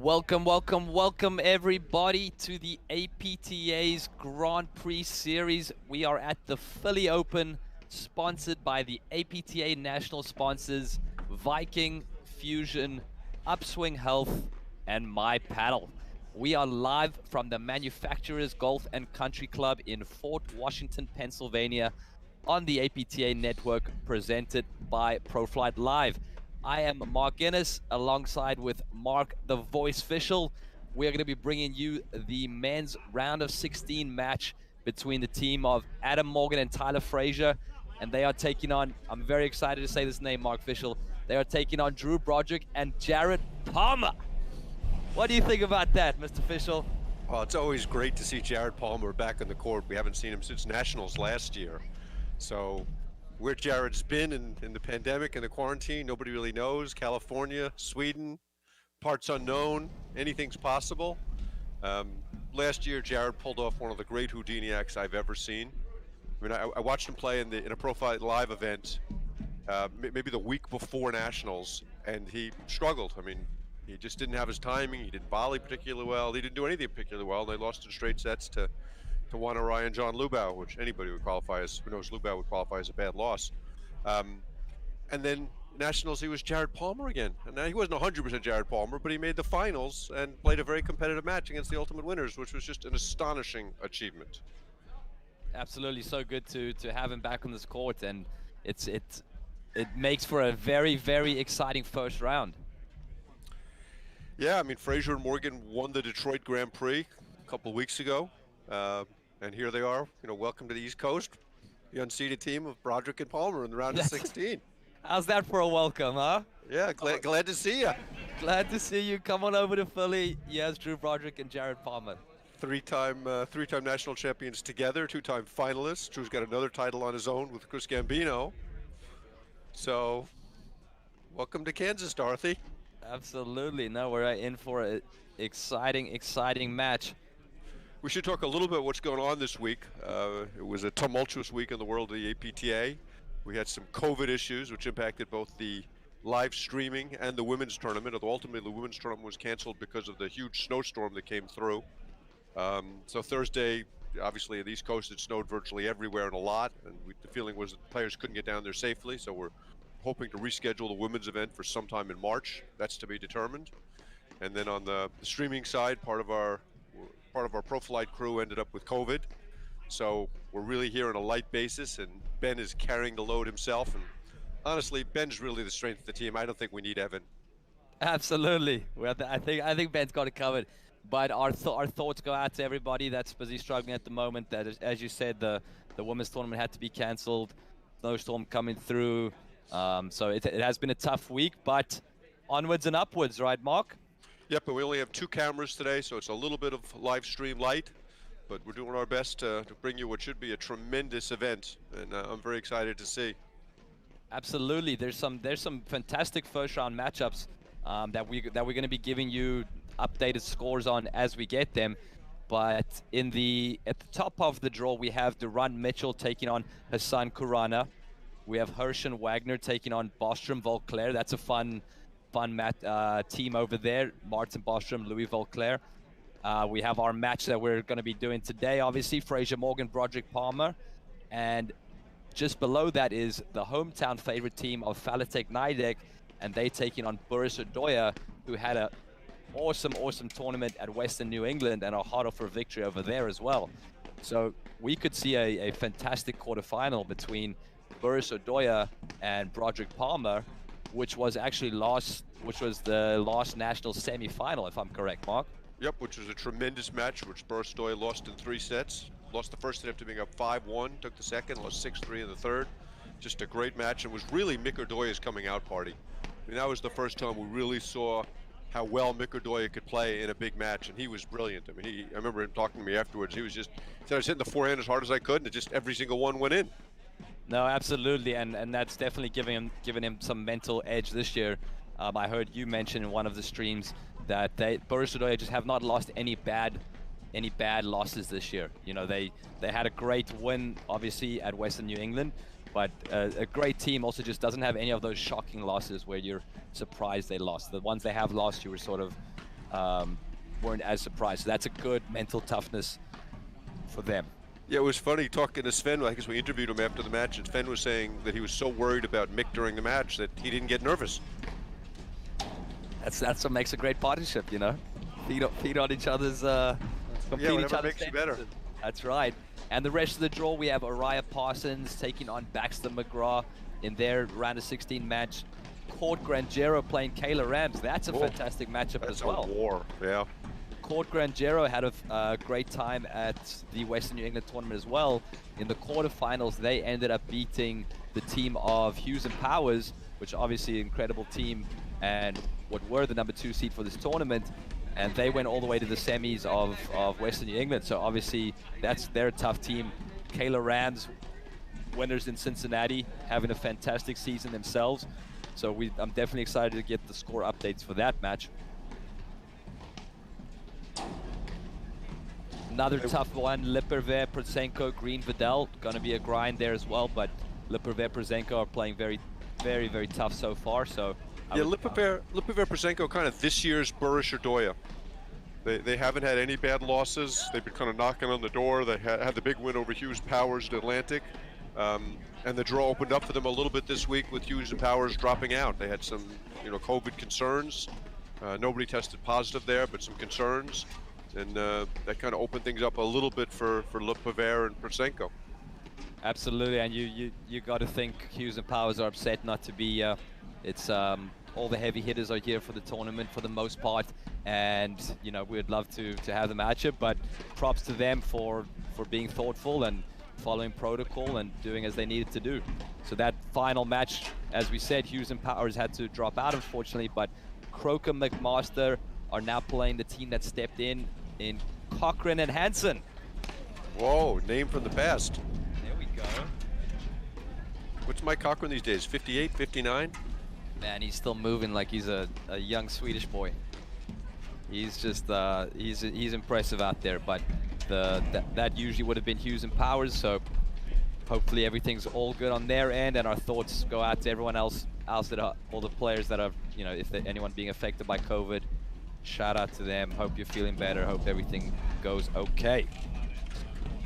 Welcome everybody to the APTA's Grand Prix Series. We are at the Philly Open, sponsored by the APTA national sponsors, Viking, Fusion, Upswing Health, and My Paddle. We are live from the Manufacturers Golf and Country Club in Fort Washington, Pennsylvania, on the APTA network, presented by ProFlight Live. I am Mark Guinness, alongside with Mark the Voice Official. We're going to be bringing you the men's round of 16 match between the team of Adam Morgan and Tyler Frazier, and they are taking on, I'm very excited to say this name, Mark Official, they are taking on Drew Broderick and Jared Palmer. What do you think about that, Mr. Official? Well, it's always great to see Jared Palmer back on the court. We haven't seen him since Nationals last year. So where Jared's been in the pandemic and the quarantine, nobody really knows. California, Sweden, parts unknown, anything's possible. Last year, Jared pulled off one of the great Houdini acts I've ever seen. I mean, I watched him play in a ProFlight Live event, maybe the week before Nationals, and he struggled. I mean, he just didn't have his timing. He didn't volley particularly well. He didn't do anything particularly well. They lost in straight sets to Juan Araya and John Lubau, which anybody would qualify as, who knows, Lubau would qualify as a bad loss. And then Nationals, he was Jared Palmer again. And now he wasn't 100% Jared Palmer, but he made the finals and played a very competitive match against the Ultimate Winners, which was just an astonishing achievement. Absolutely, so good to have him back on this court, and it makes for a very, very exciting first round. Yeah, I mean, Frazier and Morgan won the Detroit Grand Prix a couple of weeks ago. And here they are, welcome to the East Coast, the unseeded team of Broderick and Palmer in the round of 16. How's that for a welcome, huh? Yeah, glad to see you. Glad to see you. Come on over to Philly. Yes, Drew Broderick and Jared Palmer. Three-time national champions together, two-time finalists. Drew's got another title on his own with Chris Gambino. So, welcome to Kansas, Dorothy. Absolutely. No, we're in for an exciting match. We should talk a little bit what's going on this week. It was a tumultuous week in the world of the APTA. We had some COVID issues, which impacted both the live streaming and the women's tournament. Although ultimately the women's tournament was canceled because of the huge snowstorm that came through. So Thursday, obviously at the East Coast, it snowed virtually everywhere and a lot. And the feeling was that the players couldn't get down there safely. So we're hoping to reschedule the women's event for sometime in March. That's to be determined. And then on the streaming side, part of our ProFlight crew ended up with COVID. So we're really here on a light basis, and Ben is carrying the load himself. And honestly, Ben's really the strength of the team. I don't think we need Evan. Absolutely. I think Ben's got it covered. But our thoughts go out to everybody that's busy struggling at the moment. That is, as you said, the women's tournament had to be canceled. Snowstorm coming through. So it has been a tough week, but onwards and upwards, right, Mark? Yep, but we only have 2 cameras today, so it's a little bit of live stream light, but we're doing our best to bring you what should be a tremendous event, and I'm very excited to see. Absolutely, there's some fantastic first round matchups that we're going to be giving you updated scores on as we get them. But at the top of the draw, we have Duran Mitchell taking on Hassan Kurana. We have Hershen Wagner taking on Bostrom Volclair. That's a fun team over there. Martin Bostrom, Louis Volclair. We have our match that we're going to be doing today, obviously, Frazier Morgan, Broderick Palmer. And just below that is the hometown favorite team of Falatek Nidek, and they taking on Boris Odoya, who had an awesome tournament at Western New England and are hard for a victory over there as well. So we could see a fantastic quarterfinal between Boris Odoya and Broderick Palmer, which was the last national semi-final, if I'm correct, Mark. Yep, which was a tremendous match, which Boris Odoya lost in 3 sets. Lost the first set after being up 5-1, took the second, lost 6-3 in the third. Just a great match, and was really Mick Odoya's coming out party. I mean, that was the first time we really saw how well Mick Odoya could play in a big match, and he was brilliant. I mean, I remember him talking to me afterwards. He said I was hitting the forehand as hard as I could, and just every single one went in. No, absolutely, and that's definitely giving him some mental edge this year. I heard you mention in one of the streams that Boris Odoya just have not lost any bad losses this year. They had a great win, obviously, at Western New England, but a great team also just doesn't have any of those shocking losses where you're surprised they lost. The ones they have lost, you were sort of weren't as surprised. So that's a good mental toughness for them. Yeah, it was funny talking to Sven. I guess we interviewed him after the match, and Sven was saying that he was so worried about Mick during the match that he didn't get nervous. That's what makes a great partnership, you know. Feed on each other's, complete each whatever other's makes you better. sentences. That's right. And the rest of the draw, we have Araya Parsons taking on Baxter McGraw in their round of 16 match. Court Granjero playing Kayla Rams. That's a fantastic matchup as well. That's a war, yeah. Court Granjero had a great time at the Western New England tournament as well. In the quarterfinals, they ended up beating the team of Hughes and Powers, which obviously an incredible team and what were the number 2 seed for this tournament. And they went all the way to the semis of Western New England. So obviously they're a tough team. Kayla Rams, winners in Cincinnati, having a fantastic season themselves. So I'm definitely excited to get the score updates for that match. Another tough one, Liperver, Prosenko, Green Vidal. Gonna be a grind there as well, but Liperver, Prosenko are playing very, very, very tough so far. So yeah, Liperver, Prosenko, kind of this year's Burris or Doya. They haven't had any bad losses. They've been kind of knocking on the door. They had the big win over Hughes Powers at Atlantic. And the draw opened up for them a little bit this week with Hughes and Powers dropping out. They had some, COVID concerns. Nobody tested positive there, but some concerns. And that kind of opened things up a little bit for Liperver and Prosenko. Absolutely, and you got to think Hughes and Powers are upset not to be. It's all the heavy hitters are here for the tournament for the most part, and we'd love to have the matchup. But props to them for being thoughtful and following protocol and doing as they needed to do. So that final match, as we said, Hughes and Powers had to drop out, unfortunately, but Croker McMaster are now playing the team that stepped in Cochran and Hansen. Whoa, name from the past. There we go. What's Mike Cochran these days, 58, 59? Man, he's still moving like he's a young Swedish boy. He's just, he's impressive out there, but that usually would have been Hughes and Powers, so hopefully everything's all good on their end, and our thoughts go out to everyone else that are, all the players that are, if anyone being affected by COVID, shout out to them. Hope you're feeling better. Hope everything goes okay.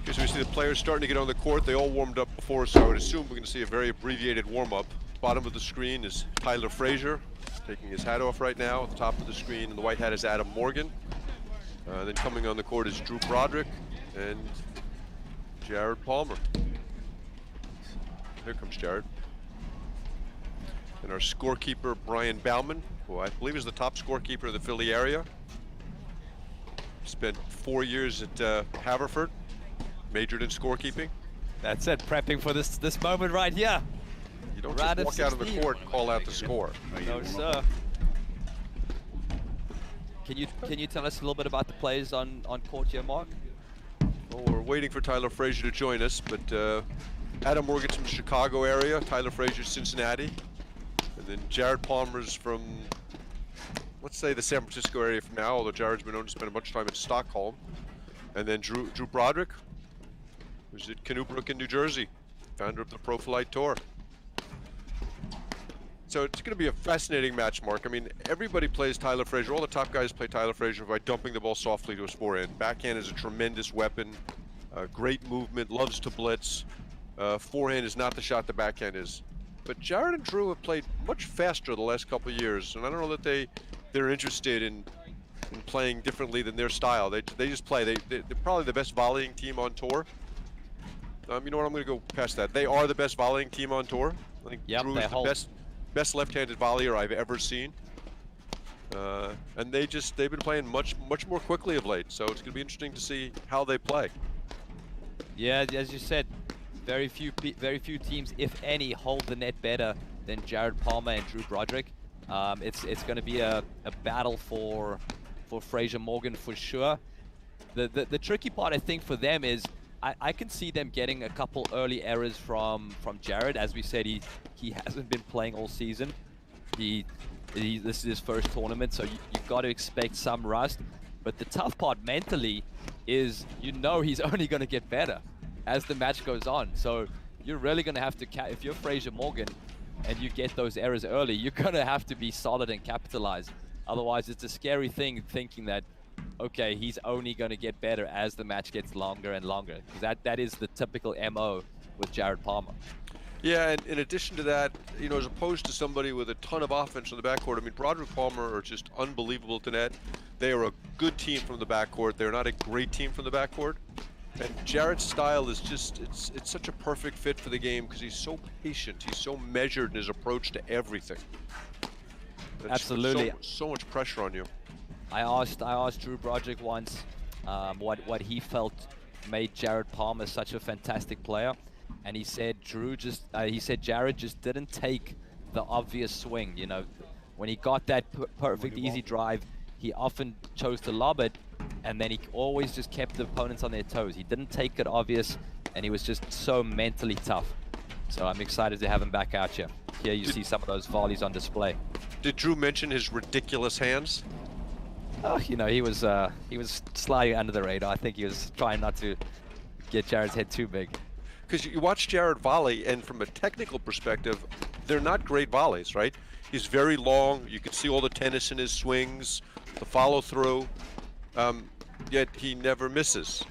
Okay, so we see the players starting to get on the court. They all warmed up before, so I would assume we're going to see a very abbreviated warm-up. Bottom of the screen is Tyler Frazier, taking his hat off right now. At the top of the screen in the white hat is Adam Morgan. Then coming on the court is Drew Broderick and Jared Palmer. Here comes Jared. And our scorekeeper, Brian Bauman, who I believe is the top scorekeeper in the Philly area. Spent 4 years at Haverford, majored in scorekeeping. That's it, prepping for this moment right here. You don't just walk out on the court and call out the score. No, sir. Can you tell us a little bit about the players on court here, Mark? Well, we're waiting for Tyler Frazier to join us, but Adam Morgan's from the Chicago area, Tyler Frazier's Cincinnati, and then Jared Palmer's from, let's say, the San Francisco area from now, although Jared's been known to spend a bunch of time in Stockholm. And then Drew Broderick, who's at Canoebrook in New Jersey, founder of the Pro Flight Tour. So it's going to be a fascinating match, Mark. I mean, everybody plays Tyler Frazier. All the top guys play Tyler Frazier by dumping the ball softly to his forehand. Backhand is a tremendous weapon. Great movement, loves to blitz. Forehand is not the shot the backhand is. But Jared and Drew have played much faster the last couple of years, and I don't know that they're interested in playing differently than their style. They just play. They're probably the best volleying team on tour. You know what? I'm going to go past that. They are the best volleying team on tour. I think Drew is the best left-handed volleyer I've ever seen. And they've been playing much more quickly of late. So it's going to be interesting to see how they play. Yeah, as you said, very few teams, if any, hold the net better than Jared Palmer and Drew Broderick. It's going to be a battle for Frazier Morgan for sure. The tricky part, I think, for them is I can see them getting a couple early errors from Jared. As we said, he hasn't been playing all season. This is his first tournament, so you've got to expect some rust. But the tough part mentally is he's only going to get better as the match goes on. So you're really going to have to, if you're Frazier Morgan and you get those errors early, you're going to have to be solid and capitalize. Otherwise, it's a scary thing thinking that, okay, he's only going to get better as the match gets longer and longer. Because that is the typical MO with Jared Palmer. Yeah, and in addition to that, you know, as opposed to somebody with a ton of offense on the backcourt, I mean, Broderick Palmer are just unbelievable to net. They are a good team from the backcourt. They're not a great team from the backcourt. And Jared's style is just, it's such a perfect fit for the game because he's so patient. He's so measured in his approach to everything. It's Absolutely. So much pressure on you. I asked Drew Broderick once what he felt made Jared Palmer such a fantastic player. And he said Jared just didn't take the obvious swing. You know, when he got that perfect easy drive, he often chose to lob it, and then he always just kept the opponents on their toes. He didn't take it obvious, and he was just so mentally tough. So I'm excited to have him back out here. Here you see some of those volleys on display. Did Drew mention his ridiculous hands? Oh, you know, he was sliding under the radar. I think he was trying not to get Jared's head too big. Because you watch Jared volley, and from a technical perspective, they're not great volleys, right? He's very long. You can see all the tennis in his swings, the follow through, yet he never misses.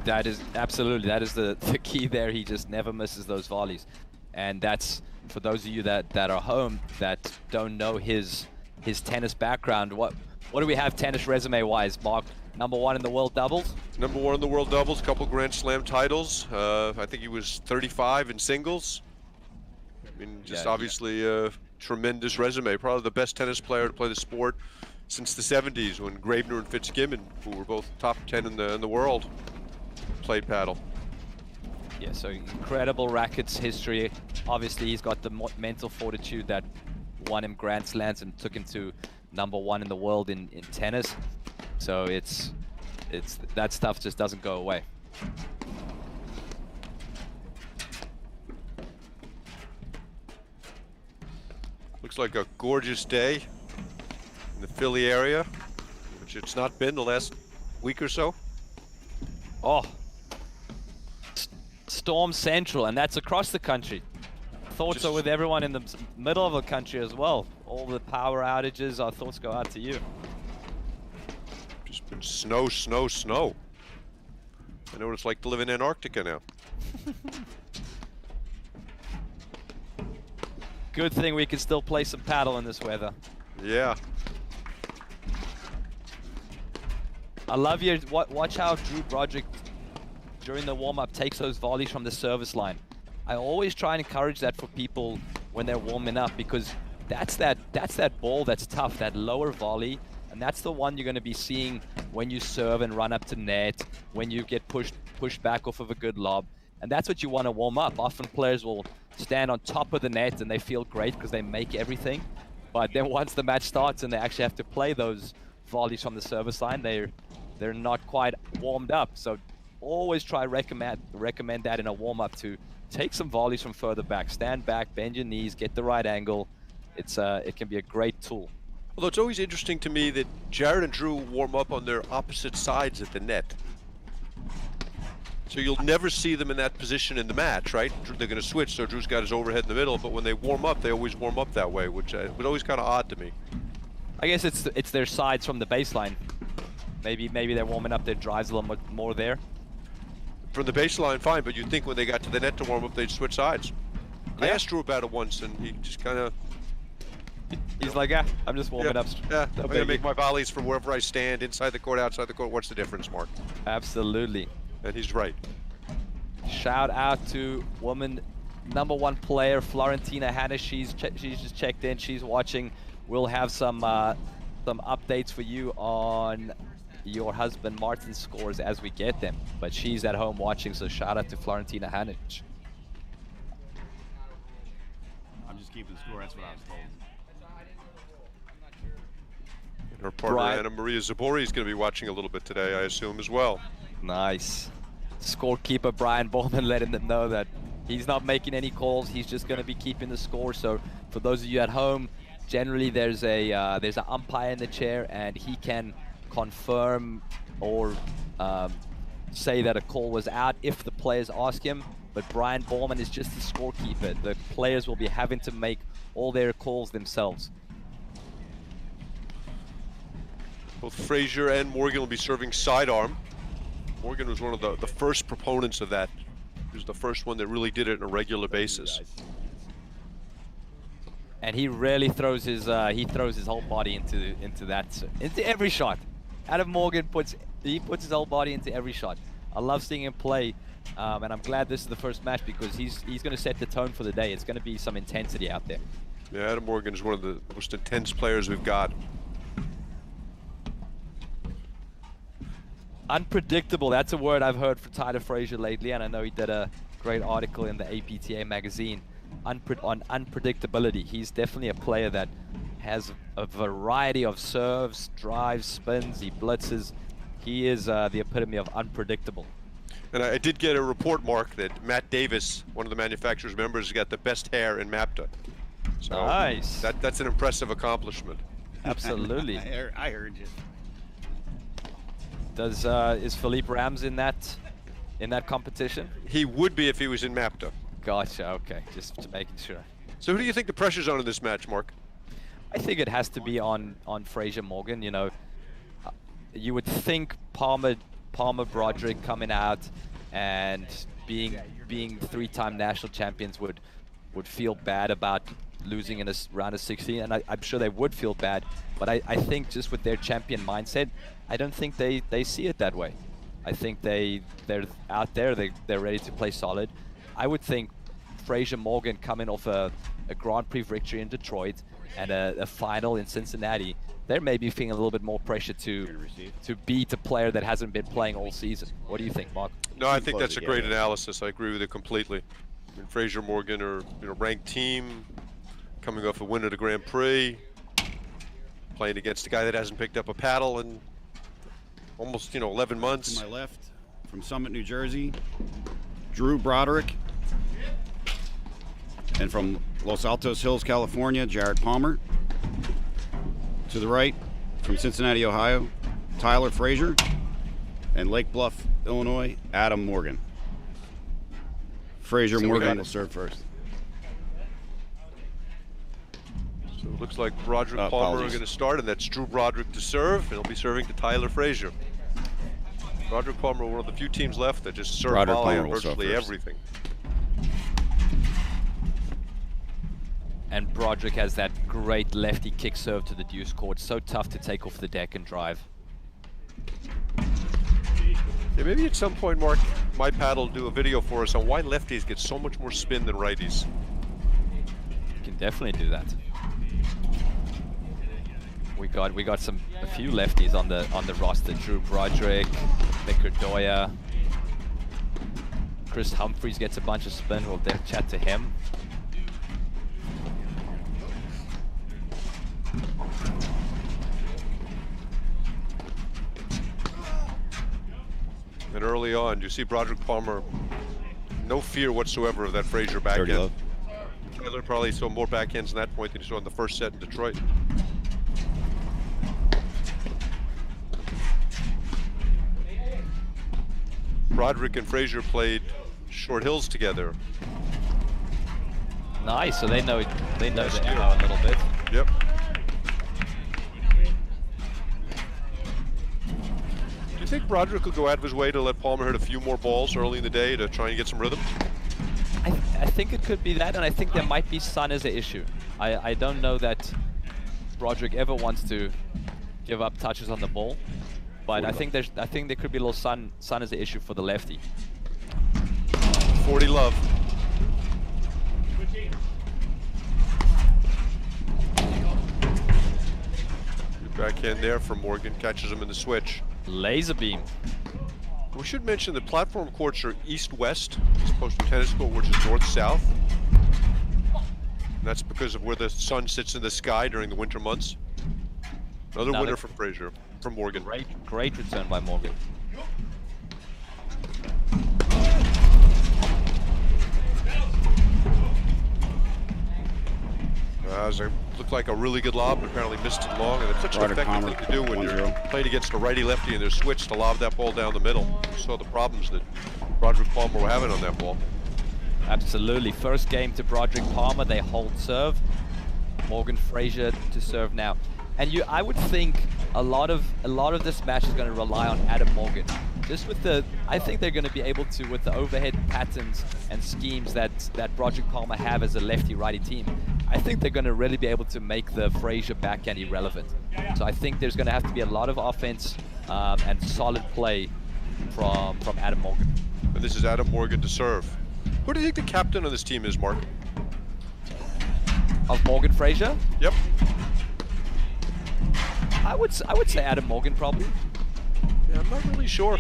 That is absolutely, that is the key there. He just never misses those volleys. And that's, for those of you that are home that don't know his tennis background, what do we have tennis resume wise, Mark? #1 in the world doubles? #1 in the world doubles, couple Grand Slam titles. I think he was 35 in singles. I mean, just obviously a tremendous resume. Probably the best tennis player to play the sport since the 70s when Gravener and Fitzgibbon, who were both top 10 in the world, played paddle. Yeah, so incredible rackets history. Obviously, he's got the mental fortitude that won him Grand Slams and took him to #1 in the world in tennis. So it's that stuff just doesn't go away. Looks like a gorgeous day in the Philly area, which it's not been the last week or so. Oh, Storm Central, and that's across the country. Thoughts are with everyone in the middle of the country as well. All the power outages, our thoughts go out to you. Just been snow, snow, snow. I know what it's like to live in Antarctica now. Good thing we can still play some paddle in this weather. Yeah. I love your, watch how Drew Broderick, during the warm-up, takes those volleys from the service line. I always try and encourage that for people when they're warming up, because that's that ball that's tough, that lower volley, and that's the one you're going to be seeing when you serve and run up to net, when you get pushed back off of a good lob. And that's what you want to warm up. Often players will stand on top of the net and they feel great because they make everything. But then once the match starts and they actually have to play those volleys from the service line, they're not quite warmed up. So always try recommend that in a warm-up to take some volleys from further back. Stand back, bend your knees, get the right angle. It can be a great tool. Although it's always interesting to me that Jared and Drew warm up on their opposite sides at the net. So you'll never see them in that position in the match, right? They're going to switch, so Drew's got his overhead in the middle, but when they warm up, they always warm up that way, which was always kind of odd to me. I guess it's their sides from the baseline. Maybe they're warming up their drives a little bit more there. From the baseline, fine, but you'd think when they got to the net to warm up, they'd switch sides. I asked Drew about it once, and he just kind of... He's like, yeah, I'm just warming up. Yeah, I'm going to make my volleys from wherever I stand, inside the court, outside the court. What's the difference, Mark? Absolutely. And he's right. Shout out to woman #1 player, Florentina Hannes. She's just checked in. She's watching. We'll have some updates for you on your husband Martin's scores as we get them. But she's at home watching, so shout out to Florentina Hannes. I'm just keeping score. That's what I was told. And her partner Anna Maria Zabori is going to be watching a little bit today, I assume, as well. Nice. Scorekeeper Brian Bowman letting them know that he's not making any calls. He's just going to be keeping the score. So for those of you at home, generally there's an umpire in the chair, and he can confirm or say that a call was out if the players ask him. But Brian Bowman is just the scorekeeper. The players will be having to make all their calls themselves. Both Frazier and Morgan will be serving sidearm. Morgan was one of the first proponents of that. He was the first one that really did it on a regular basis. And he really throws his whole body into every shot. Adam Morgan puts his whole body into every shot. I love seeing him play, and I'm glad this is the first match because he's going to set the tone for the day. It's going to be some intensity out there. Yeah, Adam Morgan is one of the most intense players we've got. Unpredictable, that's a word I've heard from Tyler Frazier lately, and I know he did a great article in the APTA magazine on unpredictability. He's definitely a player that has a variety of serves, drives, spins, he blitzes. He is the epitome of unpredictable. And I did get a report, Mark, that Matt Davis, one of the manufacturer's members, has got the best hair in MAPTA. So nice. That's an impressive accomplishment. Absolutely. I heard you. Is Philippe Rams in that competition? He would be if he was in MAPTA. Gotcha. Okay, just making sure. So who do you think the pressure's on in this match, Mark? I think it has to be on Frazier Morgan. You know, you would think Palmer Broderick coming out and being 3-time national champions would feel bad about losing in a round of 16, and I'm sure they would feel bad, but I think just with their champion mindset, I don't think they see it that way. I think they're out there, they're ready to play solid. I would think Frazier Morgan coming off a Grand Prix victory in Detroit and a final in Cincinnati, they're maybe feeling a little bit more pressure to beat a player that hasn't been playing all season. What do you think, Mark? No, I think that's a great analysis. I agree with it completely. I mean, Frazier Morgan are ranked team, coming off a win at a Grand Prix, playing against a guy that hasn't picked up a paddle in almost 11 months. To my left, from Summit, New Jersey, Drew Broderick, and from Los Altos Hills, California, Jared Palmer. To the right, from Cincinnati, Ohio, Tyler Frazier, and Lake Bluff, Illinois, Adam Morgan. Frazier Morgan will serve first. So it looks like Broderick Palmer are going to start, and that's Drew Broderick to serve, and he'll be serving to Tyler Frazier. Broderick Palmer, one of the few teams left that just serve volley on virtually everything. And Broderick has that great lefty kick serve to the deuce court. So tough to take off the deck and drive. Yeah, maybe at some point, Mark, My Paddle will do a video for us on why lefties get so much more spin than righties. You can definitely do that. We got a few lefties on the roster. Drew Broderick, Vicar Doya, Chris Humphreys gets a bunch of spin. We'll chat to him. And early on, you see Broderick Palmer, no fear whatsoever of that Frazier backhand. Tyler probably saw more backhands in that point than he saw in the first set in Detroit. Broderick and Frazier played Short Hills together. Nice, so they know the MO a little bit. Yep. Do you think Broderick will go out of his way to let Palmer hit a few more balls early in the day to try and get some rhythm? I think it could be that, and I think there might be sun as an issue. I don't know that Broderick ever wants to give up touches on the ball, but I think there could be a little sun as an issue for the lefty. 40 love. Good backhand there from Morgan, catches him in the switch. Laser beam. We should mention the platform courts are east-west, as opposed to tennis court, which is north-south. That's because of where the sun sits in the sky during the winter months. Another winner from Frazier, from Morgan. Great return by Morgan. It looked like a really good lob, but apparently missed it long, and it's such an effective thing to do when you're playing against a righty-lefty and they're switched to lob that ball down the middle. You saw the problems that Broderick Palmer were having on that ball. Absolutely. First game to Broderick Palmer, they hold serve. Morgan Frazier to serve now. And I would think a lot of this match is going to rely on Adam Morgan. Just with I think they're going to be able to, with the overhead patterns and schemes that Broderick Palmer have as a lefty-righty team, I think they're going to really be able to make the Frazier backhand irrelevant. So I think there's going to have to be a lot of offense and solid play from Adam Morgan. And this is Adam Morgan to serve. Who do you think the captain of this team is, Mark? Of Morgan Frazier? Yep. I would say Adam Morgan probably. Yeah, I'm not really sure.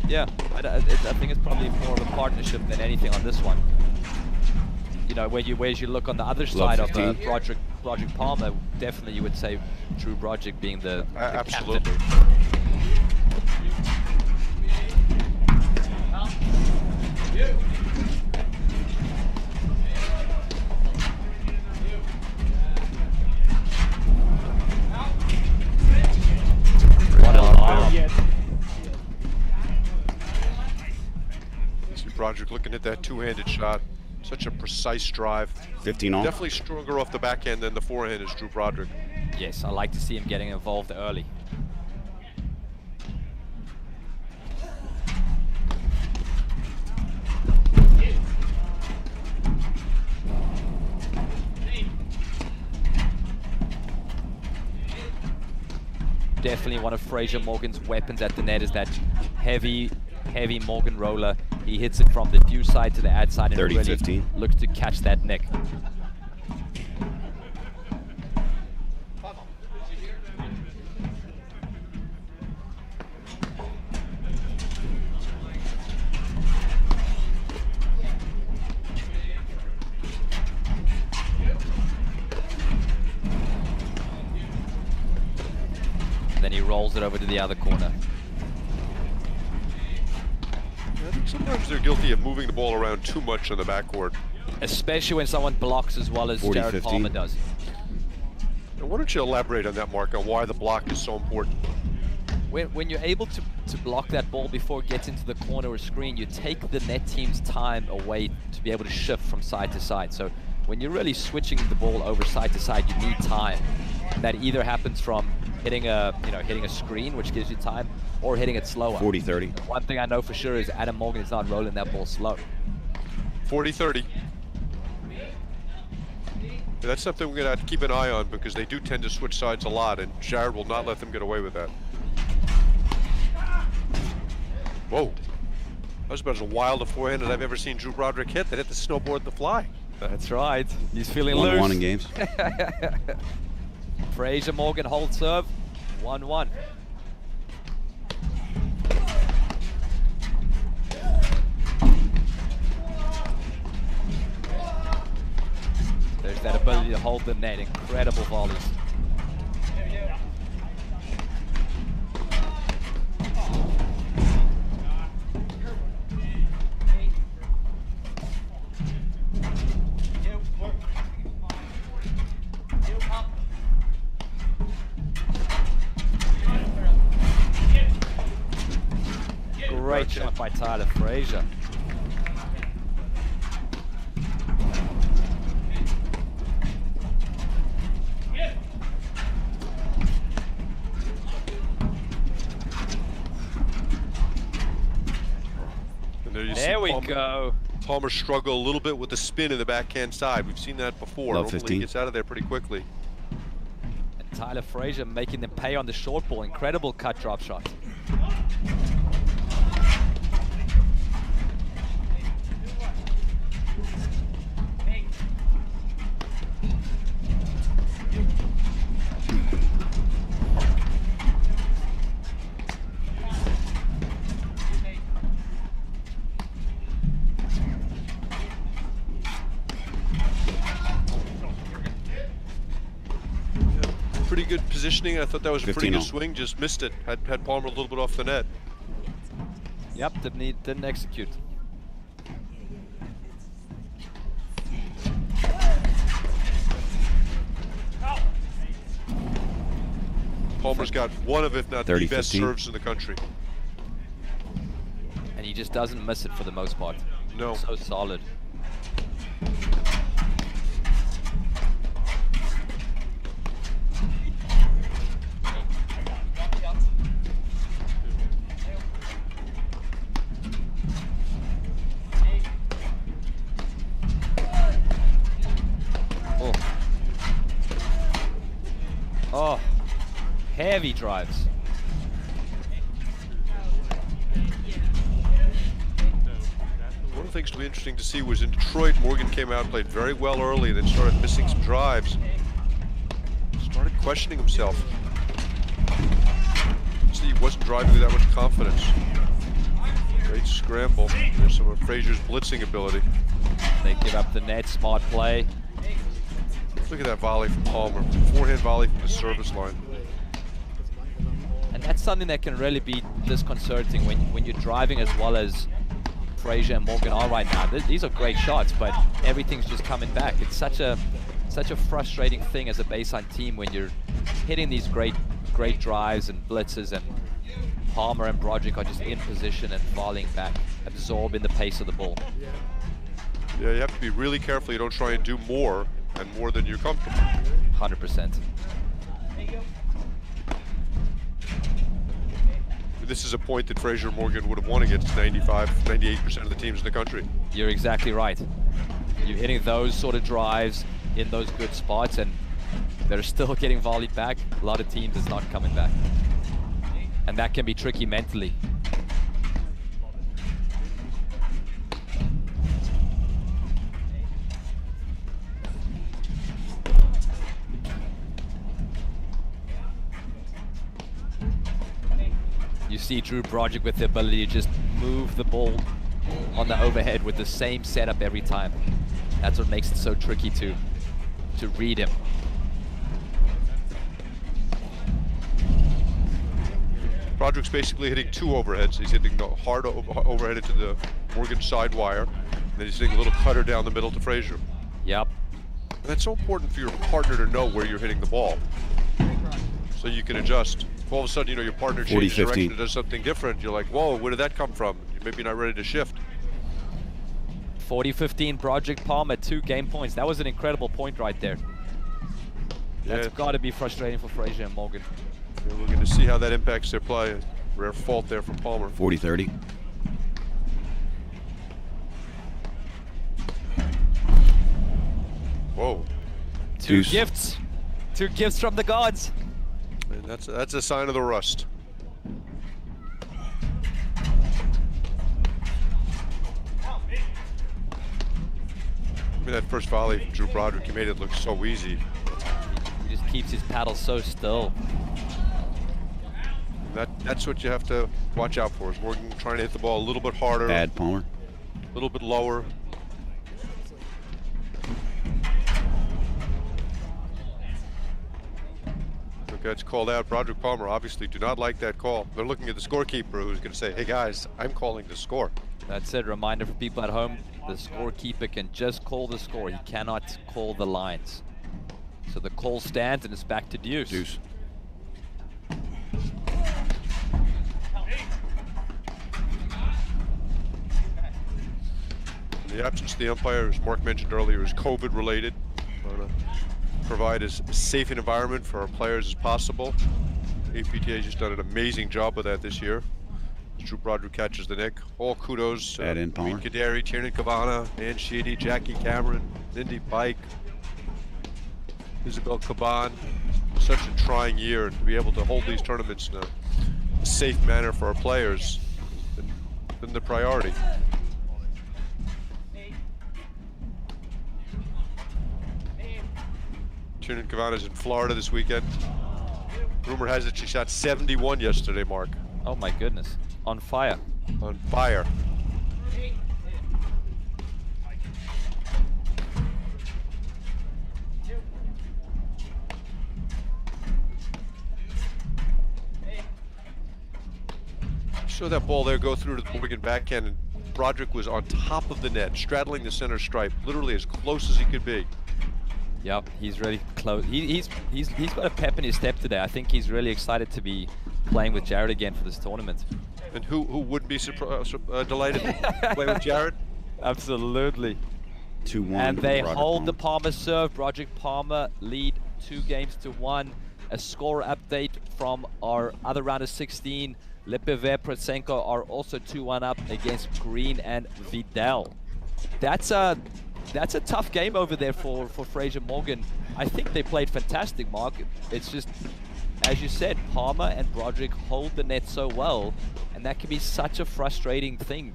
Yeah, I think it's probably more of a partnership than anything on this one. You know, where you look on the other side of Broderick Palmer, definitely you would say Drew Broderick being the absolutely. captain. What a lob. See Broderick looking at that two-handed shot. Such a precise drive. 15 on. Definitely stronger off the backhand than the forehand is Drew Broderick. Yes, I like to see him getting involved early. Definitely one of Frazier Morgan's weapons at the net is that heavy Morgan roller. He hits it from the due side to the ad side and really 30-15. looks to catch that neck. Then he rolls it over to the other corner. I think sometimes they're guilty of moving the ball around too much on the backcourt. Especially when someone blocks as well as Jared 40-15. Palmer does. Now, why don't you elaborate on that, Mark, on why the block is so important? When you're able to block that ball before it gets into the corner or screen, you take the net team's time away to be able to shift from side to side. So when you're really switching the ball over side to side, you need time. And that either happens from hitting a screen, which gives you time, or hitting it slower. 40-30. One thing I know for sure is Adam Morgan is not rolling that ball slow. 40-30. That's something we're going to have to keep an eye on because they do tend to switch sides a lot, and Jared will not let them get away with that. Whoa. That was about as wild a forehand as I've ever seen Drew Broderick hit. That hit the snowboard the fly. That's right. He's feeling 1-1 loose. in games. Frazier Morgan hold serve. 1-1. There's that ability to hold the net. Incredible volleys. Great shot by Tyler Frazier. And there we go. Palmer struggle a little bit with the spin in the backhand side. We've seen that before. Love Hopefully 15. he gets out of there pretty quickly. And Tyler Frazier making them pay on the short ball. Incredible cut drop shot. Pretty good positioning. I thought that was a pretty 15 good on. swing. Just missed it. Had Palmer a little bit off the net. Yep, didn't execute. Palmer's got one of, if not the 30-15. best serves in the country. And he just doesn't miss it for the most part. No. So solid. heavy drives. One of the things to be interesting to see was in Detroit, Morgan came out, played very well early, then started missing some drives. Started questioning himself. See, he wasn't driving with that much confidence. Great scramble. There's some of Frazier's blitzing ability. They give up the net, smart play. Look at that volley from Palmer. Forehand volley from the service line. And that's something that can really be disconcerting when you're driving as well as Frazier and Morgan are right now. These are great shots, but everything's just coming back. It's such a frustrating thing as a baseline team when you're hitting these great drives and blitzes, and Palmer and Broderick are just in position and falling back, absorbing the pace of the ball. Yeah, you have to be really careful. You don't try and do more and more than you're comfortable. 100%. This is a point that Frazier Morgan would have won against 98% of the teams in the country. You're exactly right. You're hitting those sort of drives in those good spots, and they're still getting volleyed back. A lot of teams it's not coming back. And that can be tricky mentally. You see Drew Broderick with the ability to just move the ball on the overhead with the same setup every time. That's what makes it so tricky to read him. Broderick's basically hitting two overheads. He's hitting the hard overhead into the Morgan side wire, and then he's hitting a little cutter down the middle to Frazier. Yep. And that's so important for your partner to know where you're hitting the ball, so you can adjust. If all of a sudden, you know, your partner changes direction and does something different, you're like, whoa, where did that come from? You're maybe not ready to shift. 40-15 Broderick Palmer, 2 game points. That was an incredible point right there. That's got to be frustrating for Frazier and Morgan. Yeah, we're going to see how that impacts their play. Rare fault there from Palmer. 40-30. Whoa. Two gifts from the gods. And that's a sign of the rust. I mean, that first volley from Drew Broderick, he made it look so easy. He just keeps his paddle so still. That's what you have to watch out for, is Morgan trying to hit the ball a little bit harder. Bad Palmer. A little bit lower. Look, that's called out. Broderick Palmer obviously do not like that call. They're looking at the scorekeeper, who's going to say, hey guys, I'm calling the score. That's it. Reminder for people at home, the scorekeeper can just call the score. He cannot call the lines. So the call stands and it's back to deuce. Deuce. The absence of the umpire, as Mark mentioned earlier, is COVID related. We want to provide as safe an environment for our players as possible. APTA has just done an amazing job with that this year. Drew Broderick catches the nick. All kudos to Queen Kaderi, Tiernan Cabana, Ann Sheedy, Jackie Cameron, Lindy Pike, Isabel Caban. Such a trying year, and to be able to hold these tournaments in a safe manner for our players has been the priority. Tiernan Cabana's in Florida this weekend. Rumor has it she shot 71 yesterday, Mark. Oh my goodness. On fire. On fire. Saw that ball there go through to the Morgan backhand, and Broderick was on top of the net, straddling the center stripe, literally as close as he could be. Yep, he's really close. He's got a pep in his step today. I think he's really excited to be playing with Jared again for this tournament. And who wouldn't be delighted to play with Jared? Absolutely. 2-1. And they hold the Palmer serve. Broderick Palmer lead 2-1. A score update from our other round of 16. Lepever, Protsenko are also 2-1 up against Green and Vidal. That's a tough game over there for Frazier Morgan. I think they played fantastic, Mark. It's just as you said, Palmer and Broderick hold the net so well, and that can be such a frustrating thing.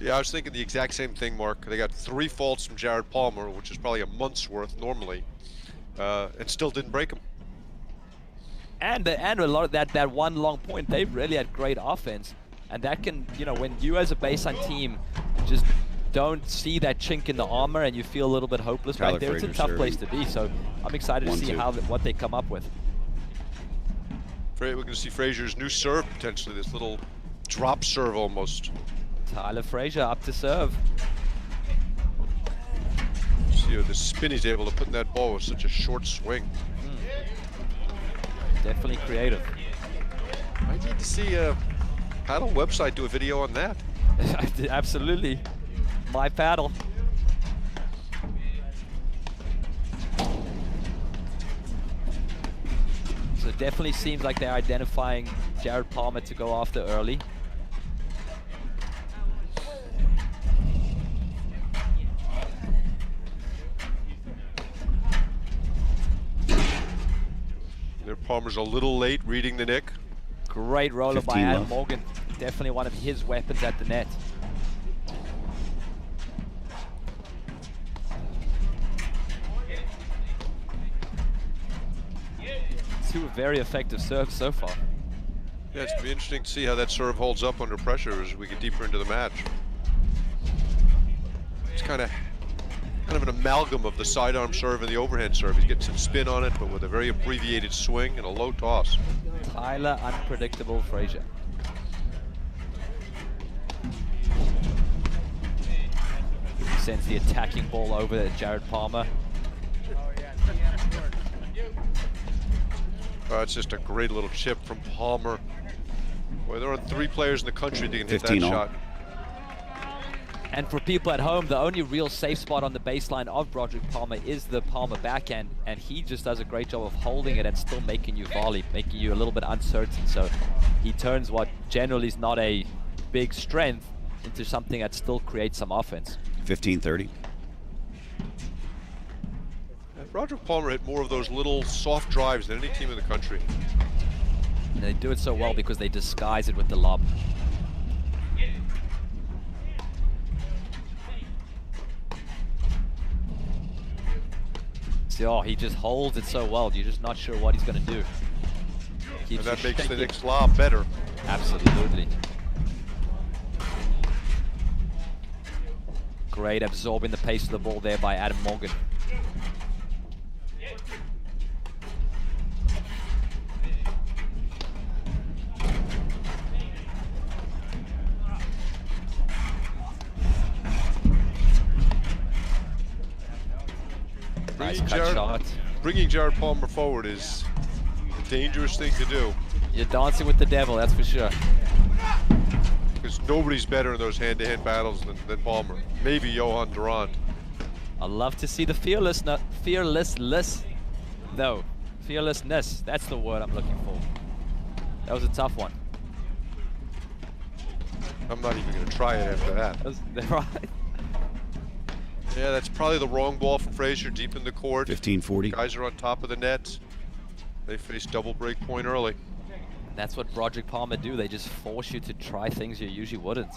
Yeah, I was thinking the exact same thing, Mark. They got 3 faults from Jared Palmer, which is probably a month's worth normally, and still didn't break him. And a lot of that one long point, they really had great offense, and that can, you know, when you as a baseline team just don't see that chink in the armor and you feel a little bit hopeless back there, it's a tough place to be. So I'm excited to see what they come up with. We're going to see Frazier's new serve potentially, this little drop serve almost. Tyler Frazier up to serve. See the spin he's able to put in that ball with such a short swing. Definitely creative. I need to see a paddle website do a video on that. Absolutely. My paddle. So it definitely seems like they're identifying Jared Palmer to go after early. Palmer's a little late reading the nick. Great roller by Adam Morgan. Definitely one of his weapons at the net. Two very effective serves so far. Yeah, it's going to be interesting to see how that serve holds up under pressure as we get deeper into the match. It's kind of an amalgam of the sidearm serve and the overhand serve. He's getting some spin on it, but with a very abbreviated swing and a low toss. Tyler Unpredictable Frazier. Sends the attacking ball over at Jared Palmer. It's just a great little chip from Palmer. Boy, there are 3 players in the country that can hit that shot. And for people at home, the only real safe spot on the baseline of Broderick Palmer is the Palmer backhand, and he just does a great job of holding it and still making you volley, making you a little bit uncertain. So he turns what generally is not a big strength into something that still creates some offense. 15-30. Broderick Palmer hit more of those little soft drives than any team in the country. And they do it so well because they disguise it with the lob. Oh, he just holds it so well. You're just not sure what he's going to do. And that makes the next lob better. Absolutely. Great absorbing the pace of the ball there by Adam Morgan. Nice cut shot. Bringing Jared Palmer forward is a dangerous thing to do. You're dancing with the devil, that's for sure. Because nobody's better in those hand-to-hand battles than Palmer. Maybe Johan Durant. I love to see the fearlessness. That's the word I'm looking for. That was a tough one. I'm not even going to try it after that. That's right. Yeah, that's probably the wrong ball from Frazier deep in the court. 15-40. Guys are on top of the net. They face double break point early. That's what Broderick Palmer do. They just force you to try things you usually wouldn't.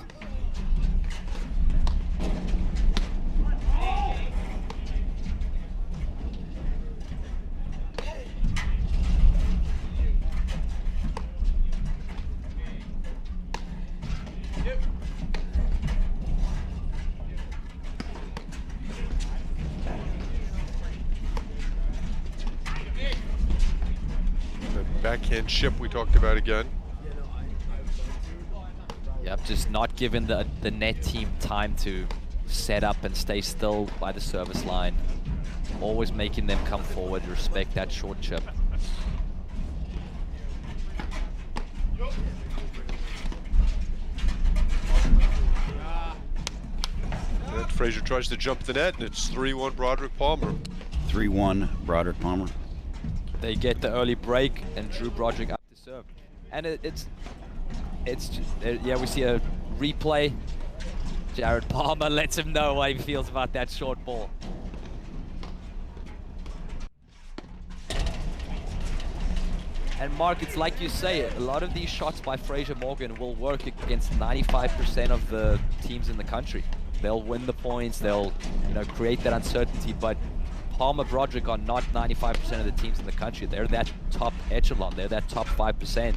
Backhand chip we talked about again. Yep, just not giving the net team time to set up and stay still by the service line. Always making them come forward, respect that short chip. And Frazier tries to jump the net, and it's 3-1 Broderick Palmer. 3-1 Broderick Palmer. They get the early break, and Drew Broderick up to serve. And it's just, yeah, we see a replay. Jared Palmer lets him know how he feels about that short ball. And Mark, it's like you say, a lot of these shots by Fraser Morgan will work against 95% of the teams in the country. They'll win the points, they'll, you know, create that uncertainty, but Palmer, Broderick are not 95% of the teams in the country. They're that top echelon, they're that top 5%. And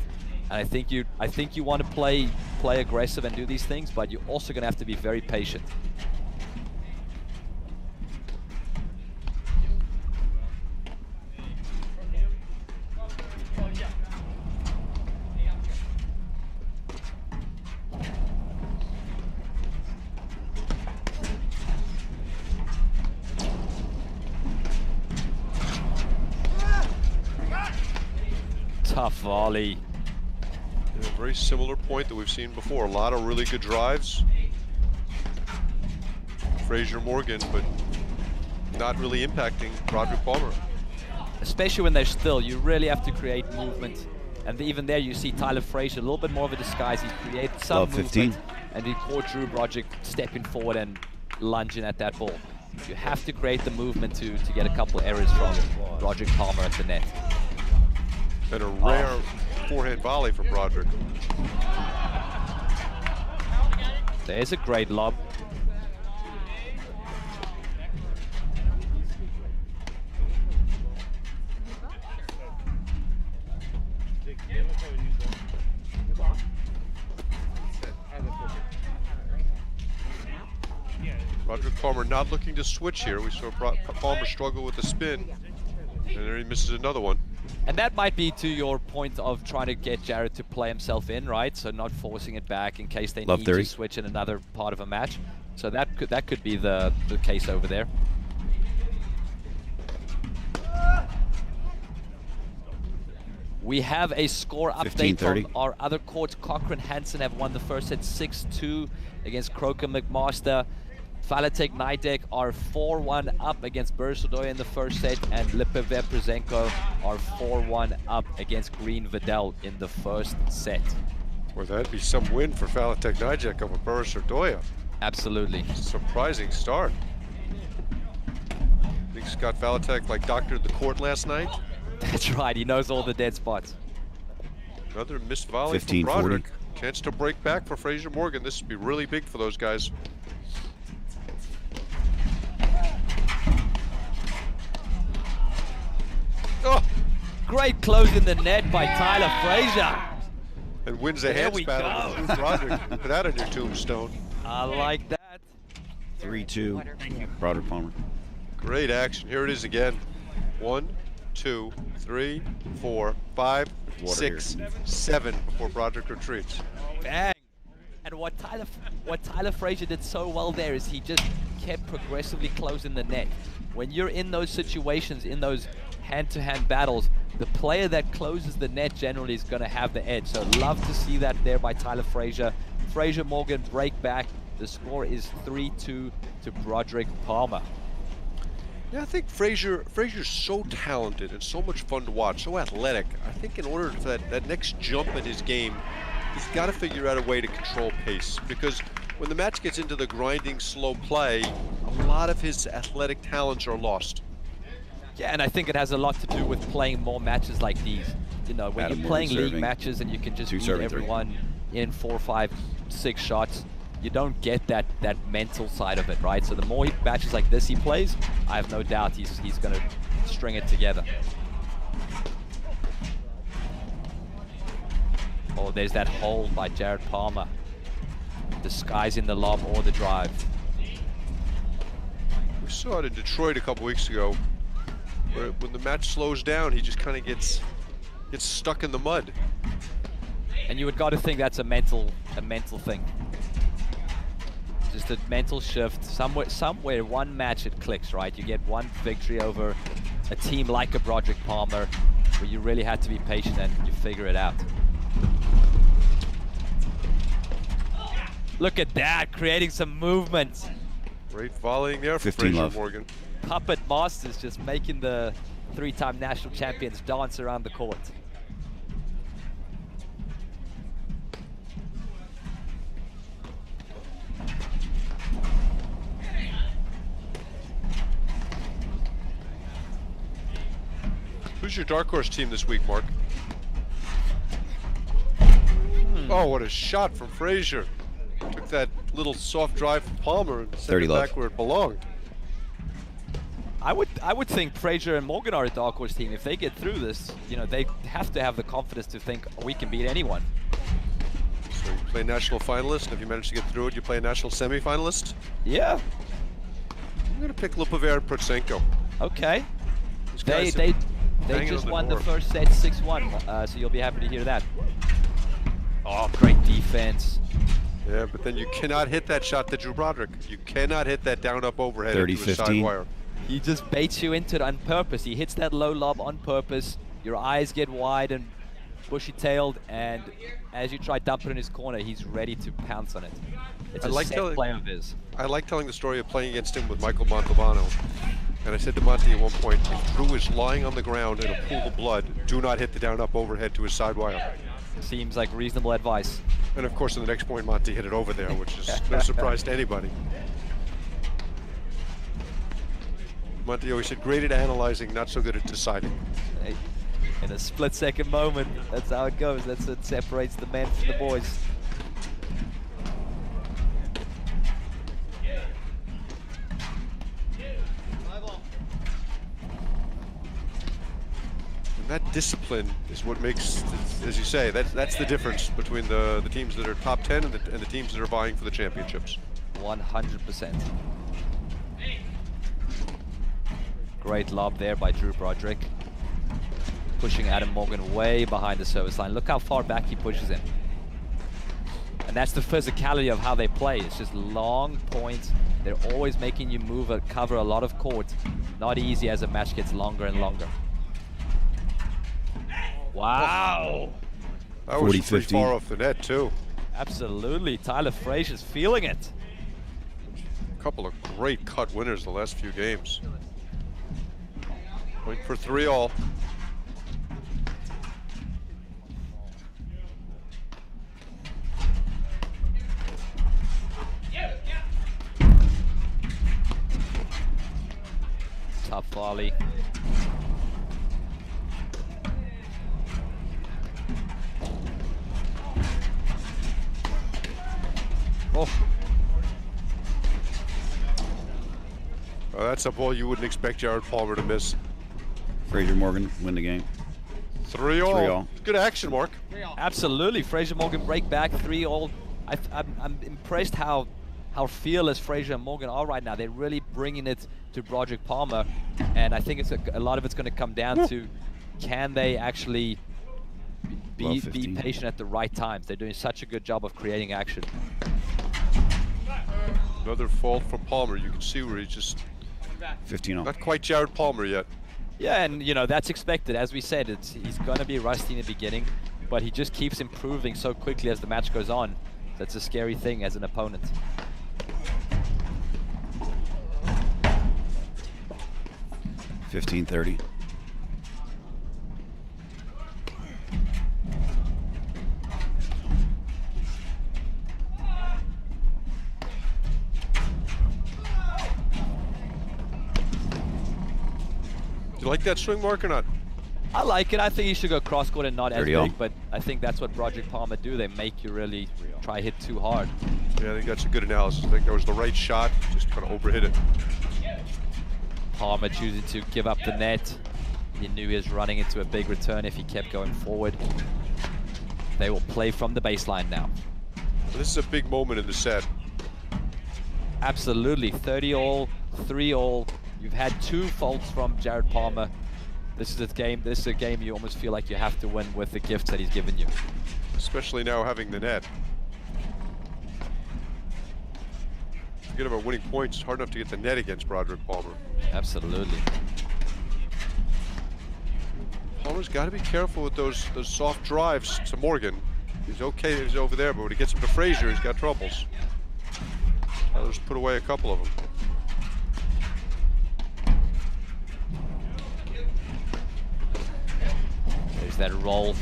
I think you want to play aggressive and do these things, but you're also going to have to be very patient. Tough volley. Yeah, very similar point that we've seen before. A lot of really good drives. Fraser Morgan, but not really impacting Broderick Palmer. Especially when they're still, you really have to create movement. And even there you see Tyler Fraser, a little bit more of a disguise. He's created some movement. And we caught Drew Broderick stepping forward and lunging at that ball. You have to create the movement to get a couple errors from Broderick Palmer at the net. And a rare forehand volley from Broderick. There's a great lob. Broderick Palmer not looking to switch here. We saw Palmer struggle with the spin, and there he misses another one. And that might be to your point of trying to get Jared to play himself in, right? So not forcing it back in case they need to switch in another part of a match. So that could be the case over there. We have a score update from our other court. Cochrane Hansen have won the first set 6-2 against Croker McMaster. Falatek Nidek are 4-1 up against Bersodoy in the first set, and Lippe Veprezenko are 4-1 up against Green Vidal in the first set. Well, that'd be some win for Falatek Nidek over Bersodoy. Absolutely. Surprising start. I think Scott Falatek like doctored the court last night. That's right, he knows all the dead spots. Another missed volley from Broderick. Chance to break back for Fraser Morgan. This would be really big for those guys. Oh, great close in the net by Tyler Fraser. And wins a hands battle with Broderick. Put that on your tombstone. I like that. 3-2, Broderick Palmer. Great action. Here it is again. 1, 2, 3, 4, 5, 6, 7 before Broderick retreats. Bang. And what Tyler Fraser did so well there is he just kept progressively closing the net. When you're in those situations, in those hand-to-hand battles, the player that closes the net generally is going to have the edge. So love to see that there by Tyler Fraser. Fraser Morgan break back. The score is 3-2 to Broderick Palmer. Yeah, I think Fraser's so talented and so much fun to watch, so athletic. I think in order for that next jump in his game, he's got to figure out a way to control pace, because when the match gets into the grinding, slow play, a lot of his athletic talents are lost. Yeah, and I think it has a lot to do with playing more matches like these. You know, when you're playing league matches and you can just beat everyone in 4, 5, 6 shots, you don't get that mental side of it, right? So the more matches like this he plays, I have no doubt he's going to string it together. Oh, there's that hold by Jared Palmer. Disguising the lob or the drive. We saw it in Detroit a couple weeks ago, where when the match slows down, he just kind of gets stuck in the mud. And you would got to think that's a mental thing. Just a mental shift. Somewhere, one match it clicks, right? You get one victory over a team like a Broderick Palmer, where you really had to be patient and you figure it out. Look at that, creating some movement. Great volleying there for Fraser Morgan. Puppet Masters just making the 3-time national champions dance around the court. Who's your dark horse team this week, Mark? Oh, what a shot from Frazier. Took that little soft drive from Palmer and sent 30 it love. back where it belonged. I would think Frazier and Morgan are a dark horse team. If they get through this, you know, they have to have the confidence to think we can beat anyone. So you play national finalist. If you manage to get through it, you play a national semi-finalist. Yeah. I'm gonna pick Lupovair and Protsenko. Okay. These They guys they are they banging just on the won the door. first set 6-1. So you'll be happy to hear that. Oh, great defense. Yeah, but then you cannot hit that shot to Drew Broderick. You cannot hit that down-up overhead into a side 30-15. wire. He just baits you into it on purpose. He hits that low lob on purpose. Your eyes get wide and bushy-tailed, and as you try to dump it in his corner, he's ready to pounce on it. It's I a like set telling- play of his. I like telling the story of playing against him with Michael Montalbano. And I said to Monty at one point, if Drew is lying on the ground in a pool of blood, do not hit the down-up overhead to his side wire. Seems like reasonable advice. And of course, in the next point, Monty hit it over there, which is no surprise to anybody. Monty always said, great at analyzing, not so good at deciding. Hey, in a split-second moment, that's how it goes. That's what separates the men from the boys. And that discipline is what makes, as you say, that's the difference between the teams that are top 10 and the teams that are vying for the championships. 100%. Great lob there by Drew Broderick. Pushing Adam Morgan way behind the service line. Look how far back he pushes him. And that's the physicality of how they play. It's just long points. They're always making you move and cover a lot of court. Not easy as the match gets longer and longer. Wow. That was pretty 40-50. far off the net, too. Absolutely. Tyler Frazier's feeling it. A couple of great cut winners the last few games. Point for 3-all. Tough volley. Oh, That's a ball you wouldn't expect Jared Palmer to miss. Frazier Morgan win the game. 3-all. 3-all. Good action, Mark. absolutely. Frazier Morgan break back 3-all. I'm impressed how fearless Frazier and Morgan are right now. They're really bringing it to Broderick Palmer, and I think it's a lot of it's going to come down to can they actually Well, be 15. patient at the right times. They're doing such a good job of creating action. Another fault from Palmer. You can see where he's just 15-0. not quite Jared Palmer yet. Yeah, and you know that's expected. As we said, he's going to be rusty in the beginning, but he just keeps improving so quickly as the match goes on. That's a scary thing as an opponent. $15-30. Do you like that swing, Mark, or not? I like it. I think he should go cross court and not as 30-all. big, but I think that's what Broderick Palmer do. They make you really try hit too hard. Yeah, I think that's a good analysis. I think that was the right shot. Just kind of overhit it. Palmer choosing to give up the net. He knew he was running into a big return if he kept going forward. They will play from the baseline now. This is a big moment in the set. Absolutely. 30-all, 3-all. You've had 2 faults from Jared Palmer. This is a game you almost feel like you have to win with the gifts that he's given you. Especially now having the net. Forget about winning points. It's hard enough to get the net against Broderick Palmer. Absolutely. Palmer's got to be careful with those soft drives to Morgan. He's okay, he's over there, but when he gets him to Frazier, he's got troubles. Tyler's put away a couple of them. There's that roll.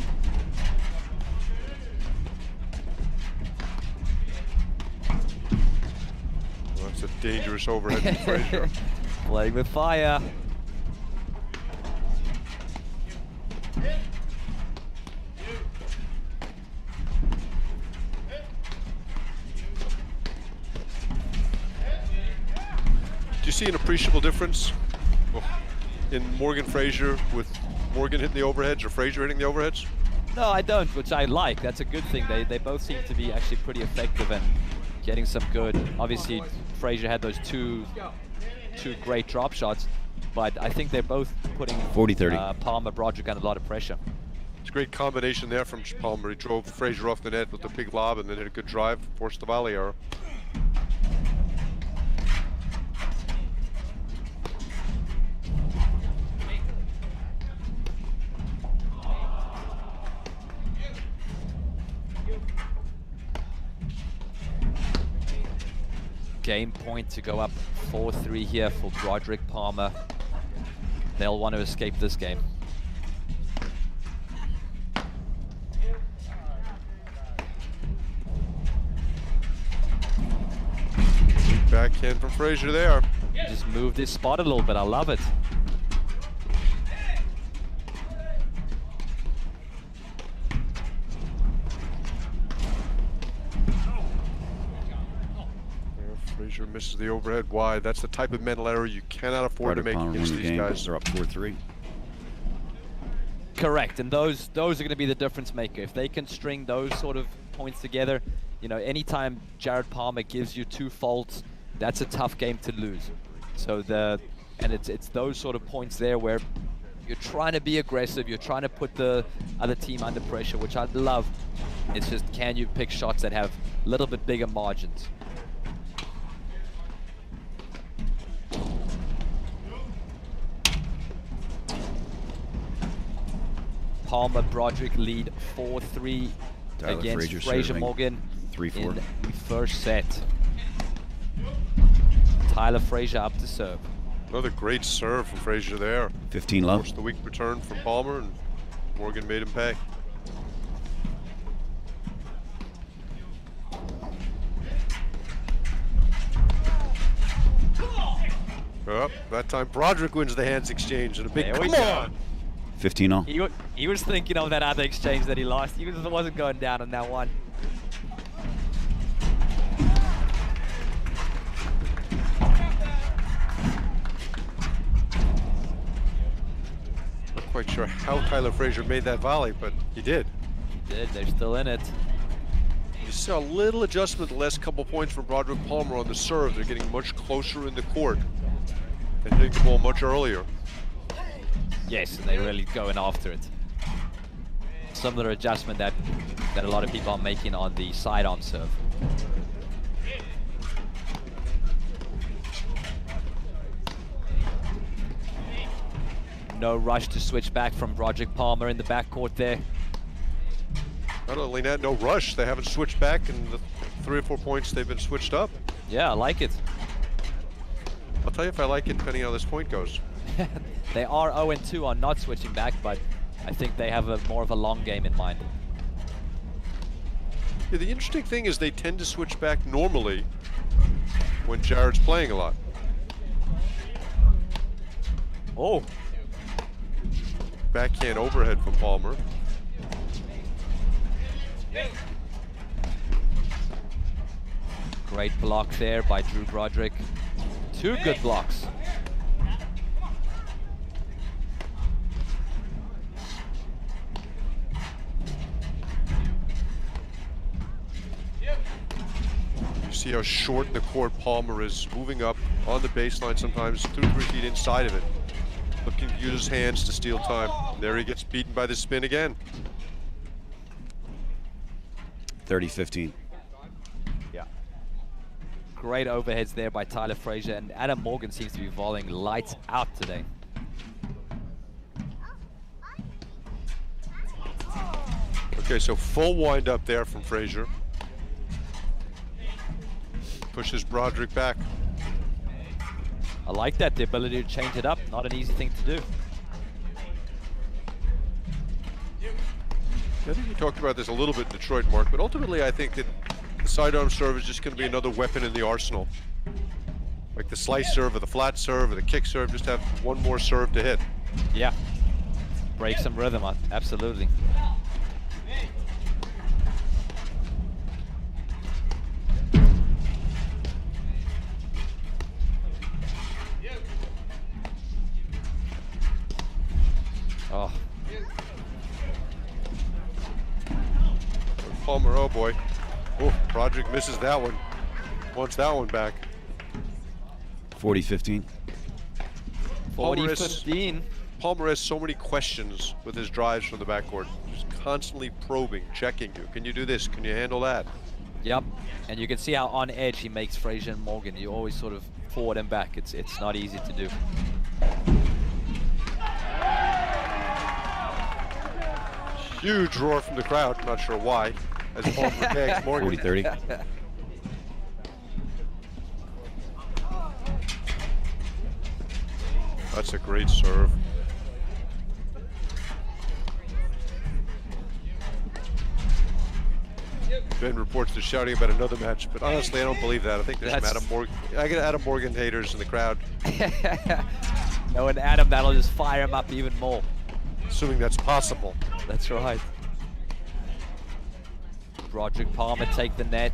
Well, that's a dangerous overhead from Frazier. Playing with fire. you see an appreciable difference in Morgan Fraser with Morgan hitting the overheads or Fraser hitting the overheads? No, I don't, which I like. That's a good thing. They both seem to be actually pretty effective and getting some good. Obviously, Fraser had those two great drop shots, but I think they're both putting 40-30. Palmer Broderick under a lot of pressure. It's a great combination there from Palmer. He drove Fraser off the net with a big lob and then hit a good drive, forced the volley error. Game point to go up 4-3 here for Broderick Palmer. They'll want to escape this game. Backhand from Fraser there. He just moved his spot a little bit. I love it. Fraser misses the overhead wide. That's the type of mental error you cannot afford to make against these guys. They're up 4-3. Correct, and those are going to be the difference maker. If they can string those sort of points together, you know, anytime Jared Palmer gives you 2 faults, that's a tough game to lose. So it's those sort of points there where you're trying to be aggressive, you're trying to put the other team under pressure, which I love. It's just, can you pick shots that have a little bit bigger margins? Palmer Broderick lead 4-3 against Fraser Morgan 3-4 in the first set. Tyler Fraser up to serve. Another great serve from Fraser there. 15 love. Forced the weak return from Palmer, and Morgan made him pay. Oh, that time Broderick wins the hands exchange and a big come on. 15 all. He was thinking of that other exchange that he lost. He wasn't going down on that one. Not quite sure how Tyler Fraser made that volley, but he did. He did. They're still in it. You saw a little adjustment the last couple points from Broderick Palmer on the serve. They're getting much closer in the court and hitting the ball much earlier. Yes, and they're really going after it. Similar adjustment that a lot of people are making on the sidearm serve. No rush to switch back from Broderick Palmer in the backcourt there. Not only that, no rush. They haven't switched back in the 3 or 4 points they've been switched up. Yeah, I like it. I'll tell you if I like it depending on how this point goes. They are 0-2 on not switching back, but I think they have more of a long game in mind. Yeah, the interesting thing is they tend to switch back normally when Jared's playing a lot. Oh. Backhand overhead from Palmer. Great block there by Drew Broderick. 2 good blocks. You see how short in the court Palmer is, moving up on the baseline, sometimes 2 or 3 feet inside of it. Looking to use his hands to steal time. There he gets beaten by the spin again. 30-15. Yeah. Great overheads there by Tyler Fraser, and Adam Morgan seems to be volleying lights out today. Okay, so full wind up there from Fraser. Pushes Broderick back. I like that, the ability to change it up. Not an easy thing to do. I think we talked about this a little bit in Detroit, Mark, but ultimately I think that the sidearm serve is just going to be another weapon in the arsenal. Like the slice serve or the flat serve or the kick serve, just have one more serve to hit. Yeah. Break some rhythm, absolutely. Palmer, oh boy. Oh, Broderick misses that one. Wants that one back. 40-15. Palmer has- 40-15. Palmer has so many questions with his drives from the backcourt. Just constantly probing, checking you. Can you do this? Can you handle that? Yep, and you can see how on edge he makes Frazier and Morgan. You always sort of forward and back. It's not easy to do. Huge roar from the crowd. I'm not sure why. As Palmer tags Morgan. 40-30. That's a great serve. Ben reports they're shouting about another match, but honestly, I don't believe that. I think there's some That's- Adam Morgan. I get Adam Morgan haters in the crowd, No, and Adam, that'll just fire him up even more. assuming that's possible. That's right. Broderick Palmer take the net.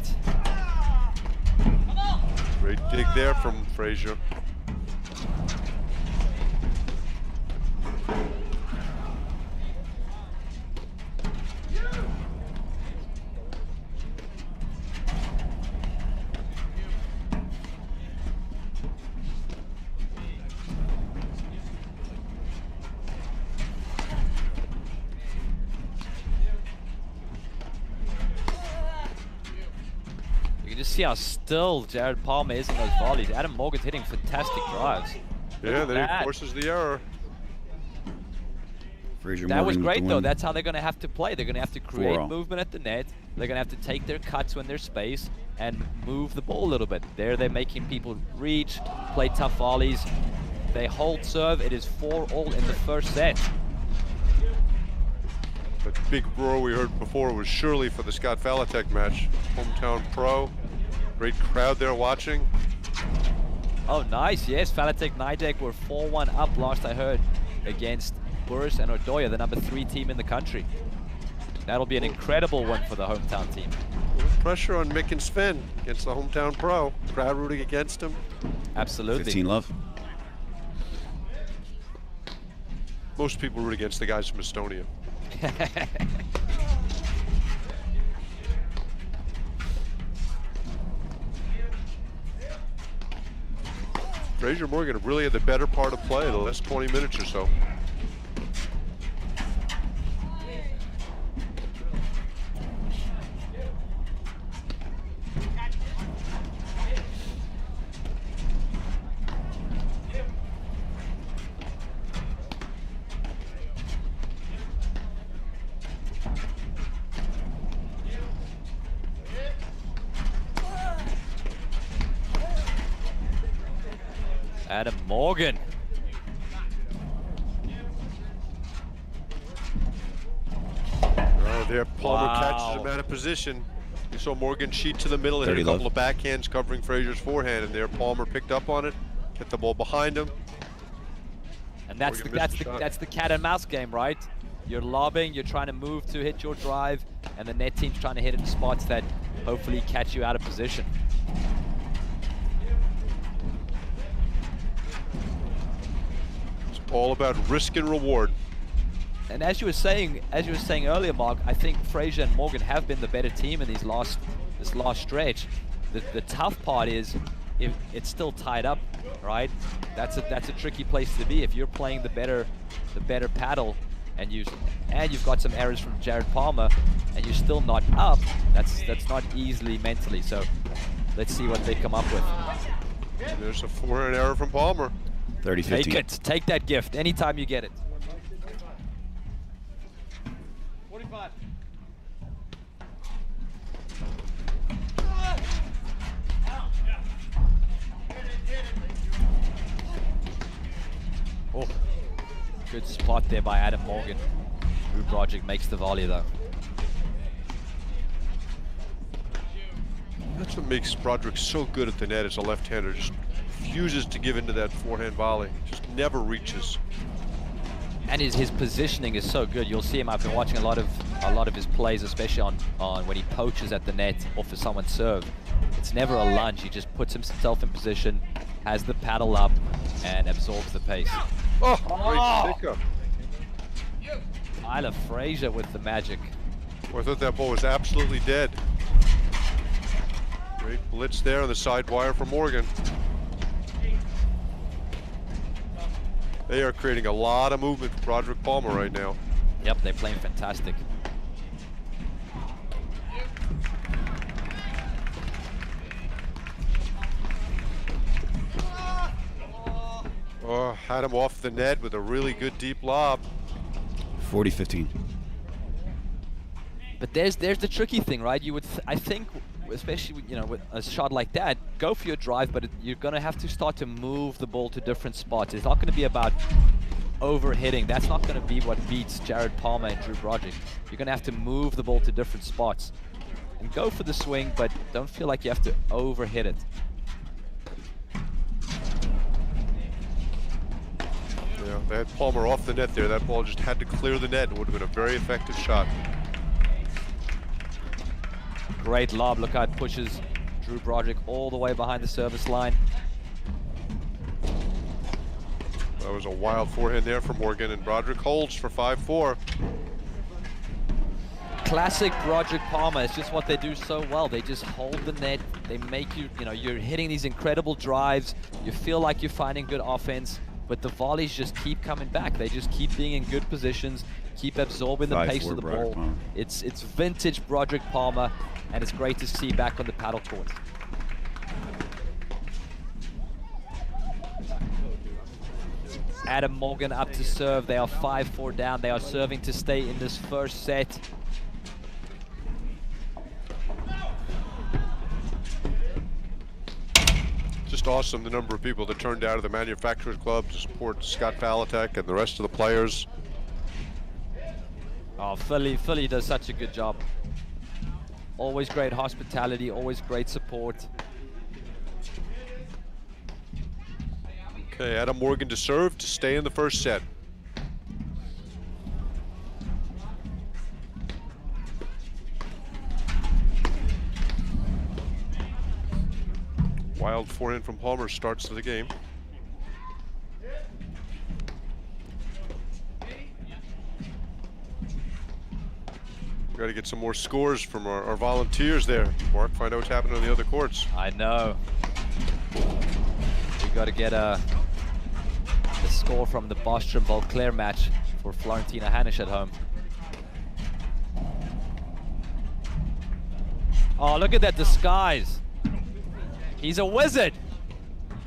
Great dig there from Frazier. You can just see how still Jared Palmer is in those volleys. Adam Morgan's hitting fantastic drives. Yeah, then that. he forces the error. Frazier That was Morgan with great the though. win. That's how they're going to have to play. They're going to have to create 4-0. movement at the net. They're going to have to take their cuts when there's space and move the ball a little bit. There they're making people reach, play tough volleys. They hold serve. It is 4-all in the first set. That big roar we heard before was surely for the Scott Valatek match. Hometown pro. Great crowd there watching. Oh, nice. Yes, Valatek Nidek were 4-1 up last I heard against Burris and Odoya, the number 3 team in the country. That'll be an incredible one for the hometown team. Pressure on Mick and Sven against the hometown pro. Crowd rooting against him. Absolutely. 15 love. Most people root against the guys from Estonia. Frazier Morgan really had the better part of play the last 20 minutes or so. Adam Morgan. Oh, there Palmer Wow. catches him out of position. You saw Morgan cheat to the middle and hit 30 a couple love. of backhands covering Frazier's forehand, and there Palmer picked up on it, hit the ball behind him. And that's Morgan the, that's missed the the shot. that's the cat and mouse game, right? You're lobbing, you're trying to move to hit your drive, and the net team's trying to hit it in spots that hopefully catch you out of position. It's all about risk and reward. And as you were saying earlier, Mark, I think Frazier and Morgan have been the better team in this last stretch. The tough part is if it's still tied up, right? That's a tricky place to be. If you're playing the better paddle, and you've got some errors from Jared Palmer, and you're still not up, that's not easily mentally. So let's see what they come up with. And there's a forehand error from Palmer. 30-15. Take it. Take that gift anytime you get it. 45. Oh, good spot there by Adam Morgan. Drew Broderick makes the volley though. That's what makes Broderick so good at the net as a left-hander. Just refuses to give into that forehand volley. Just never reaches. And his positioning is so good. You'll see him. I've been watching a lot of his plays, especially on when he poaches at the net or for someone's serve. It's never a lunge. He just puts himself in position, has the paddle up, and absorbs the pace. Oh, great pickup. Tyler Frazier with the magic. I thought that ball was absolutely dead. Great blitz there on the side wire for Morgan. They are creating a lot of movement for Broderick Palmer right now. Yep, they're playing fantastic. Oh, had him off the net with a really good deep lob. 40-15. But there's the tricky thing, right? You would, I think, especially with a shot like that, go for your drive, but you're gonna have to start to move the ball to different spots. It's not gonna be about overhitting. That's not gonna be what beats Jared Palmer and Drew Broderick. You're gonna have to move the ball to different spots and go for the swing, but don't feel like you have to overhit it. Yeah, they had Palmer off the net there. That ball just had to clear the net. It would have been a very effective shot. Great lob. Look how it pushes Drew Broderick all the way behind the service line. That was a wild forehand there for Morgan, and Broderick holds for 5-4. Classic Broderick Palmer. It's just what they do so well. They just hold the net. They make you, you're hitting these incredible drives. You feel like you're finding good offense, but the volleys just keep coming back. They just keep being in good positions, keep absorbing the pace of the ball. It's vintage Broderick Palmer, and it's great to see back on the paddle court. Adam Morgan up to serve. They are 5-4 down. They are serving to stay in this first set. Just awesome, the number of people that turned out of the Manufacturers Club to support Scott Valatek and the rest of the players. Oh, Philly does such a good job. Always great hospitality, always great support. Okay, Adam Morgan to serve to stay in the first set. Wild forehand from Palmer starts the game. We've got to get some more scores from our volunteers there. Mark, find out what's happening on the other courts. I know. We got to get a score from the Bostrom-Beauclair match for Florentina Hanisch at home. Oh, look at that disguise. He's a wizard.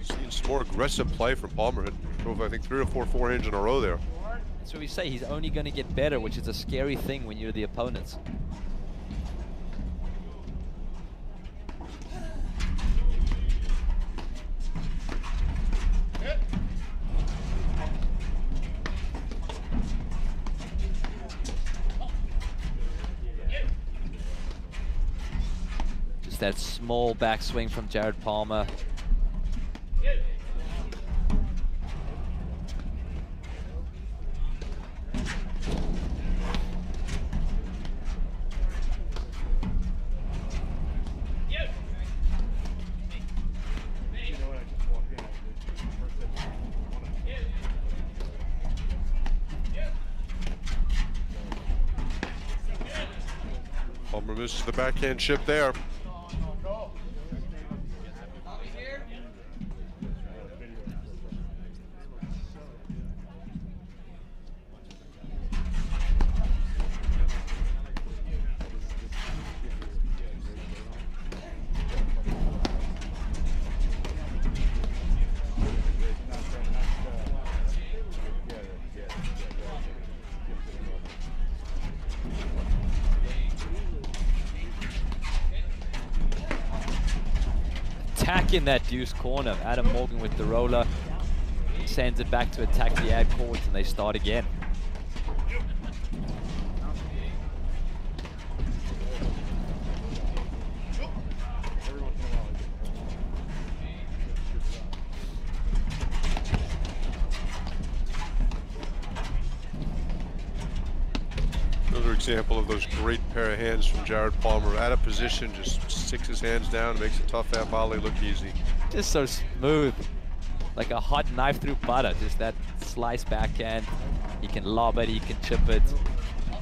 Seeing some more aggressive play from Palmer. It drove, I think, 3 or 4 forehands in a row there. That's what we say. He's only going to get better, which is a scary thing when you're the opponents. Just that small backswing from Jared Palmer. Palmer misses the backhand chip there. In that deuce corner, Adam Morgan with the roller sends it back to attack the ad court, and they start again. Another example of those great pair of hands from Jared Palmer. Out of position, just sticks his hands down and makes a tough half volley look easy. Just so smooth, like a hot knife through butter. Just that slice backhand. He can lob it, he can chip it,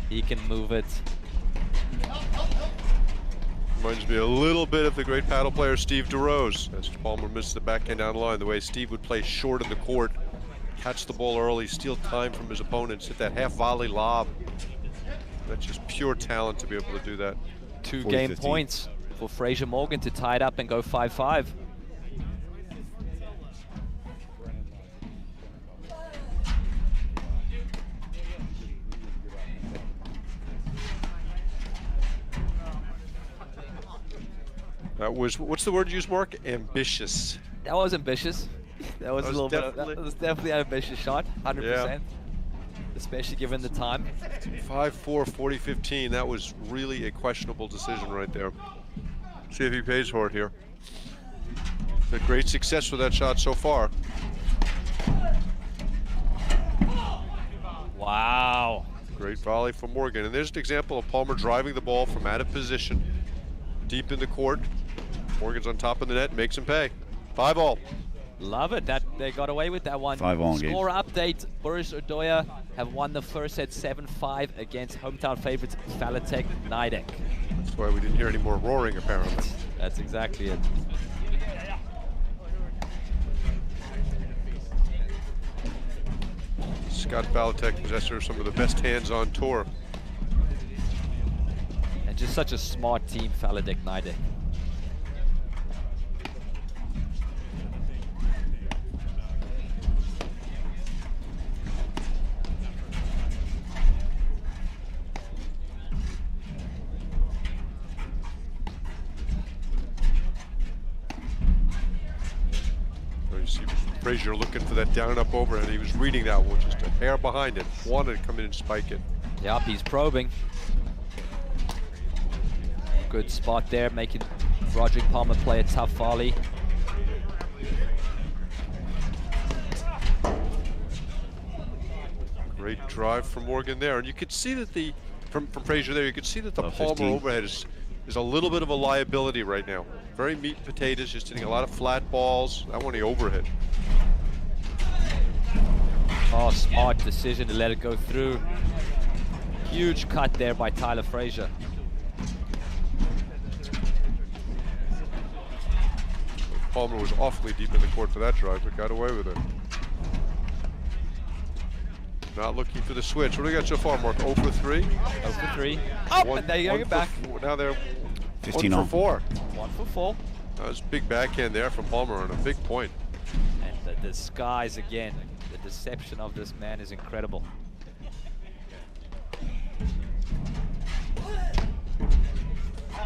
he can move it. Reminds me a little bit of the great paddle player Steve DeRose. As Palmer missed the backhand down the line, the way Steve would play short in the court, catch the ball early, steal time from his opponents, hit that half volley lob. That's just pure talent to be able to do that. 2 game 40-15. points for Fraser Morgan to tie it up and go 5-5. That was, what's the word you used, Mark? Ambitious. That was ambitious. That was That a little was bit. definitely- That was definitely an ambitious shot, 100%. Especially given the time. 5-4, 40-15. That was really a questionable decision right there. See if he pays for it here. Had great success with that shot so far. Wow. Great volley from Morgan. And there's an example of Palmer driving the ball from out of position, deep in the court. Morgan's on top of the net, makes him pay. 5-all. Love it. That they got away with that one. 5-all game. Score update. Boris Odoya have won the first set 7-5 against hometown favorites Falatek Nidek. That's why we didn't hear any more roaring, apparently. That's exactly it. Scott Falatek, possessor of some of the best hands on tour. And just such a smart team, Falatek Nidek. You see Frazier looking for that down up overhead. He was reading that one, just a hair behind it. Wanted to come in and spike it. Yep, he's probing. Good spot there, making Roderick Palmer play a tough volley. Great drive from Morgan there. And you could see that from Frazier there, you could see that the Oh, Palmer 15. overhead is a little bit of a liability right now. Very meat and potatoes, just hitting a lot of flat balls. That one he overhit. Oh, smart decision to let it go through. Huge cut there by Tyler Frazier. Palmer was awfully deep in the court for that drive, but got away with it. Not looking for the switch. What do we got so far, Mark? 0 for 3? 0 for 3. Oh, and there you go, back. Now they're 15 1 on. for 4. 1 for 4. That was a big backhand there from Palmer and a big point. And the disguise again. The deception of this man is incredible.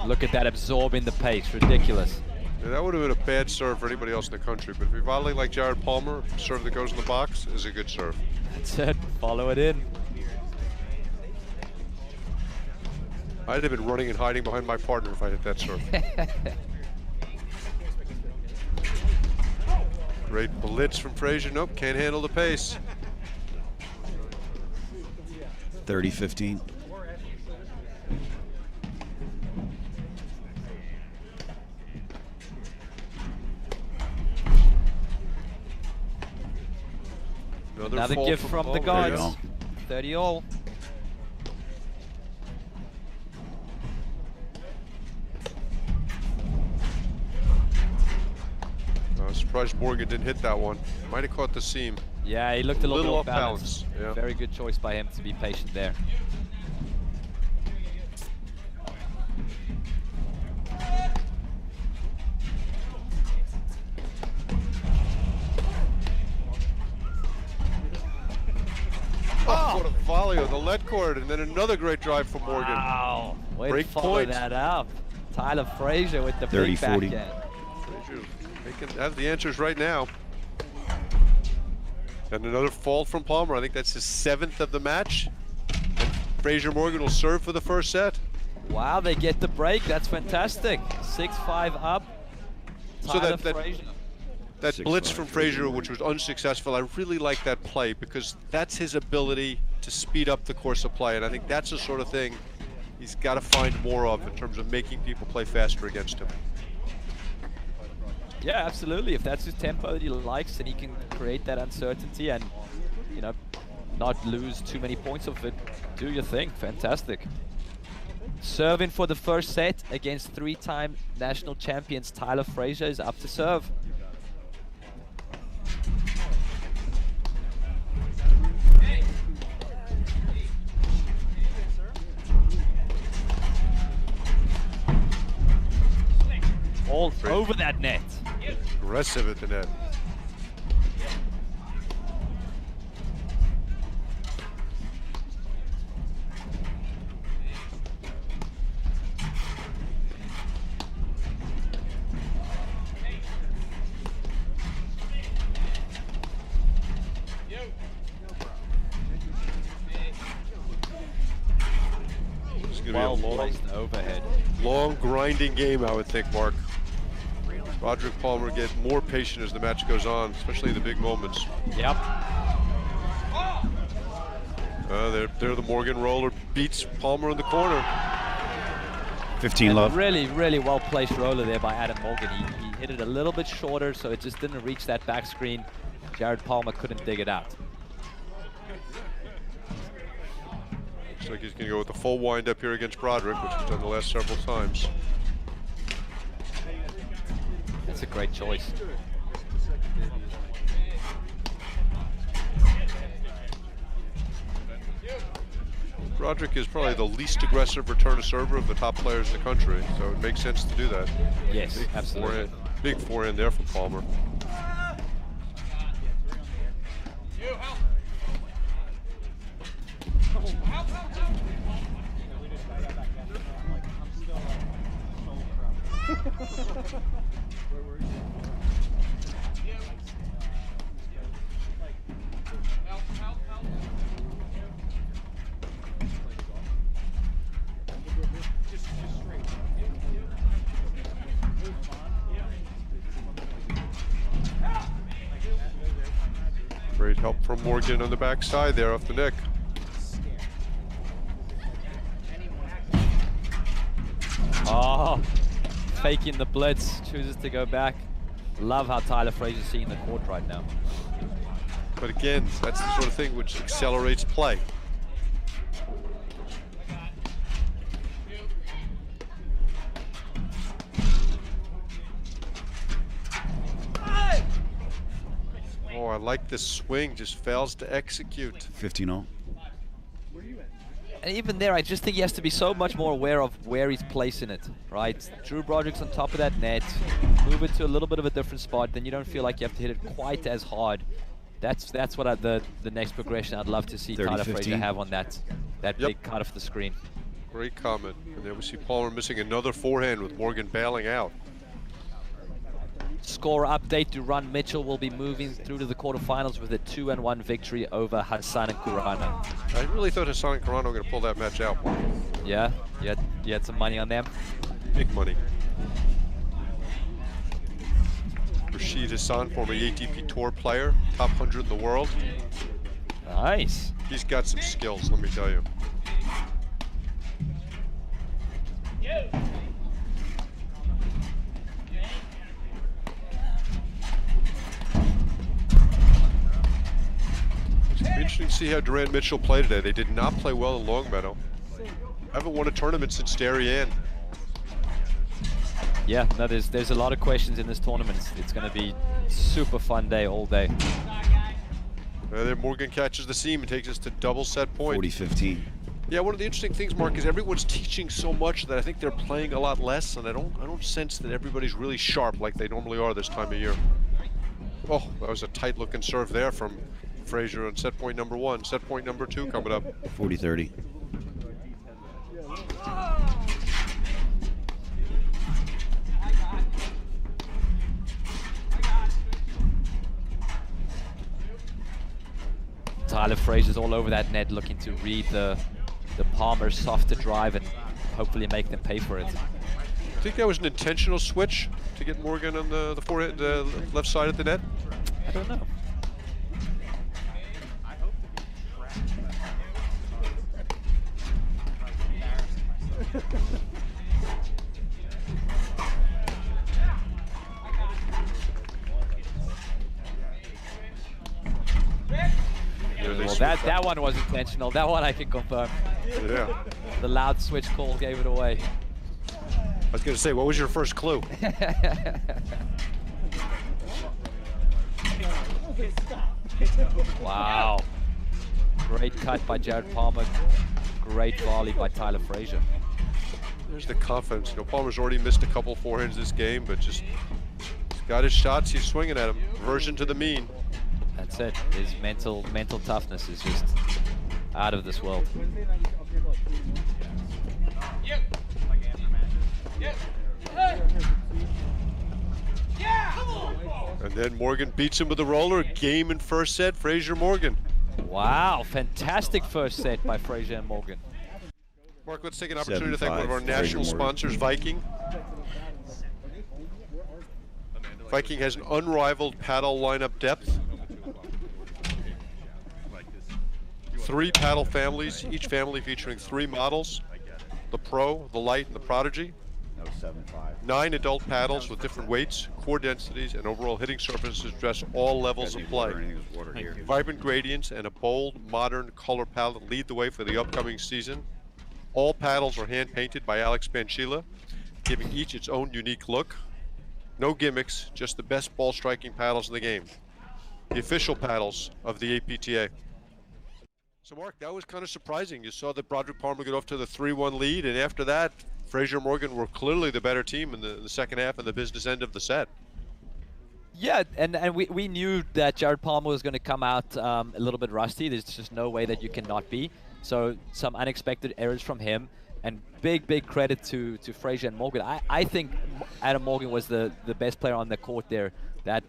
Look at that absorbing the pace. Ridiculous. Yeah, that would have been a bad serve for anybody else in the country, but if you volley like Jared Palmer, serve that goes in the box is a good serve. That's it. Follow it in. I'd have been running and hiding behind my partner if I hit that serve. Great blitz from Frazier. Nope, can't handle the pace. 30-15. Another fault gift from the Palmer. There you guards. 30 all. go. I was surprised Morgan didn't hit that one. Might have caught the seam. Yeah, he looked a little Little bit off balance. off balance, yeah. Very good choice by him to be patient there. Oh, what a volley on the lead court, and then another great drive from Morgan. Wow. Way Break to follow point. that up. Tyler Frazier with the big 30-40. backhand. Frazier have the answers right now. And another fault from Palmer. I think that's his 7th of the match. And Frazier Morgan will serve for the first set. Wow, they get the break. That's fantastic. 6-5 up. So Tyler that Frazier. That 6-5 blitz from Frazier, which was unsuccessful, I really like that play because that's his ability to speed up the course of play. And I think that's the sort of thing he's got to find more of in terms of making people play faster against him. Yeah, absolutely. If that's his tempo that he likes and he can create that uncertainty and, you know, not lose too many points of it, do your thing. Fantastic. Serving for the first set against 3-time national champions Tyler Frazier is up to serve. All over that net. Aggressive at the net. Well placed overhead. Long grinding game, I would think, Mark. Roderick Palmer get more patient as the match goes on, especially in the big moments. Yep. There the Morgan roller beats Palmer in the corner. 15 love. Really, really well placed roller there by Adam Morgan. He hit it a little bit shorter, so it just didn't reach that back screen. Jared Palmer couldn't dig it out. Looks like he's going to go with the full wind up here against Broderick, which he's done the last several times. That's a great choice. Broderick is probably the least aggressive return server of the top players in the country, so it makes sense to do that. Yes, absolutely. Big forehand there from Palmer. Great help from Morgan on the backside there off the neck. Oh, faking the blitz, chooses to go back. Love how Tyler Frazier's seeing the court right now. But again, that's the sort of thing which accelerates play. Oh, I like this swing, just fails to execute. 15-0. And even there, I just think he has to be so much more aware of where he's placing it, right? Drew Broderick's on top of that net. Move it to a little bit of a different spot, then you don't feel like you have to hit it quite as hard. That's what the next progression I'd love to see Tyler Frazier have on that big cut off the screen. Great comment. And there we see Palmer missing another forehand with Morgan bailing out. Score update: Duran Mitchell will be moving through to the quarterfinals with a 2-1 victory over Hassan and Kurana. I really thought Hassan and Kurana were going to pull that match out. Yeah, you had some money on them. Big money. Rashid Hassan, former ATP Tour player, top 100 in the world. Nice. He's got some skills, let me tell you. It's interesting to see how Duran Mitchell played today. They did not play well in Longmeadow. Haven't won a tournament since Darien. Yeah, no, there's a lot of questions in this tournament. It's going to be super fun day all day. There Morgan catches the seam and takes us to double set point. 40-15. Yeah, one of the interesting things, Mark, is everyone's teaching so much that I think they're playing a lot less, and I don't sense that everybody's really sharp like they normally are this time of year. Oh, that was a tight-looking serve there from Frazier on set point number 1. Set point number 2 coming up. 40-30. Tyler Frazier's all over that net, looking to read the Palmer's softer drive and hopefully make them pay for it. I think that was an intentional switch to get Morgan on the forehand, the left side of the net. I don't know. Well, that one was intentional. That one I can confirm. Yeah. The loud switch call gave it away. I was going to say, what was your first clue? Wow. Great cut by Jared Palmer. Great volley by Tyler Frazier. There's the confidence. You know, Palmer's already missed a couple forehands this game, but just he's got his shots. He's swinging at them. Reversion to the mean. That's it. His mental toughness is just out of this world. And then Morgan beats him with a roller. Game in first set, Frazier Morgan. Wow, fantastic first set by Frazier and Morgan. Mark, let's take an opportunity to thank 7-5, one of our national Frazier Morgan. sponsors, Viking. Viking has an unrivaled paddle lineup depth. 3 paddle families, each family featuring 3 models: the Pro, the Light, and the Prodigy. 9 adult paddles with different weights, core densities, and overall hitting surfaces to address all levels of play. Vibrant gradients and a bold, modern color palette lead the way for the upcoming season. All paddles are hand-painted by Alex Banchila, giving each its own unique look. No gimmicks, just the best ball striking paddles in the game. The official paddles of the APTA. So Mark, that was kind of surprising. You saw that Broderick Palmer get off to the 3-1 lead, and after that, Frazier Morgan were clearly the better team in the second half and the business end of the set. Yeah, and we knew that Jared Palmer was going to come out a little bit rusty. There's just no way that you cannot be. So some unexpected errors from him, and big credit to Frazier and Morgan. I think Adam Morgan was the best player on the court there that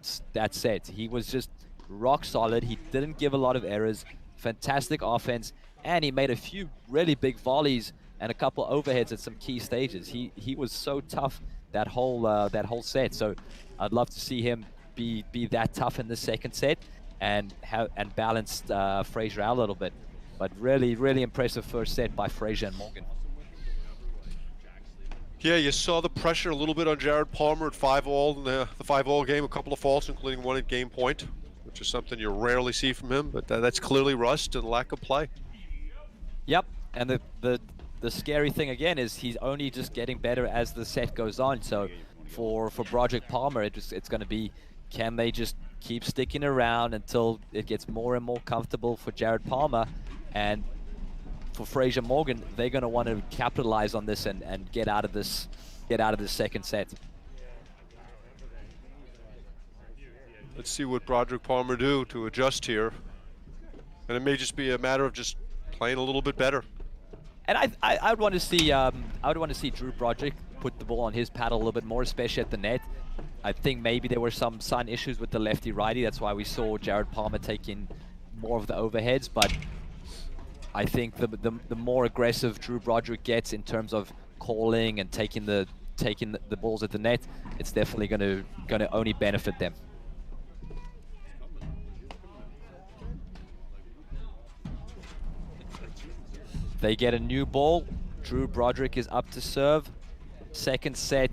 set. He was just rock solid. He didn't give a lot of errors. Fantastic offense, and he made a few really big volleys and a couple overheads at some key stages. He was so tough that whole set. So I'd love to see him be that tough in the second set and balance Frazier out a little bit. But really impressive first set by Frazier and Morgan. Yeah, you saw the pressure a little bit on Jared Palmer at 5-all in the 5-all game. A couple of faults, including one at game point, which is something you rarely see from him. But that's clearly rust and lack of play. Yep, and the scary thing again is he's only just getting better as the set goes on. So for Broderick Palmer, it's going to be, can they just keep sticking around until it gets more and more comfortable for Jared Palmer? And for Frazier Morgan, they're going to want to capitalize on this and get out of this second set. Let's see what Broderick Palmer do to adjust here. And it may just be a matter of just playing a little bit better. And I would want to see Drew Broderick put the ball on his paddle a little bit more, especially at the net. I think maybe there were some sun issues with the lefty-righty. That's why we saw Jared Palmer taking more of the overheads. But I think the more aggressive Drew Broderick gets in terms of calling and taking the balls at the net, it's definitely going to only benefit them. They get a new ball. Drew Broderick is up to serve. Second set,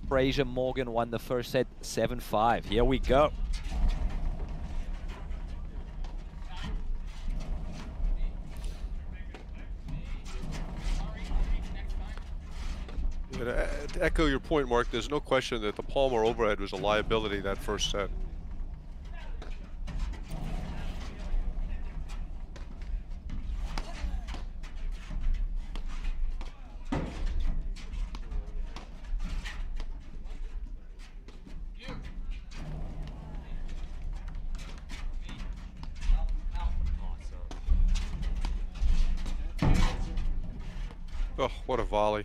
Frazier Morgan won the first set 7-5. Here we go. To echo your point, Mark, there's no question that the Palmer overhead was a liability that first set. Oh, what a volley.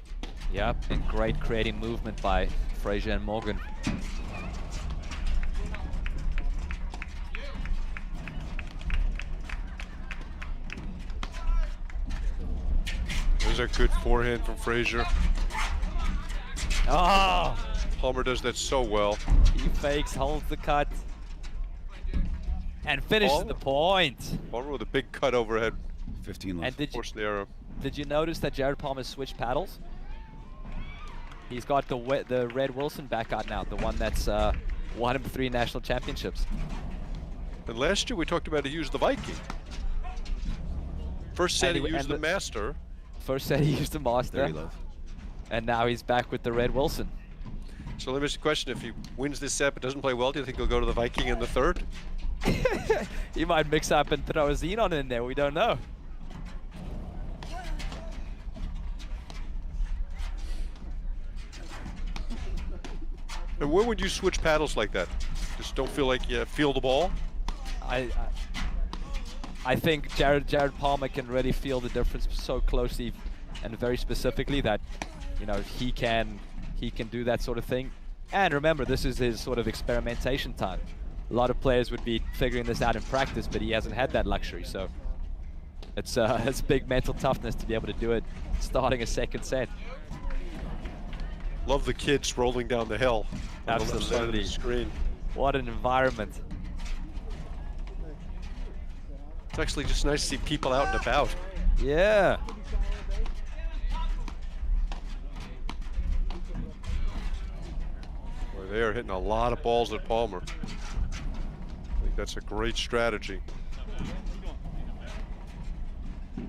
Yep, and great creating movement by Frazier and Morgan. There's a good forehand from Frazier. Oh! Palmer does that so well. He fakes, holds the cut, and finishes the point. Palmer with a big cut overhead. 15 left. And Forced the error. did you notice that Jared Palmer switched paddles? He's got the Red Wilson back out now, the one that's won him 3 national championships. And last year we talked about he used the Viking. First set he And used the Master. First set he used the Master, Very low. and now he's back with the Red Wilson. So let me ask you a question. If he wins this set but doesn't play well, do you think he'll go to the Viking in the third? He might mix up and throw a Xenon in there, we don't know. And when would you switch paddles like that? Just don't feel like you feel the ball? I think Jared Palmer can really feel the difference so closely and very specifically that, you know, he can do that sort of thing. And remember, this is his sort of experimentation time. A lot of players would be figuring this out in practice, but he hasn't had that luxury. So it's big mental toughness to be able to do it starting a second set. Love the kids rolling down the hill on the left side of the screen. What an environment. It's actually just nice to see people out and about. Yeah. Boy, they are hitting a lot of balls at Palmer. I think that's a great strategy. You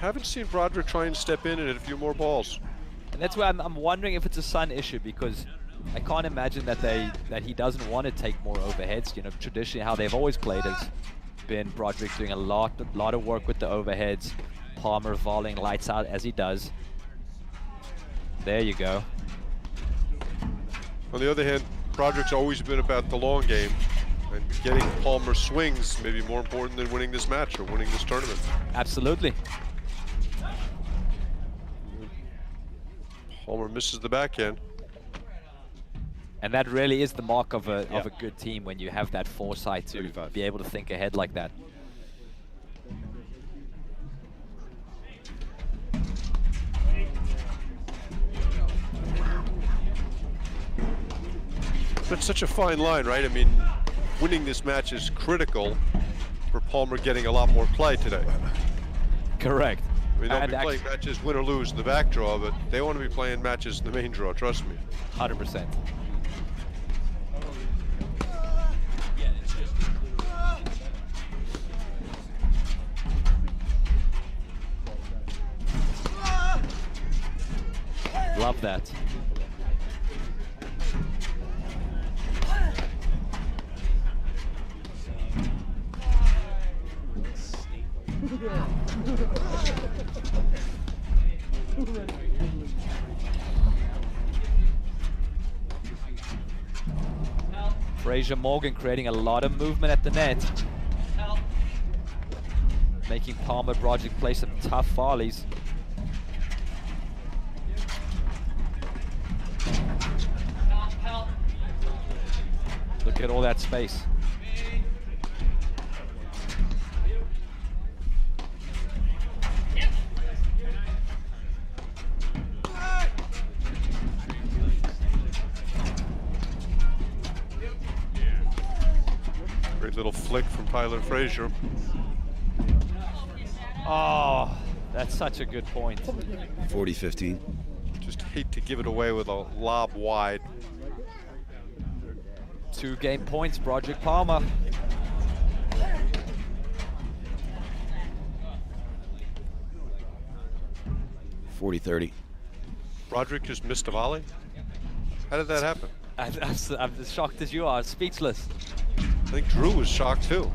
haven't seen Broderick try and step in and hit a few more balls. And that's why I'm wondering if it's a Sun issue, because I can't imagine that he doesn't want to take more overheads. You know, traditionally how they've always played has been Broderick doing a lot of work with the overheads, Palmer volleying lights out as he does. There you go. On the other hand, Broderick's always been about the long game, and getting Palmer swings may be more important than winning this match or winning this tournament. Absolutely. Palmer misses the backhand. And that really is the mark of a good team, when you have that foresight to 35. be able to think ahead like that. That's such a fine line, right? I mean, winning this match is critical for Palmer getting a lot more play today. Correct. I mean, they'll And be playing matches win or lose in the back draw, but they want to be playing matches in the main draw, trust me. 100%. Love that. Fraser Morgan creating a lot of movement at the net, making Palmer Broderick play some tough volleys. Look at all that space. Great little flick from Tyler Frazier. Oh, that's such a good point. 40-15. Just hate to give it away with a lob wide. 2 game points, Broderick Palmer. Broderick just missed a volley? How did that happen? I'm as shocked as you are, speechless. I think Drew was shocked too.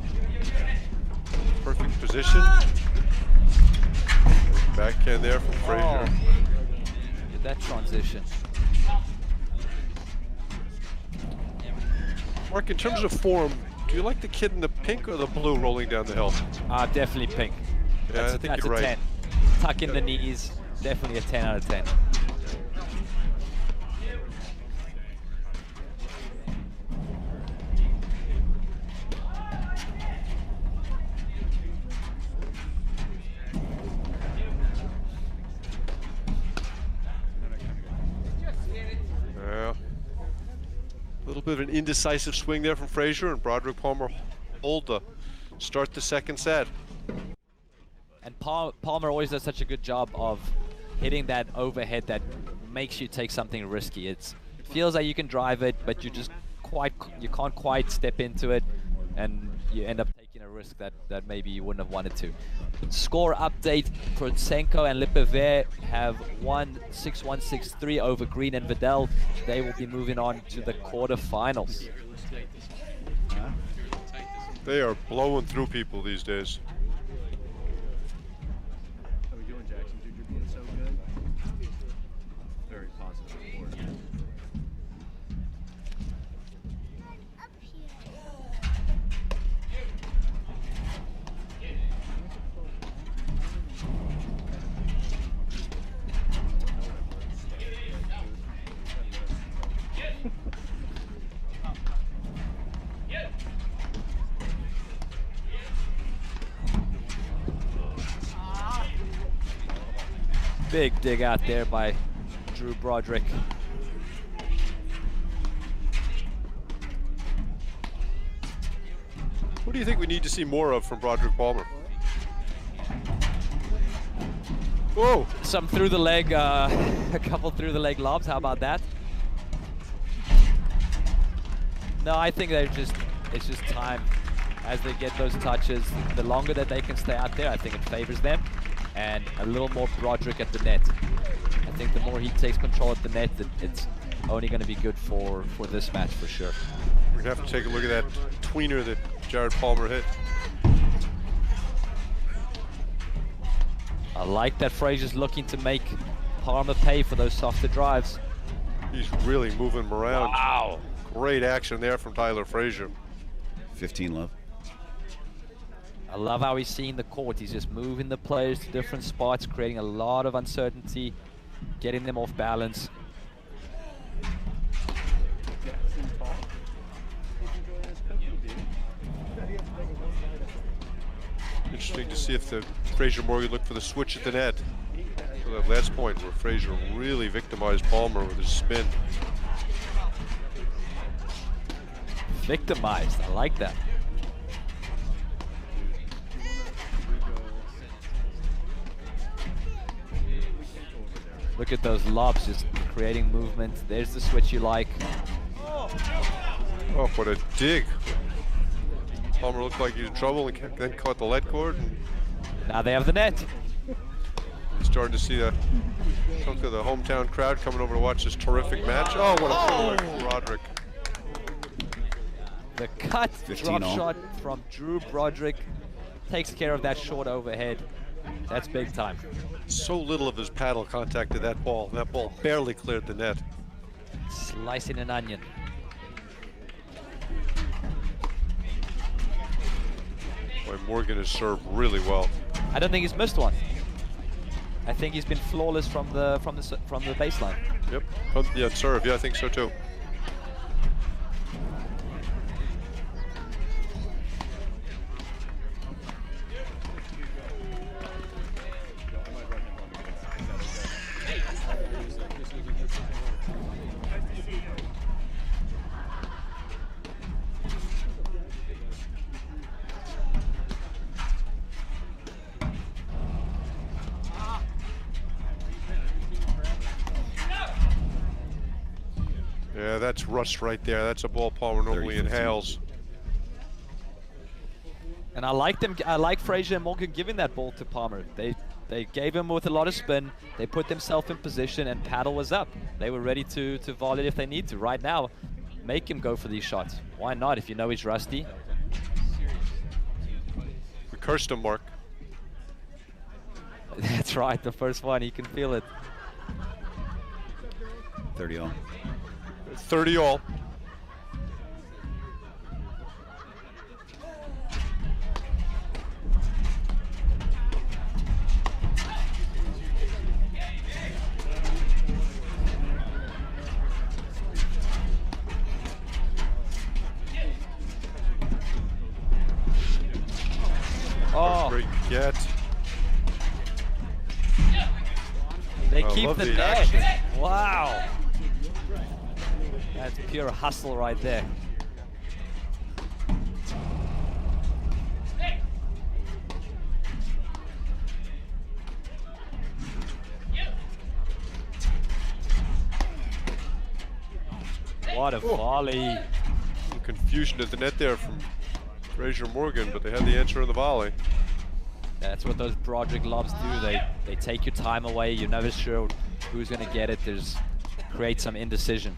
Perfect position. Backhand there from Frazier. Oh, look at that transition. Mark, in terms of form, do you like the kid in the pink or the blue rolling down the hill? Definitely pink. Yeah, That's, I think that's you're a right. 10. Tuck in the knees, definitely a 10 out of 10. Yeah. A little bit of an indecisive swing there from Frazier, and Broderick Palmer hold to start the second set. And Palmer always does such a good job of hitting that overhead that makes you take something risky. It feels like you can drive it, but you can't quite step into it, and you end up taking a a risk that maybe you wouldn't have wanted to. Score update: Protsenko and Lipever have won 6-1, 6-3 over Green and Vidal. They will be moving on to the quarterfinals. They are blowing through people these days. How are we doing, Jackson? Dude, you're being so good. Very positive report. Big dig out there by Drew Broderick. What do you think we need to see more of from Broderick Palmer? Whoa! Some through the leg, a couple through the leg lobs. How about that? No, I think it's just time. As they get those touches, the longer that they can stay out there, I think it favors them. And a little more Broderick at the net. I think the more he takes control at the net, it's only going to be good for this match for sure. We're gonna have to take a look at that tweener that Jared Palmer hit. I like that Frazier's looking to make Palmer pay for those softer drives. He's really moving him around. Wow. Great action there from Tyler Frazier. 15 love. I love how he's seeing the court. He's just moving the players to different spots, creating a lot of uncertainty, getting them off balance. Interesting to see if the Frazier Morgan looked for the switch at the net. For that last point where Frazier really victimized Palmer with his spin. Victimized. I like that. Look at those lobs, just creating movement. There's the switch you like. Oh, what a dig. Palmer looked like he was in trouble and then caught the lead cord. And Now they have the net. you're starting to see the chunk of the hometown crowd coming over to watch this terrific match. Oh, what a throw by Broderick. The cut 15 drop all. shot from Drew Broderick takes care of that short overhead. That's big time. So little of his paddle contacted that ball. That ball barely cleared the net. Slicing an onion. Boy, Morgan has served really well. I don't think he's missed one. I think he's been flawless from the baseline. Yep. Yeah, serve. Yeah, I think so too. Yeah, that's rust right there. That's a ball Palmer normally 30-15. inhales. And I like them. I like Frazier and Morgan giving that ball to Palmer. They gave him with a lot of spin. They put themselves in position, and paddle was up. They were ready to volley if they need to. Right now, make him go for these shots. Why not? If you know he's rusty. We cursed him, Mark. That's right. The first one, he can feel it. 30 all. 30 all. Oh, Great get. they I keep love the the net. action. Wow. That's pure hustle right there. What a volley. Some confusion at the net there from Frazier Morgan, but they had the answer in the volley. That's what those Broderick lobs do. They take your time away. You're never sure who's going to get it. Create some indecision.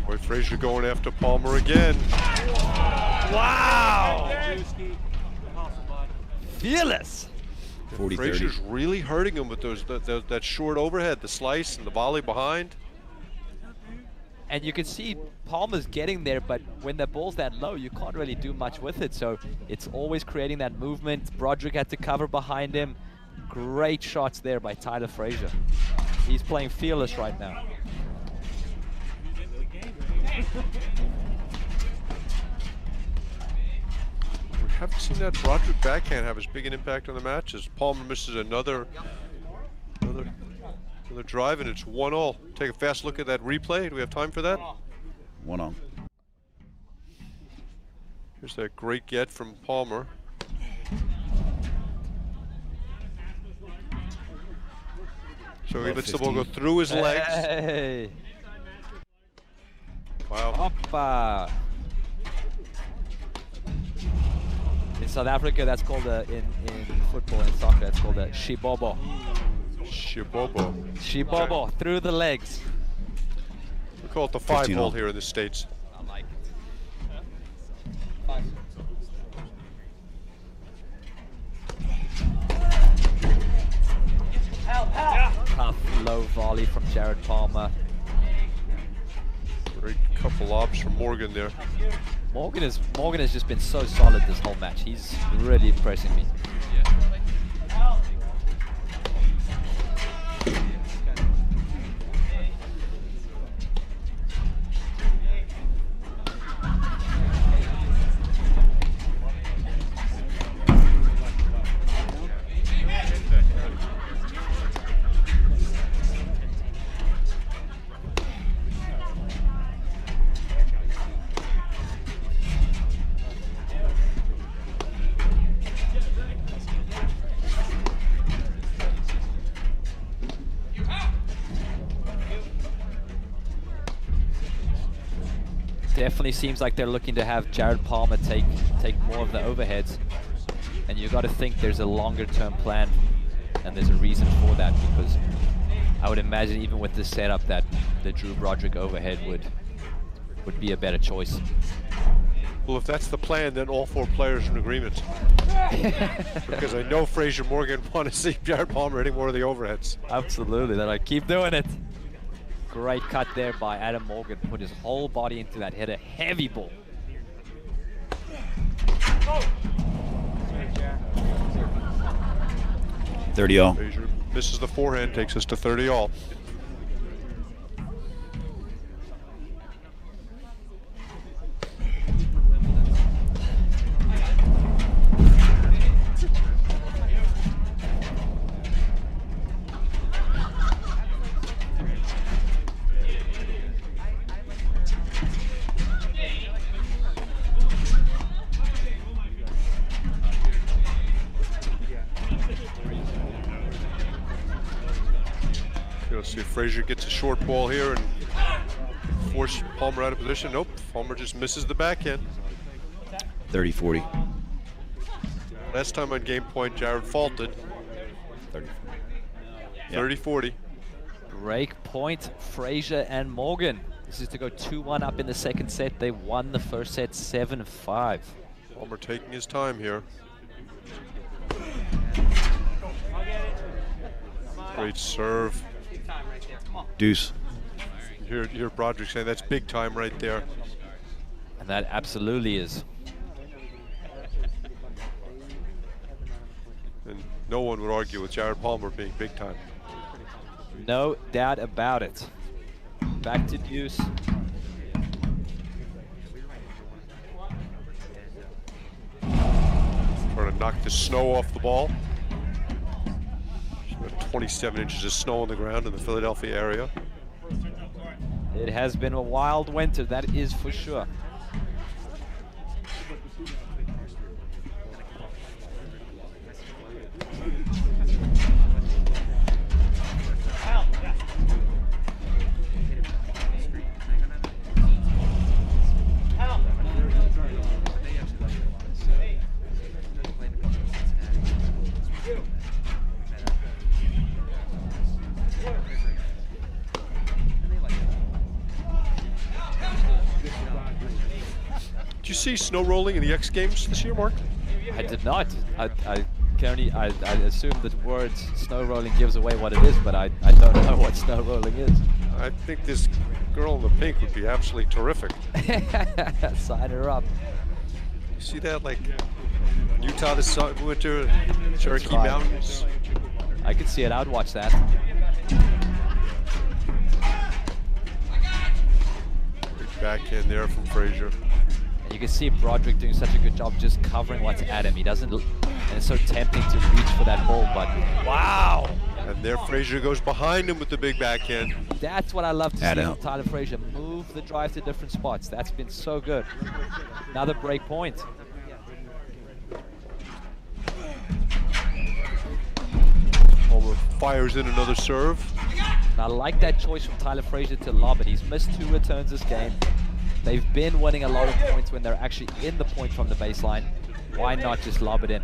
Boy, Frazier going after Palmer again. Wow! Fearless. 40-30. Frazier's really hurting him with that short overhead, the slice and the volley behind. And you can see Palmer's getting there, but when the ball's that low, you can't really do much with it. So it's always creating that movement. Broderick had to cover behind him. Great shots there by Tyler Frazier. He's playing fearless right now. We haven't seen that Broderick backhand have as big an impact on the match as Palmer misses another drive, and it's 1-all. Take a fast look at that replay. Do we have time for that? 1-all. Here's that great get from Palmer. So he lets the ball go through his legs. Hey. Wow. Hoppa. In South Africa, that's called in football and soccer, that's called a shibobo. Shibobo. Shibobo, through the legs. We call it the 5-hole here in the States. I like it. Tough low volley from Jared Palmer. Great couple lobs from Morgan there. Morgan has just been so solid this whole match. He's really impressing me. Definitely seems like they're looking to have Jared Palmer take more of the overheads, and you got to think there's a longer-term plan, and there's a reason for that, because I would imagine even with this setup that the Drew Broderick overhead would be a better choice. Well, if that's the plan, then all 4 players are in agreement. Because I know Frazier Morgan want to see Jared Palmer hitting more of the overheads. Absolutely, they're like, keep doing it. Great cut there by Adam Morgan. Put his whole body into that header. Heavy ball. $30-all. Frazier misses the forehand, takes us to 30-all. Let's see if Frazier gets a short ball here and force Palmer out of position. Nope, Palmer just misses the backhand. 30-40. Last time on game point, Jared faulted. 30-40. Break point, Frazier and Morgan. This is to go 2-1 up in the second set. They won the first set 7-5. Palmer taking his time here. Great serve. Deuce. You hear Broderick saying that's big time right there. And that absolutely is. And no one would argue with Jared Palmer being big time. No doubt about it. Back to deuce. Trying to knock the snow off the ball. There's about 27 inches of snow on the ground in the Philadelphia area. It has been a wild winter, that is for sure. you see snow rolling in the X Games this year, Mark? I did not. I can only I assume that words snow rolling gives away what it is, but I don't know what snow rolling is. I think this girl in the pink would be absolutely terrific. Sign her up. You see that, like Utah this winter, Cherokee right. Mountains. I could see it. I would watch that. Big backhand there from Frazier. And you can see Broderick doing such a good job just covering what's at him. He doesn't, and it's so tempting to reach for that ball, but wow! And there Frazier goes behind him with the big backhand. That's what I love to see Adam. from Tyler Frazier. Move the drive to different spots. That's been so good. Another break point. Palmer fires in another serve. And I like that choice from Tyler Frazier to lob it. He's missed 2 returns this game. They've been winning a lot of points when they're actually in the point from the baseline. Why not just lob it in?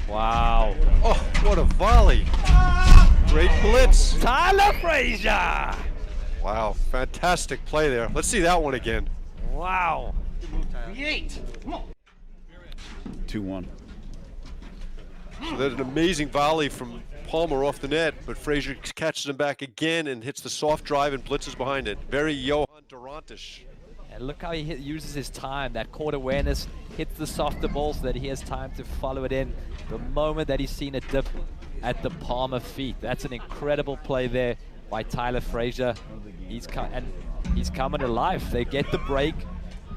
Wow. Oh, what a volley. Great blitz. Tyler Frazier! Wow, fantastic play there. Let's see that one again. Wow. 2-1. So there's an amazing volley from Palmer off the net, but Frazier catches him back again and hits the soft drive and blitzes behind it. Very Johan Durantish. And look how he uses his time, that court awareness, hits the softer ball so that he has time to follow it in the moment that he's seen a dip at the Palmer feet. That's an incredible play there by Tyler Frazier. He's coming alive. They get the break.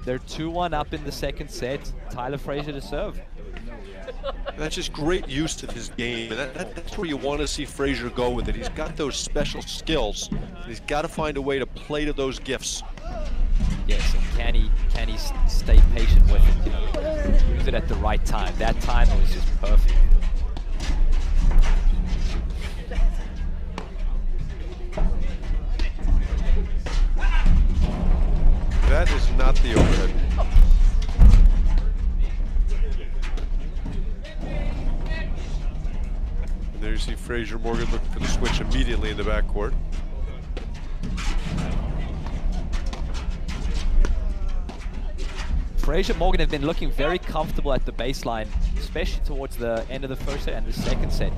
They're 2-1 up in the second set. Tyler Frazier to serve. That's just great use of his game, and that's where you want to see Frazier go with it. He's got those special skills. He's got to find a way to play to those gifts. Yes, and can he stay patient with it? You know, use it at the right time. That time was just perfect. That is not the overhead. And there you see Frazier Morgan looking for the switch immediately in the backcourt. Frazier Morgan have been looking very comfortable at the baseline, especially towards the end of the first set and the second set.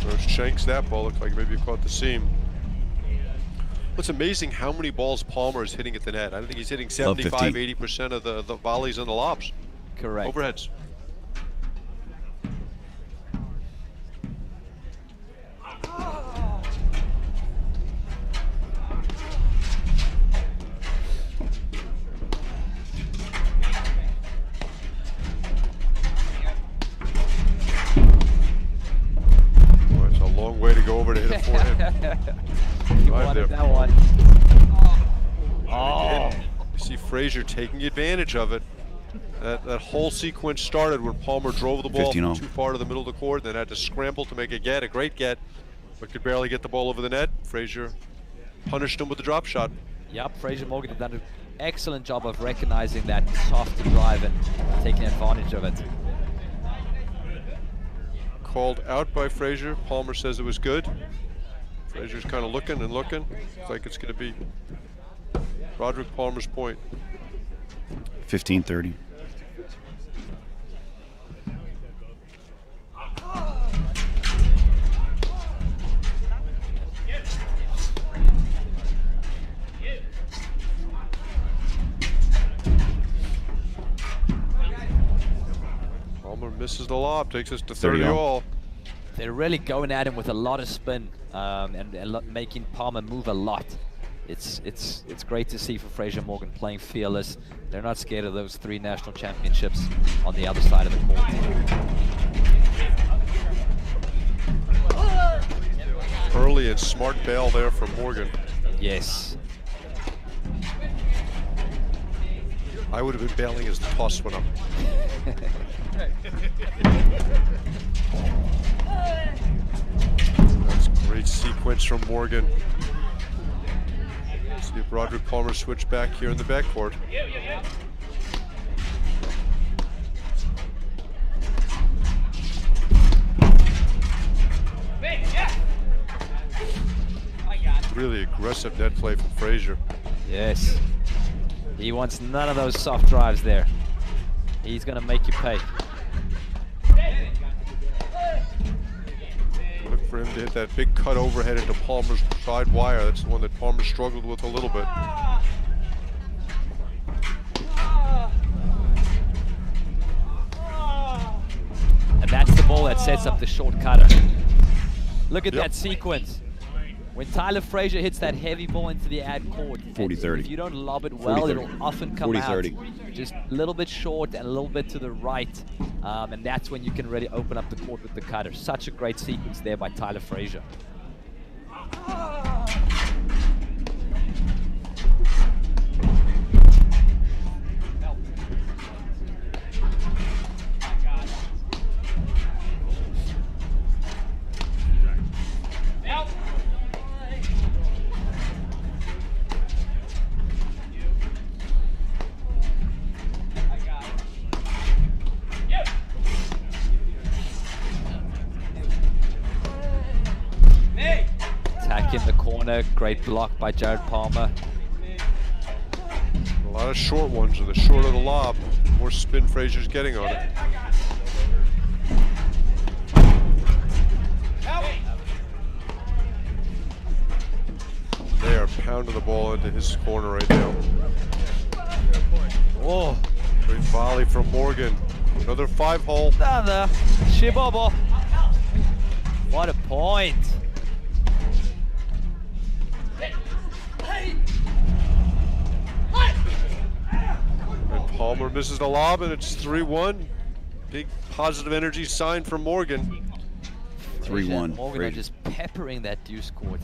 So Shanks that ball, looked like maybe he caught the seam. It's amazing how many balls Palmer is hitting at the net. I think he's hitting 75, 80% of the volleys and the lobs. Correct. Overheads. Boy, it's a long way to go over to hit a forehand. He Right wanted there. that one. Again, you see Frazier taking advantage of it. That whole sequence started when Palmer drove the ball 15-0. too far to the middle of the court, then had to scramble to make a great get, but could barely get the ball over the net. Frazier punished him with the drop shot. Yep, Frazier Morgan have done an excellent job of recognizing that soft drive and taking advantage of it. Called out by Frazier. Palmer says it was good. Frazier's kind of looking and looking. Looks like it's going to be Broderick Palmer's point. 15-30. Palmer misses the lob, takes us to 30 all. They're really going at him with a lot of spin and making Palmer move a lot. It's great to see for Frazier Morgan playing fearless. They're not scared of those 3 national championships on the other side of the court. Early and smart bail there from Morgan. Yes. I would have been bailing as the toss went up. That's a great sequence from Morgan. See if Broderick Palmer switch back here in the backcourt. Aggressive net play from Frazier. Yes. He wants none of those soft drives there. He's going to make you pay. Look for him to hit that big cut overhead into Palmer's side wire. That's the one that Palmer struggled with a little bit. And that's the ball that sets up the short cutter. Look at that sequence. When Tyler Frazier hits that heavy ball into the ad court, 40-30. if you don't lob it well, 40-30. it'll often come out 40-30. just a little bit short and a little bit to the right. And that's when you can really open up the court with the cutter. Such a great sequence there by Tyler Frazier. Attack in the corner, great block by Jared Palmer. A lot of short ones, and the shorter the lob, the more spin Frazier's getting on it. They are pounding the ball into his corner right now. Oh, Great volley from Morgan. Another 5-hole. another Shibobo. What a point. And Palmer misses the lob, and it's 3-1. Big positive energy sign from Morgan. 3-1. Morgan are just peppering that deuce court.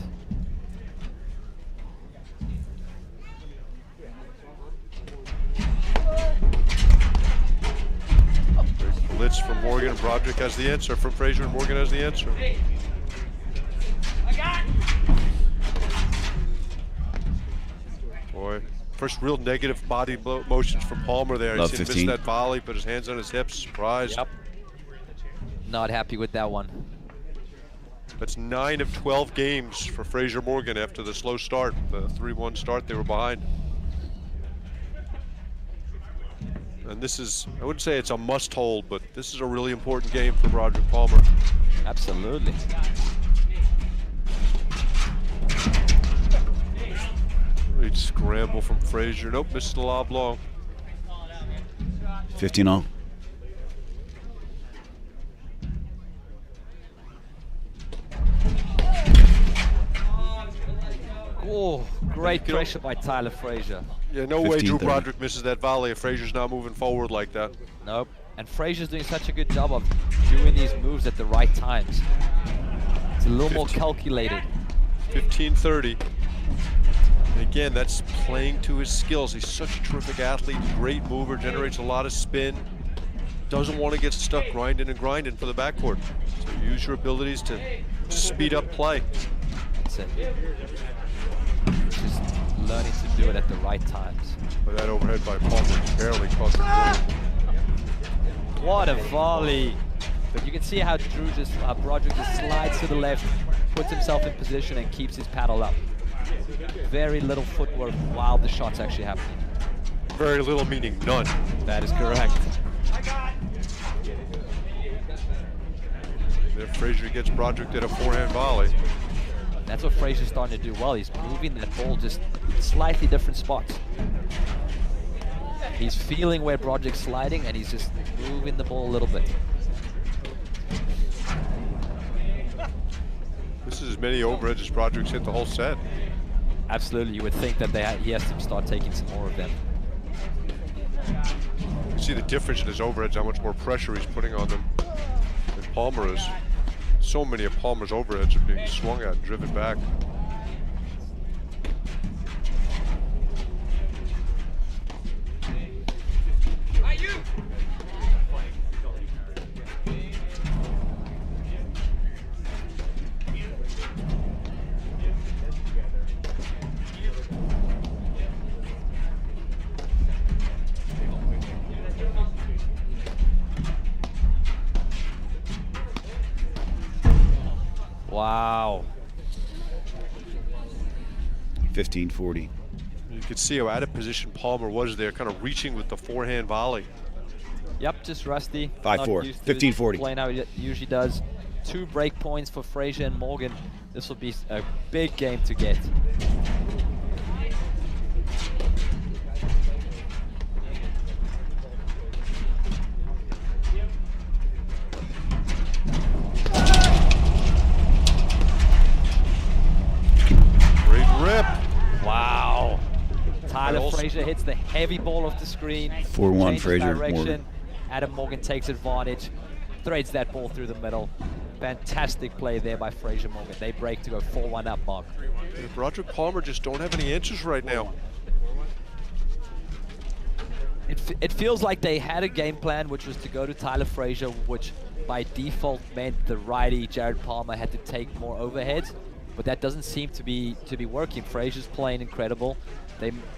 Blitz from Morgan, and Broderick has the answer from Frazier, and Morgan has the answer. Boy, first real negative body motions from Palmer there. Love He 15. missed that volley, put his hands on his hips, surprise. Yep. Not happy with that one. That's 9 of 12 games for Frazier Morgan after the slow start, the 3-1 start they were behind. And this is, I wouldn't say it's a must hold, but this is a really important game for Broderick Palmer. Absolutely. Great scramble from Frazier. Nope, missed the lob long. 15-0. Oh, great pressure by Tyler Frazier. Yeah, no way Drew 15-30. Broderick misses that volley if Frazier's not moving forward like that. Nope. And Frazier's doing such a good job of doing these moves at the right times. It's a little more 15. calculated. 15-30. And again, that's playing to his skills. He's such a terrific athlete, great mover, generates a lot of spin. Doesn't want to get stuck grinding and grinding for the backcourt. So use your abilities to speed up play. That's it. Just learning to do it at the right times. But that overhead by Palmer barely caught the throw. What a volley. You can see how Broderick just slides to the left, puts himself in position and keeps his paddle up. Very little footwork while the shot's actually happening. Very little meaning none. That is correct. There Frazier gets Broderick at a forehand volley. That's what Frazier's starting to do well. He's moving that ball just slightly different spots. He's feeling where Broderick's sliding and he's just moving the ball a little bit. This is as many overheads as Broderick's hit the whole set. Absolutely, you would think that he has to start taking some more of them. You see the difference in his overheads, how much more pressure he's putting on them than Palmer is. So many of Palmer's overheads are being swung at and driven back. Wow. 15-40. You could see how out of position Palmer was there, kind of reaching with the forehand volley. Yep, just rusty. 5-4, 15-40. Playing how he usually does. 2 break points for Frazier and Morgan. This will be a big game to get. Great rip. Wow. Tyler Frazier hits the heavy ball off the screen. 4-1 changes Frazier, direction. Morgan. Adam Morgan takes advantage, threads that ball through the middle. Fantastic play there by Frazier Morgan. They break to go 4-1 up, Mark. Yeah, Broderick Palmer just don't have any answers right now. It feels like they had a game plan, which was to go to Tyler Frazier, which by default meant the righty Jared Palmer had to take more overheads, but that doesn't seem to be working. Frazier's playing incredible.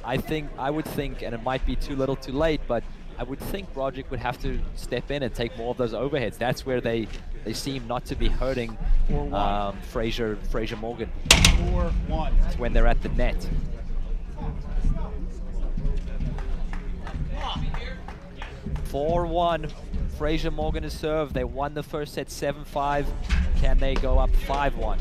I would think, and it might be too little too late, but I would think Broderick would have to step in and take more of those overheads. That's where they seem not to be hurting Frazier Morgan. 4-1. It's when they're at the net. (4-1). Frazier Morgan is served. They won the first set 7-5. Can they go up 5-1?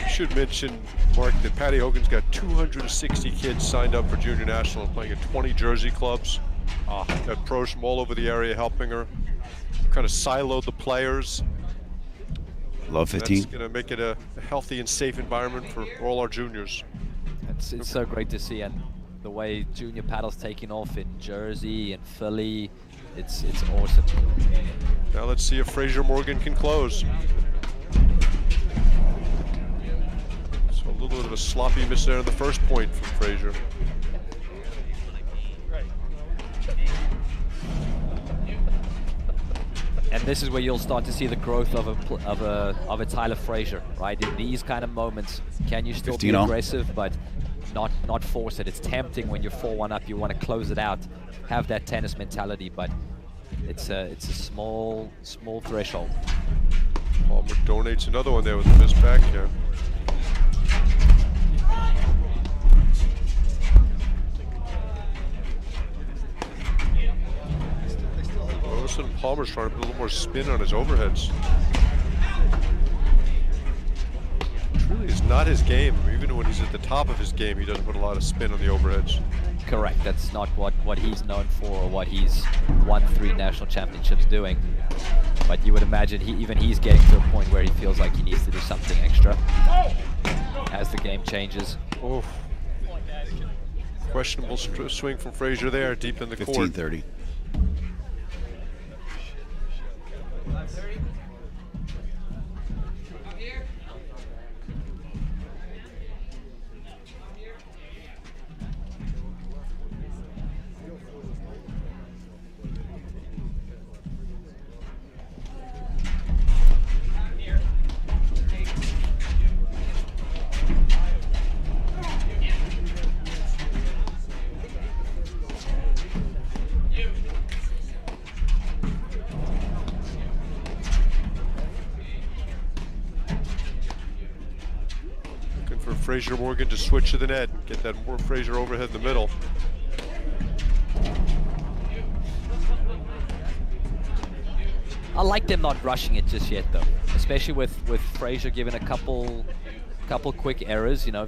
Should mention, Mark, that Patty Hogan's got 260 kids signed up for Junior National, playing at 20 Jersey clubs. Got pros from all over the area helping her. Kind of siloed the players. Love 15. That's going to make it a healthy and safe environment for all our juniors. It's so great to see, and the way junior paddle's taking off in Jersey and Philly, it's awesome. Now let's see if Frazier Morgan can close. So a little bit of a sloppy miss there in the first point from Frazier. And this is where you'll start to see the growth of a Tyler Frazier, right? In these kind of moments, can you still be aggressive, but not force it? It's tempting when you're 4-1 up. You want to close it out, have that tennis mentality, but it's a small threshold. Palmer donates another one there with the missed backhand. All of a sudden, Palmer's trying to put a little more spin on his overheads. Which really is not his game. Even when he's at the top of his game, he doesn't put a lot of spin on the overheads. Correct. That's not what he's known for, or what he's won 3 national championships doing. But you would imagine he's getting to a point where he feels like he needs to do something extra as the game changes. Oh. Questionable swing from Frazier there, deep in the court. 15-30. Frazier Morgan to switch to the net and get that more Frazier overhead in the middle. I like them not rushing it just yet, though, especially with Frazier giving a couple quick errors. You know,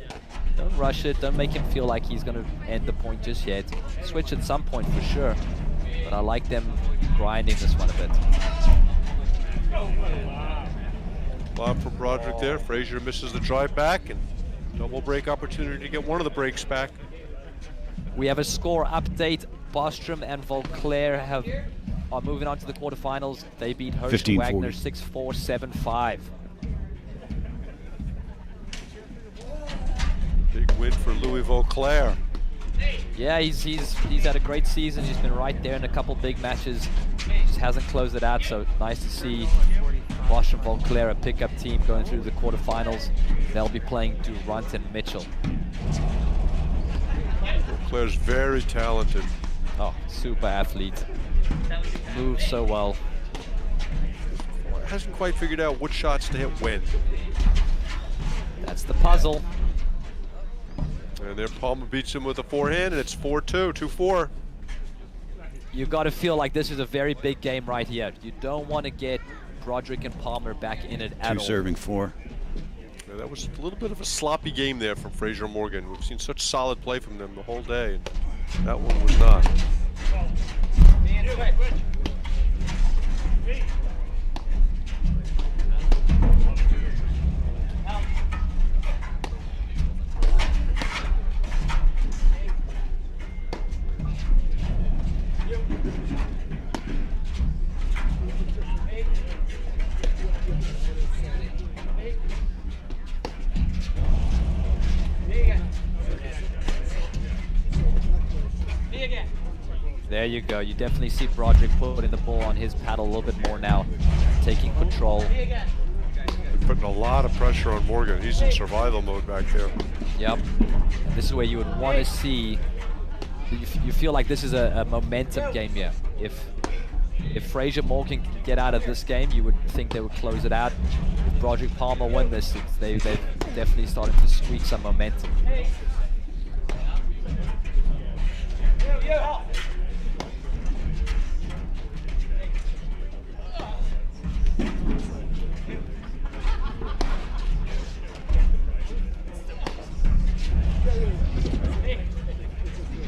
don't rush it. Don't make him feel like he's going to end the point just yet. Switch at some point for sure, but I like them grinding this one a bit. Lob from Broderick there. Frazier misses the drive back, and double break opportunity to get one of the breaks back. We have a score update. Bostrom and Vauclair are moving on to the quarterfinals. They beat Hirsch Wagner 6-4, 7-5. Big win for Louis Vauclair. Yeah, he's had a great season. He's been right there in a couple big matches. Just hasn't closed it out, so nice to see Bostrom Vauclair, a pickup team, going through the quarterfinals. They'll be playing Durant and Mitchell. Vauclair's very talented. Oh, super athlete. Moves so well. Hasn't quite figured out what shots to hit when. That's the puzzle. And there Palmer beats him with a forehand, and it's 4-2, 2-4. You got to feel like this is a very big game right here. You don't want to get Broderick and Palmer back in it at all. 2 serving 4. Yeah, that was a little bit of a sloppy game there from Frazier Morgan. We've seen such solid play from them the whole day, and that one was not. There you go. You definitely see Broderick putting the ball on his paddle a little bit more now, taking control. They're putting a lot of pressure on Morgan. He's in survival mode back there. Yep. And this is where you would want to see. You feel like this is a momentum game here. If Frazier Morgan can get out of this game, you would think they would close it out. If Broderick Palmer win this, they've definitely started to squeak some momentum.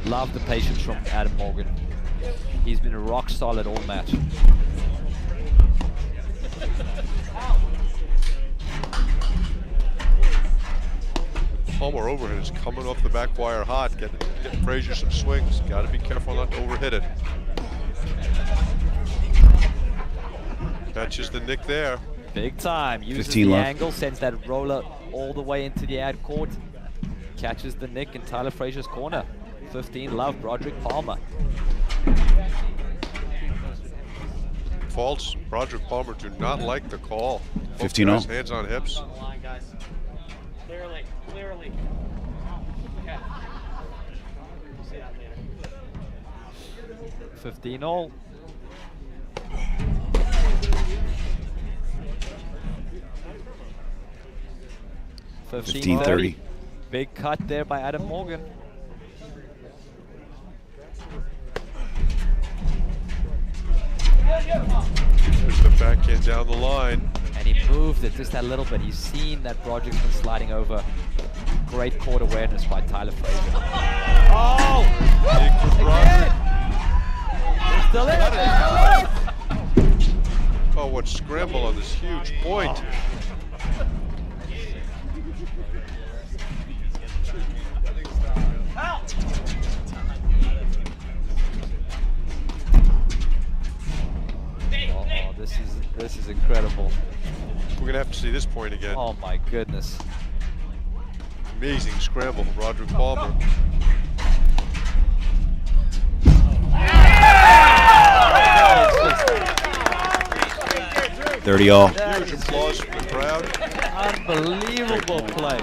Love the patience from Adam Morgan. He's been rock solid all match. Palmer overhead is coming off the back wire hot, getting Frazier some swings. Got to be careful not to overhit it. Catches the nick there. Big time. Uses 15 the love. angle, sends that roller all the way into the ad court. Catches the nick in Tyler Frazier's corner. 15 love, Broderick Palmer. Faults. Broderick Palmer do not like the call. 15-0. Hands on hips. Line, guys. Clearly, clearly. Okay. See that later. 15-all. Fifteen 30. Big cut there by Adam Morgan. There's the backhand down the line. And he moved it just a little bit. He's seen that Broderick's been sliding over. Great court awareness by Tyler Frazier. Oh! Big for Broderick. They're still in it. Oh, what scramble on this huge point. Oh, this is incredible. We're going to have to see this point again. Oh my goodness. Amazing scramble from Broderick Palmer. Oh, 30-all. Huge applause from the crowd. Unbelievable play.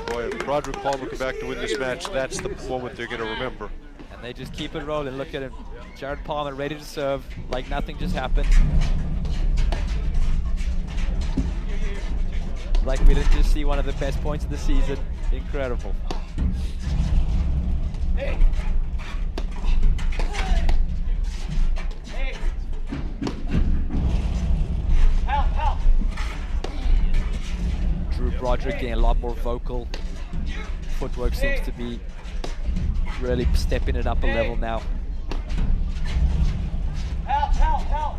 Boy, if Broderick Palmer come back to win this match, that's the moment they're going to remember. And they just keep it rolling. Look at him. Jared Palmer ready to serve like nothing just happened. Like we didn't just see one of the best points of the season. Incredible. Hey. Hey. Help, help. Drew Broderick getting a lot more vocal. Footwork seems to be really stepping it up a level now. Help, help, help.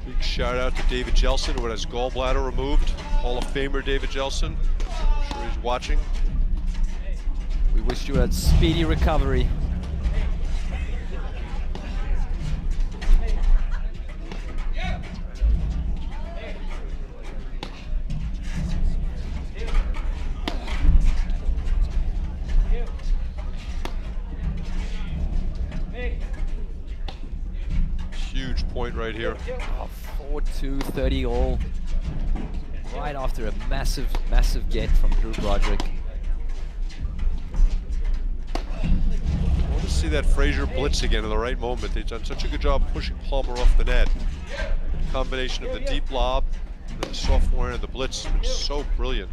Big shout out to David Jelson, who had his gallbladder removed. Hall of Famer David Jelson. I'm sure he's watching. We wish you a speedy recovery. Huge point right here. Oh, 4-2, 30-all. Right after a massive, massive get from Drew Broderick. I want to see that Frazier blitz again in the right moment. They've done such a good job pushing Palmer off the net. Combination of the deep lob, the soft forehand, and the blitz has been so brilliant.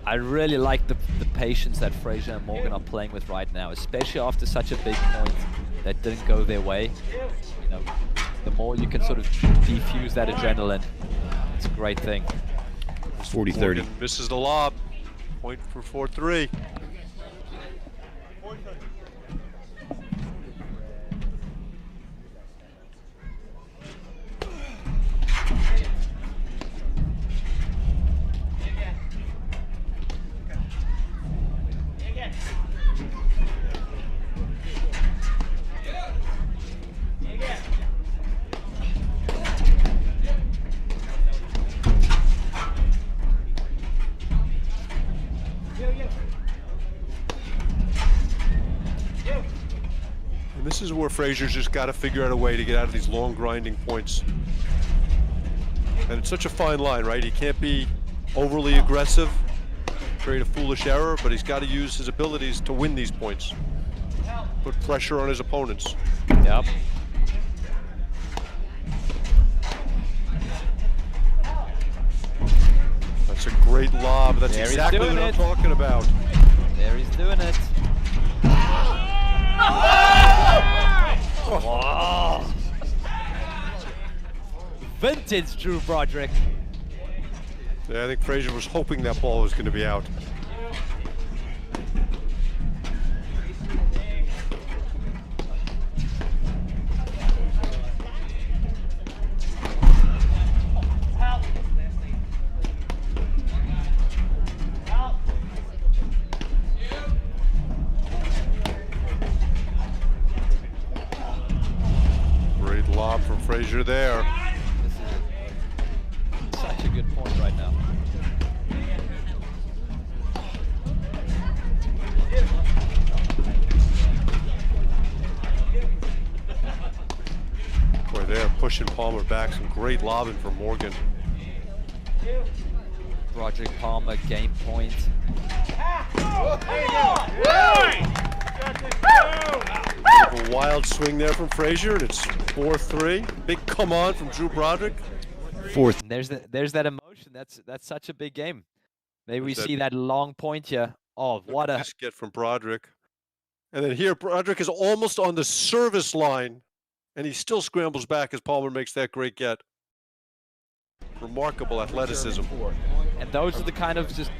I really like the patience that Frazier and Morgan are playing with right now, especially after such a big point that didn't go their way. You know, the more you can sort of defuse that adrenaline, it's a great thing. 40-30. Morgan misses the lob. Point for 4-3. And this is where Frazier's just got to figure out a way to get out of these long grinding points. And it's such a fine line, right? He can't be overly aggressive, create a foolish error, but he's got to use his abilities to win these points. Put pressure on his opponents. Yep. That's a great lob. That's There he's exactly doing what I'm it. talking about. There he's doing it. Wow. Vintage Drew Broderick. Yeah, I think Frazier was hoping that ball was going to be out. Great lob from Frazier there. This is such a good point right now. Boy, they're pushing Palmer back. Some great lobbing from Morgan. Broderick Palmer, game point. A wild swing there from Frazier, and it's 4-3. Big come on from Drew Broderick. Fourth. And there's that emotion. That's such a big game. Maybe we There's that- see that long point here. Oh, what a Nice get from Broderick. And then here, Broderick is almost on the service line, and he still scrambles back as Palmer makes that great get. Remarkable athleticism. And those are the kind of just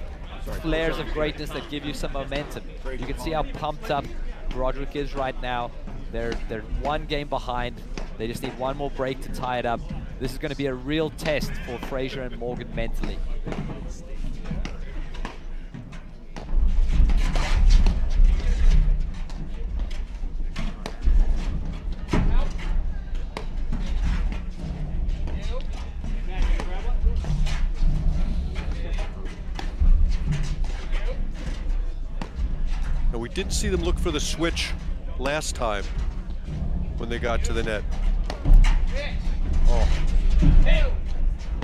flares of greatness that give you some momentum. You can see how pumped up Broderick is right now. They're one game behind. They just need one more break to tie it up. This is going to be a real test for Frazier and Morgan mentally. And we didn't see them look for the switch last time when they got to the net. Oh.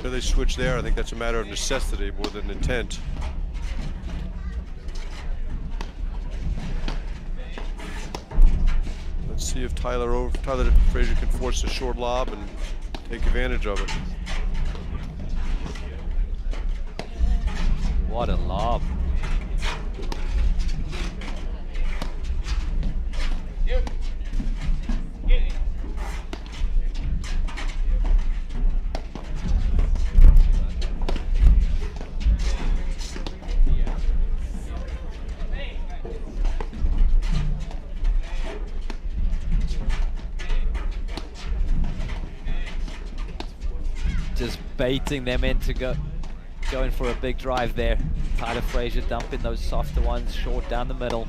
So they switch there. I think that's a matter of necessity more than intent. Let's see if Tyler Frazier can force a short lob and take advantage of it. What a lob. Just baiting them into going for a big drive there. Tyler Frazier dumping those softer ones short down the middle.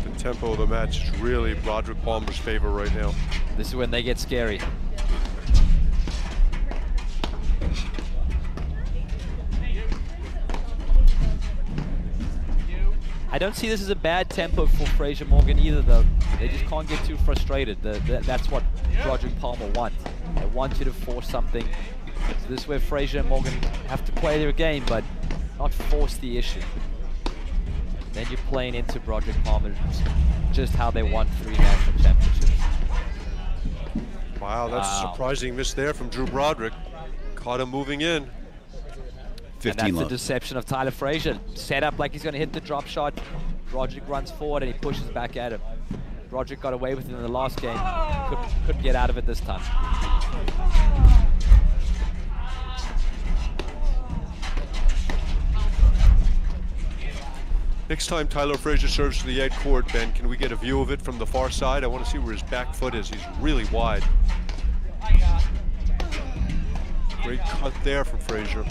The tempo of the match is really Broderick Palmer's favor right now. This is when they get scary. I don't see this as a bad tempo for Frazier Morgan either, though. They just can't get too frustrated. That's what Broderick Palmer wants. They want you to force something. So this is where Frazier and Morgan have to play their game, but not force the issue. then you're playing into Broderick Palmer just how they won 3 national championships. Wow, that's a surprising miss there from Drew Broderick. Caught him moving in. 15 And that's love. the deception of Tyler Frazier. Set up like he's going to hit the drop shot. Broderick runs forward and he pushes back at him. Broderick got away with it in the last game. Couldn't get out of it this time. Next time Tyler Frazier serves to the ed court, Ben, can we get a view of it from the far side? I want to see where his back foot is. He's really wide. Great cut there from Frazier.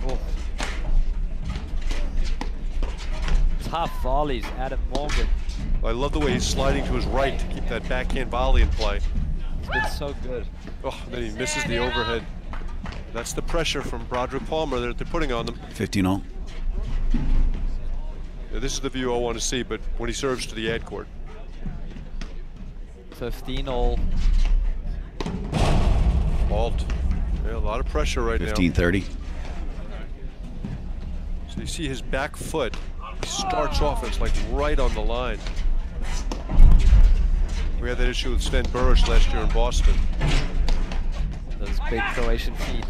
Oh. Tough volleys, Adam Morgan. I love the way he's sliding to his right to keep that backhand volley in play. He's been so good. Oh, then he misses the overhead. That's the pressure from Broderick Palmer that they're putting on them. 15 all. Yeah, this is the view I want to see, but when he serves to the ad court. 15 all. Fault. Yeah, a lot of pressure right 15-30. now. So you see his back foot. He starts off and it's like right on the line. We had that issue with Sven Burish last year in Boston. Those big Croatian feet.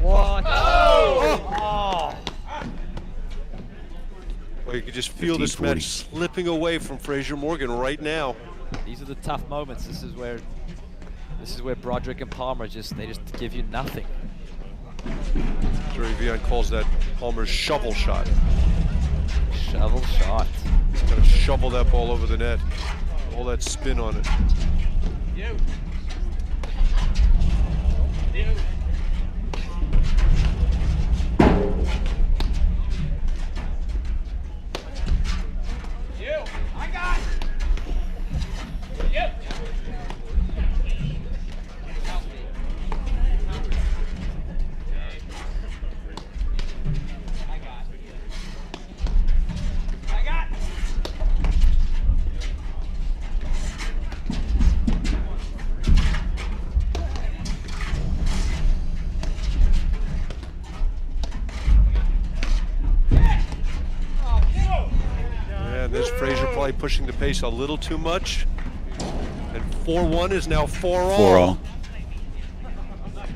What? Oh! Well, you can just feel this 15-40. match slipping away from Frazier Morgan right now. These are the tough moments. This is where Broderick and Palmer they just give you nothing. Jerry Vian calls that Palmer's shovel shot. Shovel shot. He's gonna shovel that ball over the net. All that spin on it. I got it. Yep. I got it. Yeah, and there's Frazier probably pushing the pace a little too much. And 4-1 is now 4-all. 4 all.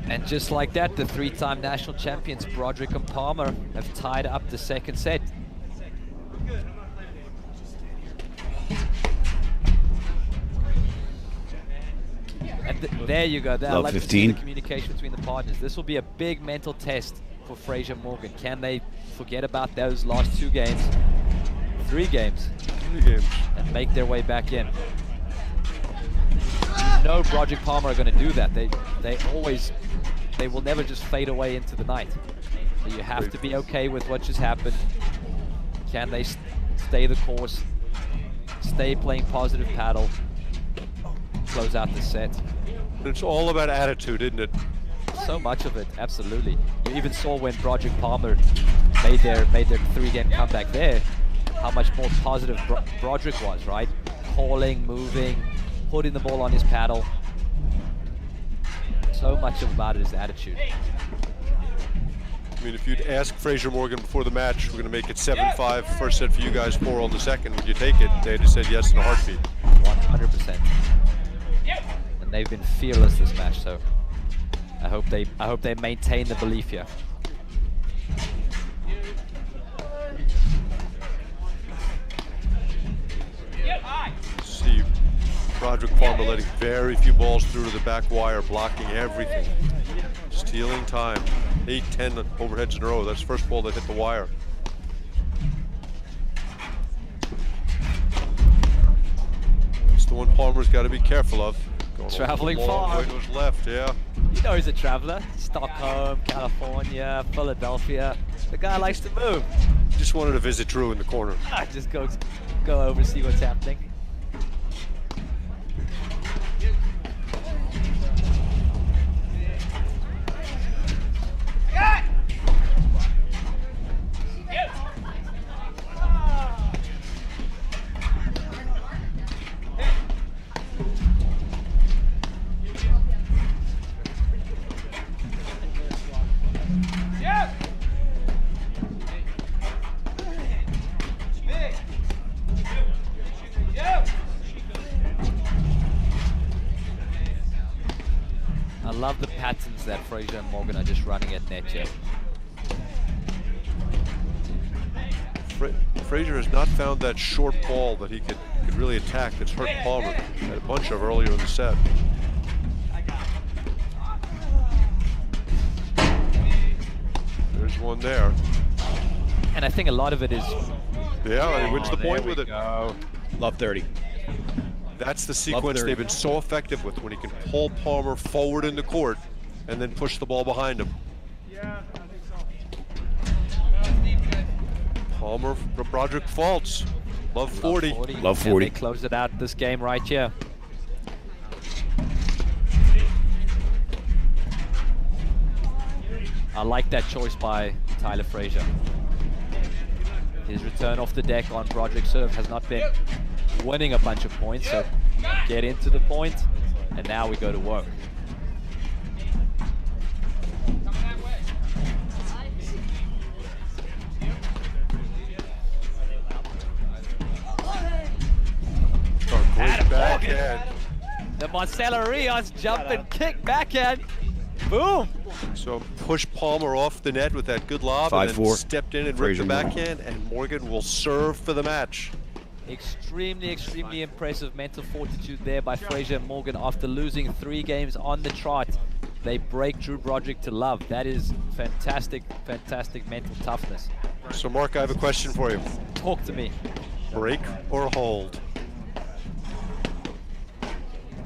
And just like that, the 3-time national champions Broderick and Palmer have tied up the second set. And there you go. I Love like to see 15. the communication between the partners. This will be a big mental test for Frazier Morgan. Can they forget about those last 2 games, 3 games, 3 games. and make their way back in? You know Broderick Palmer are going to do that. They will never just fade away into the night. So you have to be okay with what just happened. Can they stay the course, stay playing positive paddle, close out the set? It's all about attitude, isn't it? So much of it, absolutely. You even saw when Broderick Palmer made their 3-game comeback there, how much more positive Broderick was, right? Calling, moving, putting the ball on his paddle. So much about it is attitude. I mean, if you'd ask Frazier Morgan before the match, we're going to make it 7-5, first set for you guys, 4 on the second, would you take it? They'd have said yes in a heartbeat. 100%. And they've been fearless this match, so I hope they maintain the belief here. See Broderick Palmer letting very few balls through to the back wire, blocking everything. Stealing time. 8-10 overheads in a row. That's the first ball that hit the wire. That's the one Palmer's got to be careful of. Going Traveling a long far. way to his left, yeah. You know he's a traveler. Stockholm, California, Philadelphia. The guy likes to move. Just wanted to visit Drew in the corner. Just go over, see what's happening. I love the patterns that Frazier and Morgan are just running at net here. Frazier has not found that short ball that he could really attack that's hurt Palmer. Had a bunch of earlier in the set. There's one there. And I think a lot of it is... Yeah, and he wins the point with it. Love 30. That's the sequence 30. they've been so effective with, when he can pull Palmer forward in the court and then push the ball behind him. Palmer, Broderick faults. Love 40. Love 40. And they close it out this game right here. I like that choice by Tyler Frazier. His return off the deck on Broderick's serve has not been winning a bunch of points, so get into the point, and now we go to work. Great backhand. The Marcelo Rios jump and kick backhand. Boom! So push Palmer off the net with that good lob, and then 5-4. stepped in and Frazier ripped the backhand, and Morgan will serve for the match. Extremely impressive mental fortitude there by Frazier and Morgan after losing 3 games on the trot. They break Drew Broderick to love. That is fantastic mental toughness. So Mark, I have a question for you. Talk to me. Break or hold?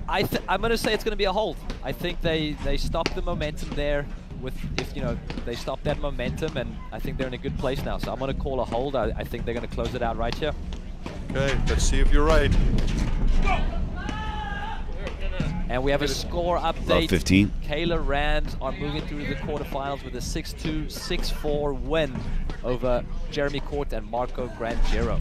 I'm going to say it's going to be a hold. I think they stop the momentum there with, if you know, they stop that momentum, and I think they're in a good place now. So I'm going to call a hold. I think they're going to close it out right here. Okay, let's see if you're right. And we have a score Love update. 15. Kayla Rand are moving through the quarterfinals with a 6-2, 6-4 win over Jeremy Court and Marco Grangero.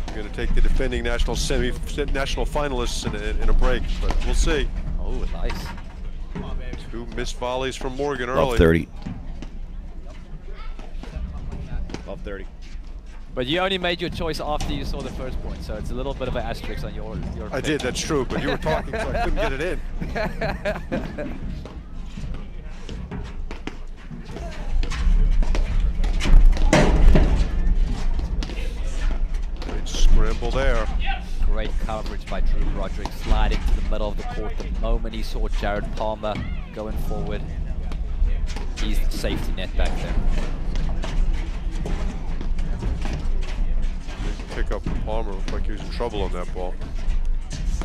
We're going to take the defending national finalists in a break, but we'll see. Oh, nice. 2 missed volleys from Morgan Love early. 30. Love 30. But you only made your choice after you saw the first point, so it's a little bit of an asterisk on your I pick. did, that's true, but you were talking, so I couldn't get it in. Great scramble there. Great coverage by Drew Broderick, sliding to the middle of the court the moment he saw Jared Palmer going forward. He's the safety net back there. Pick up Palmer, looked like he was in trouble on that ball.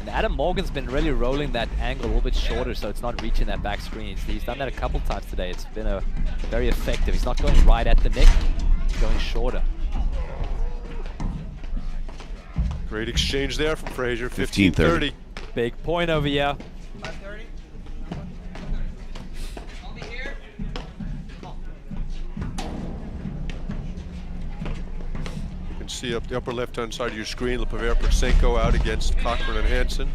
And Adam Morgan's been really rolling that angle a little bit shorter, so it's not reaching that back screen. He's done that a couple times today. It's been very effective. He's not going right at the neck, he's going shorter. Great exchange there from Frazier, 15-30. 15-30. Big point over here. You can see up the upper left-hand side of your screen, Lepaver Persenko out against Cochran and Hansen.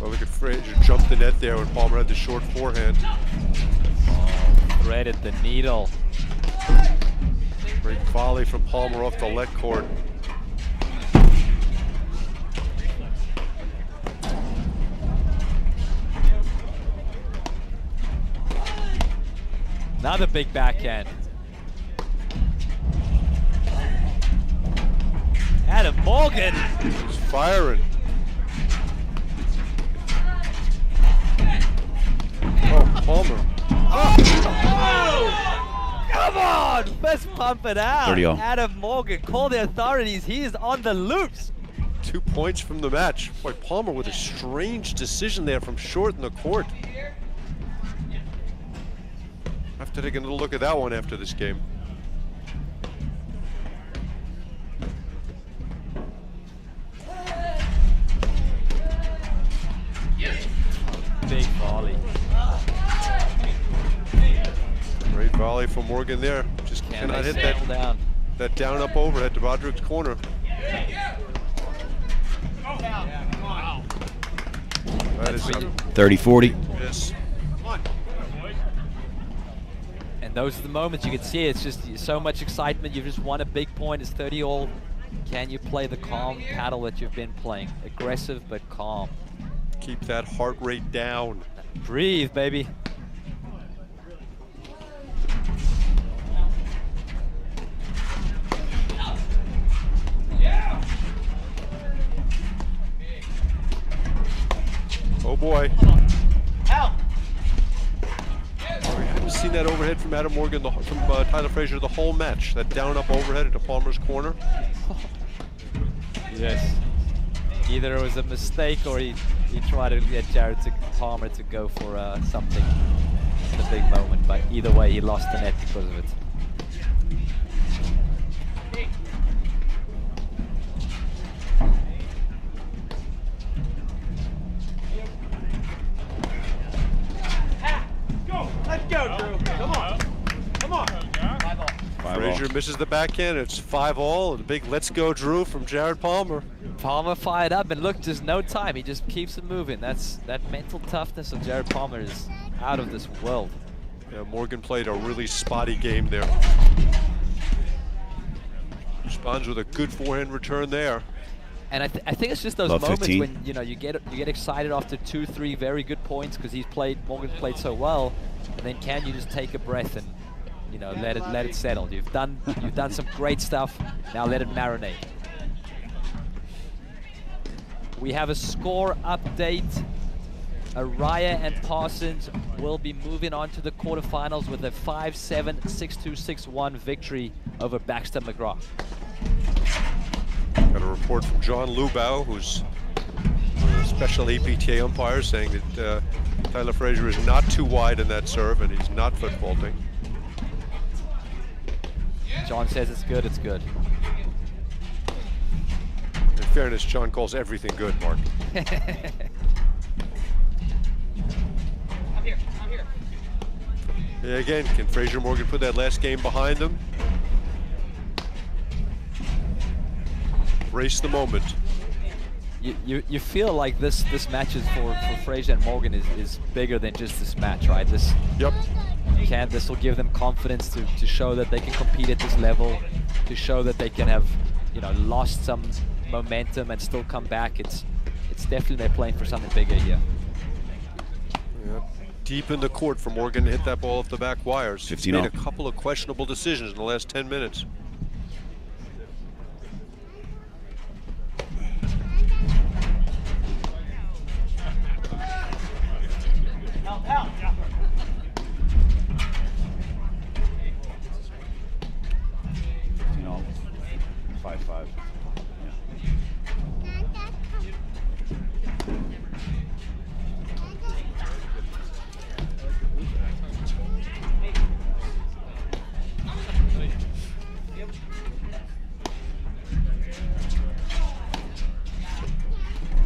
Well, look at Frazier jump the net there when Palmer had the short forehand. Threaded the needle. Great volley from Palmer off the let court. Another big backhand. Adam Morgan. He's firing. Oh, Palmer. Come on! Fist pump it out. 30 all. Adam Morgan, call the authorities. He is on the loose. 2 points from the match. Boy, Palmer with a strange decision there from short in the court. I have to take another look at that one after this game. Big volley. Great volley from Morgan there. Just Can cannot they hit settle down? that down up overhead to Broderick's corner. That is 30-40. yes. And those are the moments you can see. It's just so much excitement. You've just won a big point. It's 30 all. Can you play the calm paddle that you've been playing? Aggressive but calm. Keep that heart rate down. Breathe, baby. Oh boy. Help! We haven't seen that overhead from Adam Morgan, from Tyler Frazier the whole match. That down-up overhead into Palmer's corner. Yes. Either it was a mistake or he tried to get Palmer to go for something in a big moment. But either way, he lost the net because of it. Let's go, Drew. Come on. Come on. 5-all. Frazier misses the backhand. It's 5-all. And a big let's go, Drew, from Jared Palmer. Palmer fired up, and look, just no time. He just keeps it moving. That mental toughness of Jared Palmer is out of this world. Yeah, Morgan played a really spotty game there. Responds with a good forehand return there. And I think it's just those Above moments 15. when you get excited after 2-3 very good points because Morgan's played so well, and then can you just take a breath and let it settle. You've done some great stuff. Now let it marinate. We have a score update. Araya and Parsons will be moving on to the quarterfinals with a 5-7, 6-2, 6-1 victory over Baxter McGrath. Got a report from John Lubau, who's a special APTA umpire, saying that Tyler Frazier is not too wide in that serve and he's not foot faulting. John says it's good, it's good. In fairness, John calls everything good, Mark. I'm here. Yeah, again, can Frazier Morgan put that last game behind him? Race the moment. You feel like this match is for Frazier and Morgan is bigger than just this match, right? This will give them confidence to show that they can compete at this level, to show that they can have lost some momentum and still come back. It's definitely they're playing for something bigger here. Yeah. Deep in the court for Morgan to hit that ball off the back wires. 15 Made all. a couple of questionable decisions in the last 10 minutes. Help. 5-5.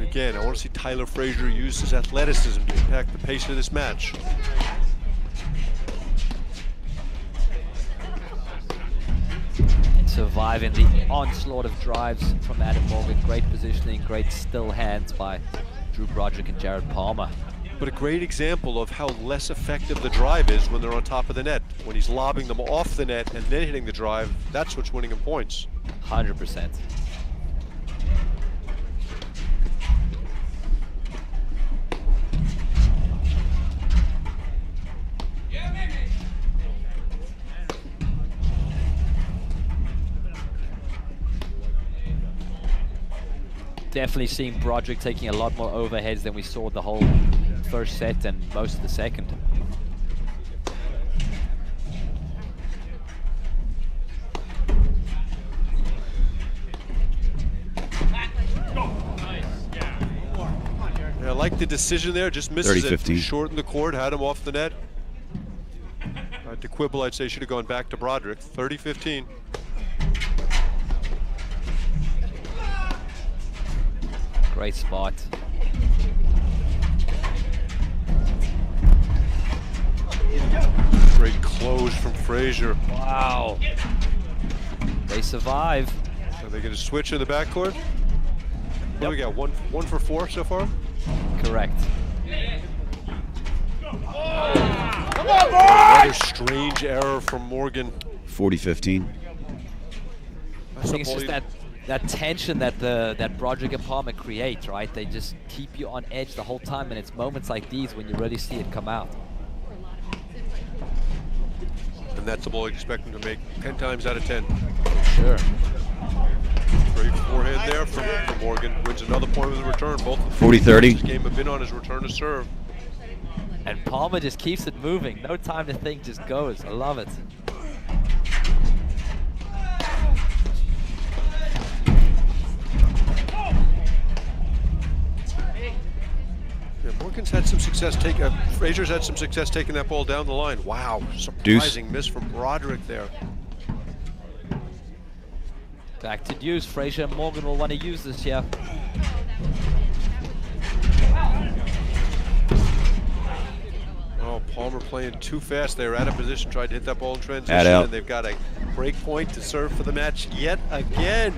Again, I want to see Tyler Frazier use his athleticism to impact the pace of this match. Surviving the onslaught of drives from Adam Morgan. Great positioning, great still hands by Drew Broderick and Jared Palmer. But a great example of how less effective the drive is when they're on top of the net. When he's lobbing them off the net and then hitting the drive, that's what's winning him points. 100%. Definitely seeing Broderick taking a lot more overheads than we saw the whole first set and most of the second. Yeah, I like the decision there, just misses 30-15. it. Shorten the court, had him off the net. To quibble, I'd say should have gone back to Broderick. 30-15. Great spot. Great close from Frazier. Wow. They survive. Are they going to switch in the backcourt? What do we got? One for 4 so far? Correct. Another strange error from Morgan. 40-15. I think it's just that that tension that Broderick and Palmer create, right? They just keep you on edge the whole time, and it's moments like these when you really see it come out. And that's the ball you expect him to make 10 times out of 10. Sure. Great forehand there from Morgan. Wins another point with a return. Both 40-30. This game have been on his return to serve. And Palmer just keeps it moving. No time to think, just goes. I love it. Yeah, Morgan's had some success taking. Frazier's had some success taking that ball down the line. Wow, surprising miss from Broderick there. Back to deuce. Frazier and Morgan will want to use this here. Oh, Palmer playing too fast. They were out of position, tried to hit that ball in transition, Add out. and they've got a break point to serve for the match yet again.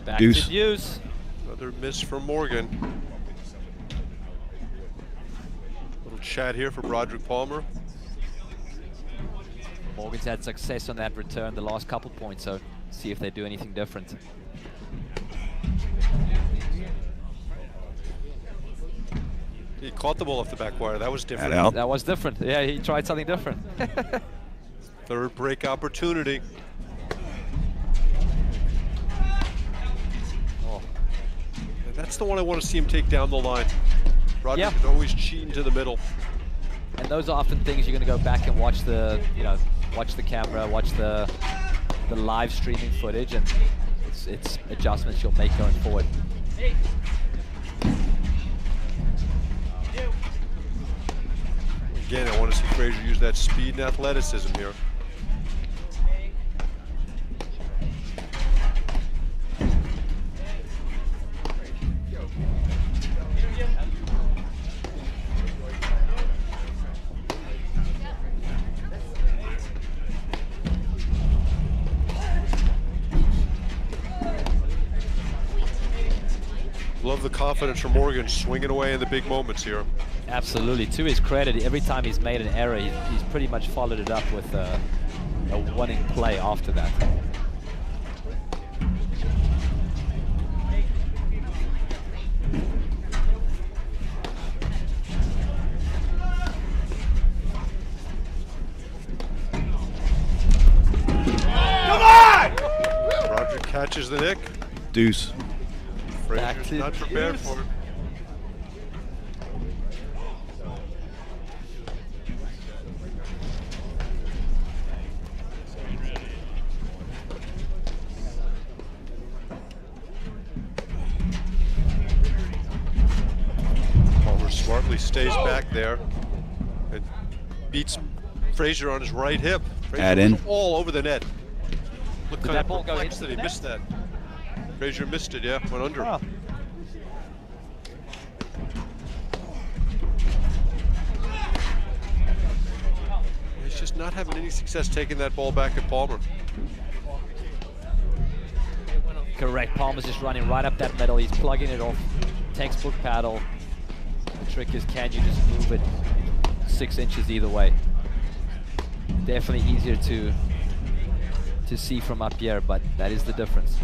Back Deuce. to deuce. Another miss from Morgan. Little chat here for Broderick Palmer. Morgan's had success on that return the last couple points, so see if they do anything different. He caught the ball off the back wire. That was different. Add out. That was different. Yeah, he tried something different. Third break opportunity. Oh. And that's the one I want to see him take down the line. Broderick Yeah. can always cheat into the middle. And those are often things you're going to go back and watch the, watch the camera, watch the live streaming footage, and it's adjustments you'll make going forward. Again, I want to see Frazier use that speed and athleticism here. Love the confidence from Morgan swinging away in the big moments here. Absolutely. To his credit, every time he's made an error, he's pretty much followed it up with a winning play after that. Come on! Broderick catches the nick. Deuce. Back Frazier's to not prepared deuce. for it. Palmer smartly stays back there and beats Frazier on his right hip. Frazier Add was in. all over the net. Look Did kind that of ball go perplexed into that he the missed that. Frazier missed it, yeah, went under. Oh. He's just not having any success taking that ball back at Palmer. Correct. Palmer's just running right up that middle. He's plugging it off. Textbook paddle. The trick is, can you just move it 6 inches either way? Definitely easier to see from up here, but that is the difference.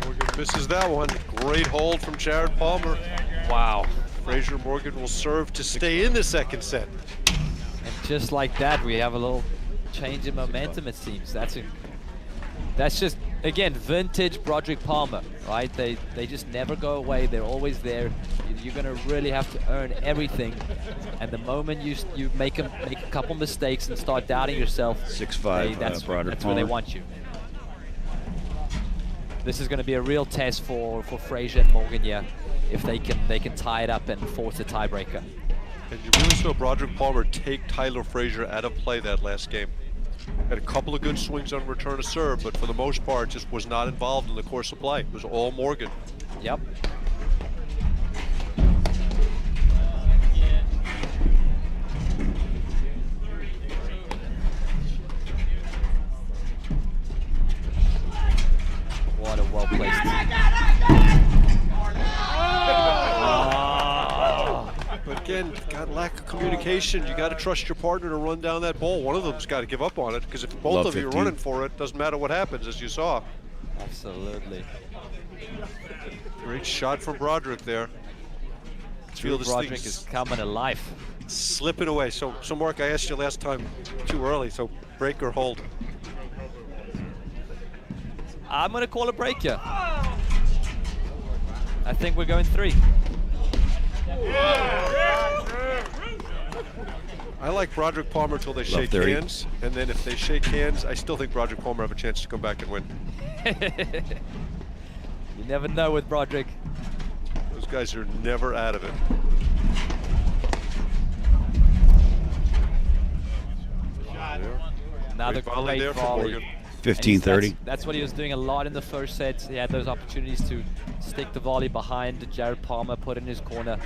Morgan misses that one. Great hold from Jared Palmer. Wow. Frazier Morgan will serve to stay in the second set. And just like that, we have a little change in momentum, it seems. That's just, again, vintage Broderick Palmer, right? They just never go away. They're always there. You're going to really have to earn everything. And the moment you make a couple mistakes and start doubting yourself, 6'5", that's Broderick where they Palmer. want you. This is going to be a real test for Frazier and Morgan, yeah, if they can tie it up and force a tiebreaker. And you really saw Broderick Palmer take Tyler Frazier out of play that last game. Had a couple of good swings on return to serve, but for the most part, just was not involved in the course of play. It was all Morgan. Yep. What a well-placed. But again, got lack of communication. You got to trust your partner to run down that ball. One of them's got to give up on it, because if both Love of you are 15. running for it, doesn't matter what happens, as you saw. Absolutely. Great shot from Broderick there. Feel this Broderick thing's is coming to life. slipping away. So Mark, I asked you last time too early. So break or hold? I'm going to call a break here. I think we're going 3. I like Broderick Palmer till they shake 30. hands, and then if they shake hands, I still think Broderick Palmer have a chance to come back and win. You never know with Broderick. Those guys are never out of it. Another Great volley great there from volley. Morgan. 15-30. That's what he was doing a lot in the first set. He had those opportunities to stick the volley behind Jared Palmer, put it in his corner.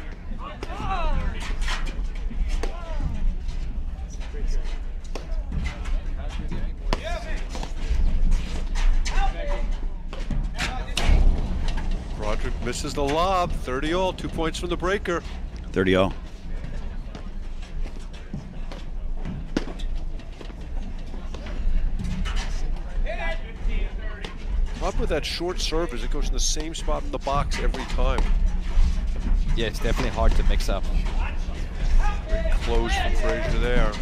Broderick misses the lob. 30-all, 2 points from the breaker. 30-all. Problem with that short serve is it goes in the same spot in the box every time. Yeah, it's definitely hard to mix up. Great close from Frazier there.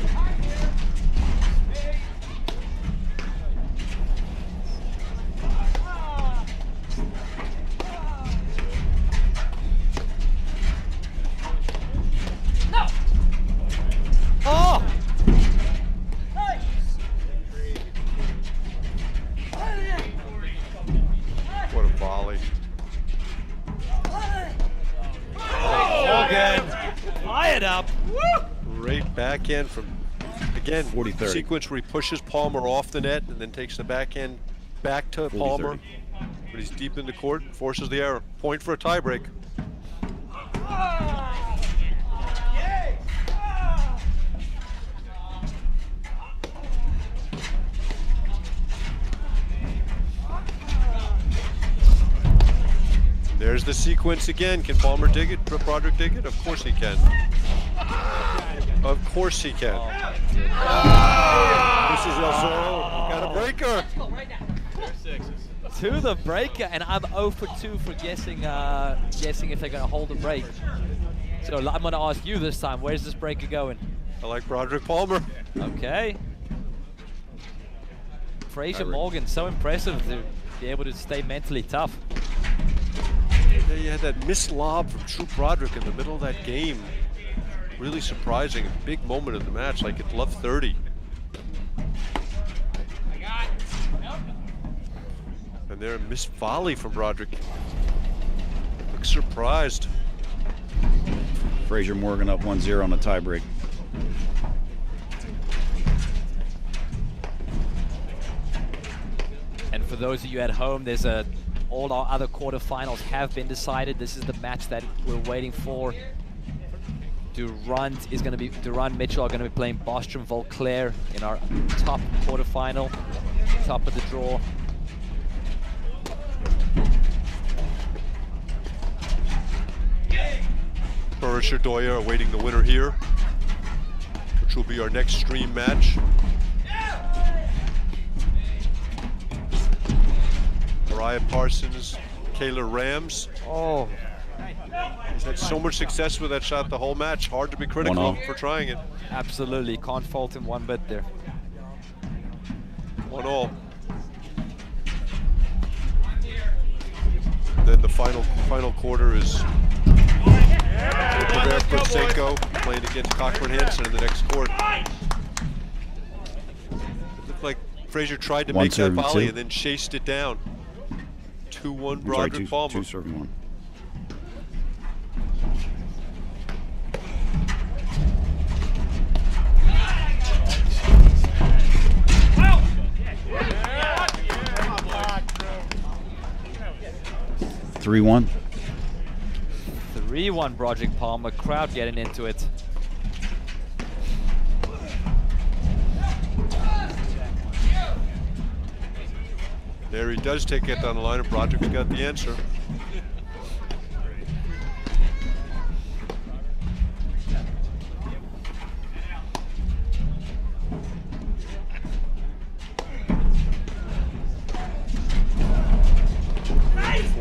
Oh! What a volley. Morgan, fire it up. Great backhand from, again, 40-30. sequence where he pushes Palmer off the net and then takes the backhand back to 40-30. Palmer. But he's deep in the court, forces the error. Point for a tiebreak. There's the sequence again. Can Palmer dig it? Broderick dig it? Of course he can. Of course he can. This is El Zorro. Got a breaker. To the breaker, and I'm 0 for 2 for guessing if they're going to hold a break. So I'm going to ask you this time, where's this breaker going? I like Broderick Palmer. Okay. Frazier Morgan, so impressive to be able to stay mentally tough. Yeah, you had that missed lob from True Broderick in the middle of that game. Really surprising. A big moment in the match, like at love 30. And there, a missed volley from Broderick. Looks surprised. Frazier Morgan up 1-0 on the tiebreak. And for those of you at home, all our other quarterfinals have been decided. This is the match that we're waiting for. Durand Mitchell are going to be playing Bostrom Volclair in our top quarterfinal, top of the draw. Burrisher Doya awaiting the winner here, which will be our next stream match. Mariah Parsons, Kayla Rams. Oh, He's had so much success with that shot the whole match. Hard to be critical 1-0. for trying it. Absolutely, can't fault him one bit there. 1-all. Then the final quarter is Robert Protsenko playing against Cochran Hansen in the next court. It looked like Frazier tried to make that volley and then chased it down. 2-1 Broderick Palmer. 2 serving 1. Three 1. 3-1 Broderick Palmer, crowd getting into it. There he does take it down the line, and Broderick's got the answer.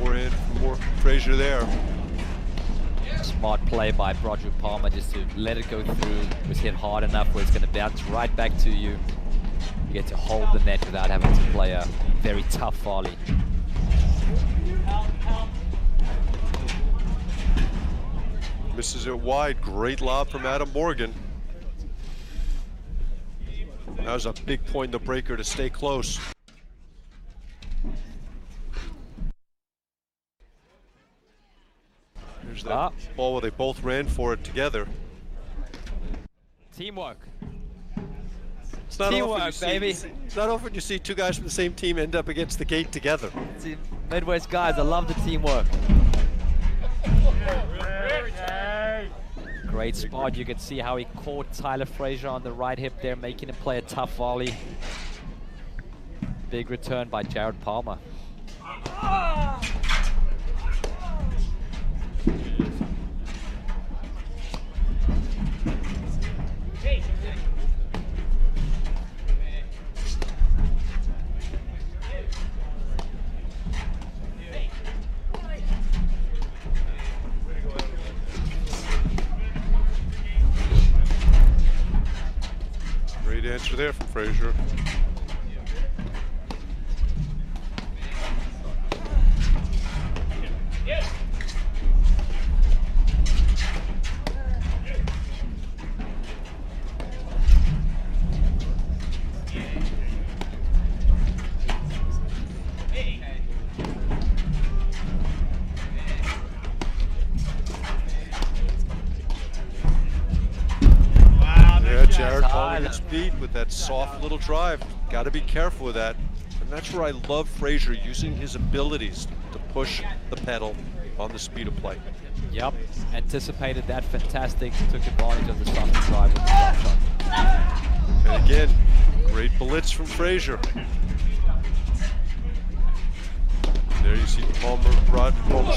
Forehand for Frazier there. Smart play by Broderick Palmer just to let it go through. It was hit hard enough where it's going to bounce right back to you. You get to hold the net without having to play a very tough volley. Misses it wide. Great lob from Adam Morgan. That was a big point in the breaker to stay close. There's that ball where they both ran for it together. Teamwork. It's not Teamwork, often baby. It's not often you see two guys from the same team end up against the gate together. See, Midwest guys, I love the teamwork. Great spot. You can see how he caught Tyler Frazier on the right hip there, making him play a tough volley. Big return by Jared Palmer. Great answer there from Frazier. Jared Palmer gets beat with that soft little drive. Got to be careful with that. And that's where I love Frazier, using his abilities to push the pedal on the speed of play. Yep, anticipated that fantastic, took advantage of the soft drive with the drop shot. And again, great blitz from Frazier. There you see Palmer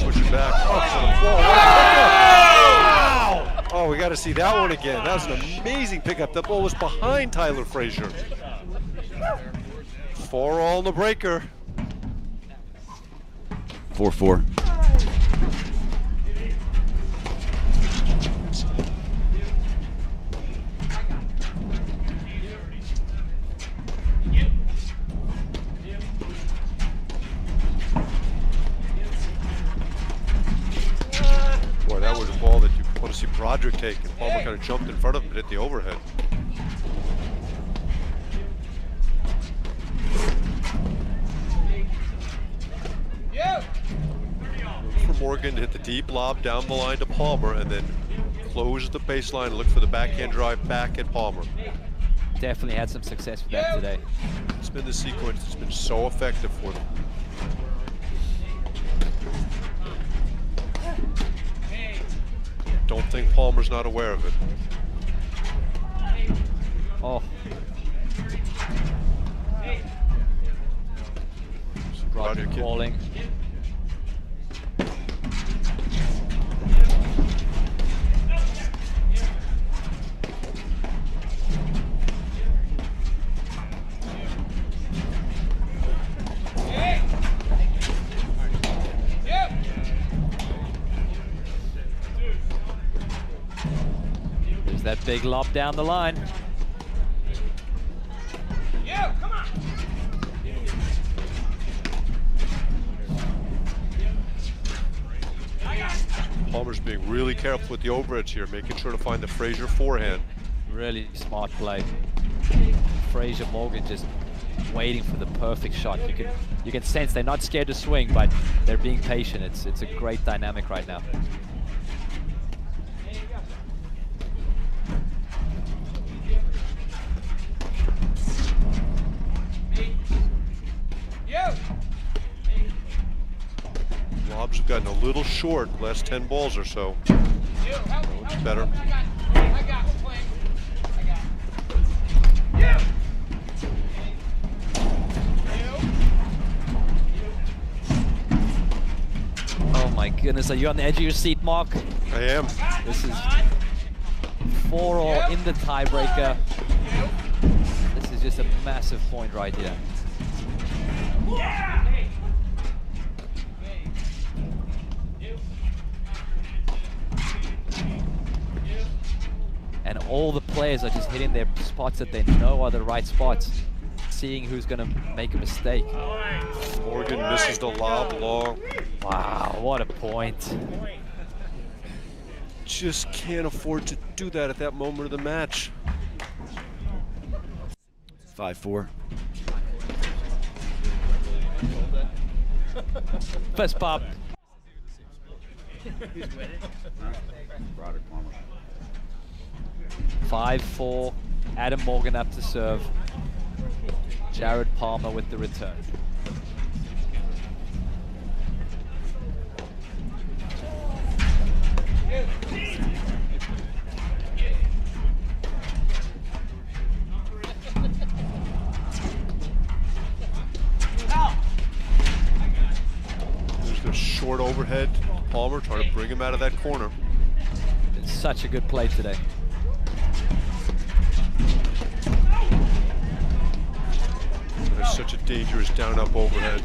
push it back. Oh, we got to see that one again. That was an amazing pickup. That ball was behind Tyler Frazier. 4-all in the breaker. 4-4. Boy, that was a ball that you want to see Broderick take, and Palmer kind of jumped in front of him and hit the overhead. For Morgan to hit the deep lob down the line to Palmer and then close the baseline and look for the backhand drive back at Palmer. Definitely had some success with that today. It's been the sequence that's been so effective for them. Don't think Palmer's not aware of it. Oh. Broderick calling. There's that big lob down the line. Yeah, come on. Palmer's being really careful with the overheads here, making sure to find the Frazier forehand. Really smart play. Frazier, Morgan just waiting for the perfect shot. You can sense they're not scared to swing, but they're being patient. It's a great dynamic right now. Lobs have gotten a little short the last 10 balls or so. Looks better. Oh my goodness, are you on the edge of your seat, Mark? I am. This is 4-all in the tiebreaker. This is just a massive point right here. And all the players are just hitting their spots that they know are the right spots, seeing who's going to make a mistake. Morgan misses the lob long. Wow, what a point. Just can't afford to do that at that moment of the match. 5-4. First pop. Broderick Palmer. 5-4. Adam Morgan up to serve. Jared Palmer with the return. There's the short overhead. Palmer trying to bring him out of that corner. It's such a good play today. There's such a dangerous down-up overhead.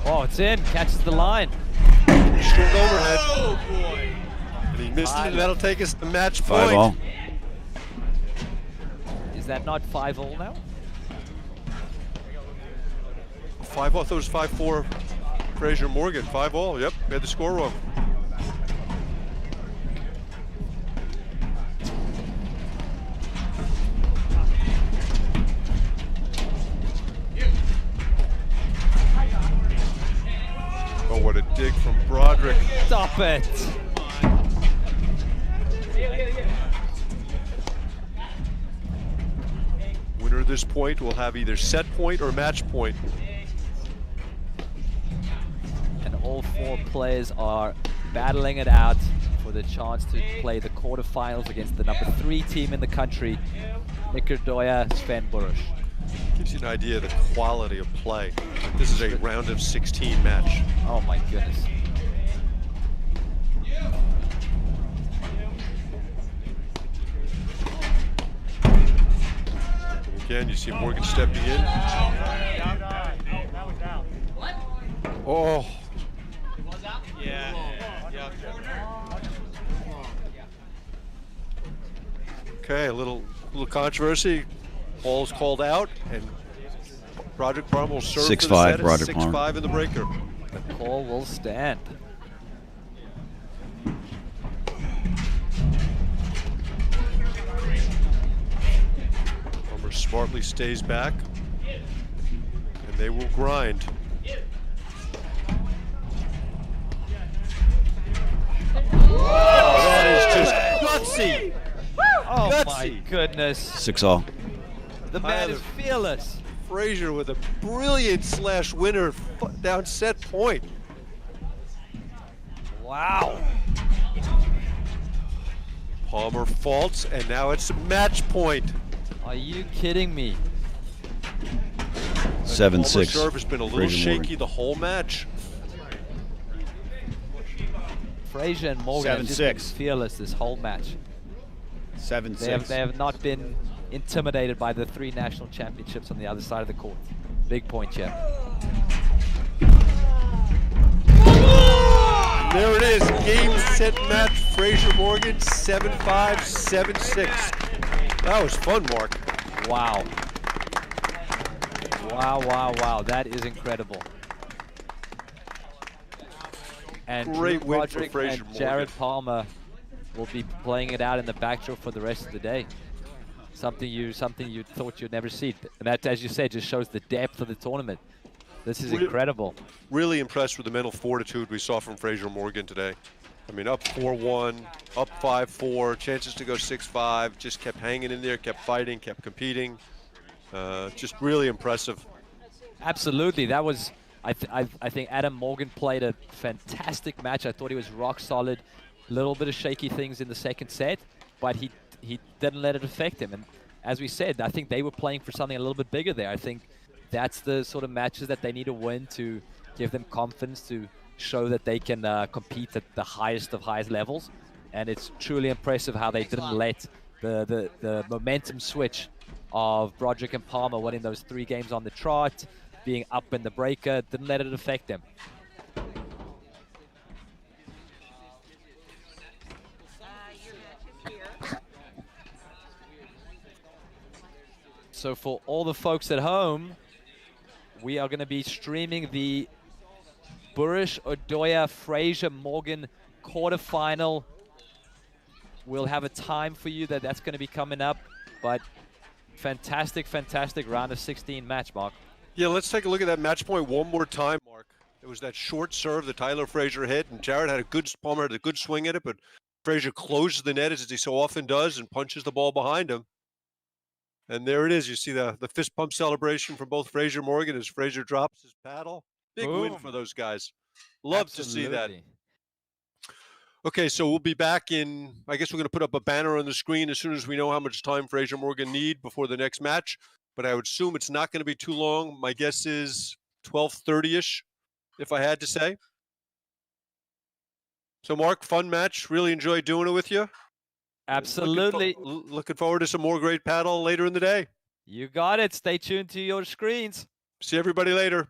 Oh, it's in. Catches the line. Short overhead. Oh boy. And he missed it, and that'll take us to match 5-all. point. Is that not 5-all now? 5-all. I thought it was 5-4. Frazier Morgan. 5-all. Yep, we had the score wrong. Oh, what a dig from Broderick. Stop it. Winner of this point will have either set point or match point. And all four players are battling it out for the chance to play the quarterfinals against the number 3 team in the country, Nikkerdoya Sven Burush. Gives you an idea of the quality of play. This is a round of 16 match. Oh my goodness. Again, you see Morgan stepping in. Oh. Okay, a little controversy. Ball's called out, and Broderick Palmer will serve 6-5, for the set at Broderick Palmer. 6-5 in the breaker. The call will stand. Palmer smartly stays back, and they will grind. Oh, that is just gutsy. Oh my Gutsy. goodness. 6-all. The man is fearless. Frazier with a brilliant slash winner down set point. Wow. Palmer faults, and now it's match point. Are you kidding me? 7-6. Palmer's serve has been a little Frazier shaky Morgan. the whole match. Frazier and Morgan have just 7-6. been fearless this whole match. 7-6. They have not been intimidated by the 3 national championships on the other side of the court. Big point, Jeff. There it is, game 7. set match. Fraser Morgan 7-5, 7-6. That was fun, Mark. Wow. Wow. That is incredible. And Great Drew win for Broderick Fraser and Jared Morgan. Palmer will be playing it out in the backdrop for the rest of the day. Something you thought you'd never see. And that, as you said, just shows the depth of the tournament. This is incredible. Really impressed with the mental fortitude we saw from Fraser Morgan today. I mean, up 4-1, up 5-4, chances to go 6-5, just kept hanging in there, kept fighting, kept competing. Just really impressive. Absolutely. That was, I think Adam Morgan played a fantastic match. I thought he was rock solid. A little bit of shaky things in the second set, but he didn't let it affect him. And as we said, I think they were playing for something a little bit bigger there. I think that's the sort of matches that they need to win to give them confidence to show that they can compete at the highest of highest levels. And it's truly impressive how they didn't let the momentum switch of Broderick and Palmer winning those 3 games on the trot, being up in the breaker, didn't let it affect them. So for all the folks at home, we are going to be streaming the Burish Odoya Fraser Morgan quarterfinal. We'll have a time for you that's going to be coming up, but fantastic round of 16 match, Mark. Yeah, let's take a look at that match point one more time, Mark. It was that short serve that Tyler Fraser hit, and Jared had Palmer had a good swing at it, but Fraser closes the net as he so often does and punches the ball behind him. And there it is. You see the fist pump celebration from both Fraser Morgan as Fraser drops his paddle. Big win for those guys. Love to see that. Okay, so we'll be back in, I guess we're going to put up a banner on the screen as soon as we know how much time Fraser Morgan need before the next match. But I would assume it's not going to be too long. My guess is 12:30-ish, if I had to say. So, Mark, fun match. Really enjoyed doing it with you. Absolutely. Looking forward to some more great paddle later in the day. You got it. Stay tuned to your screens. See everybody later.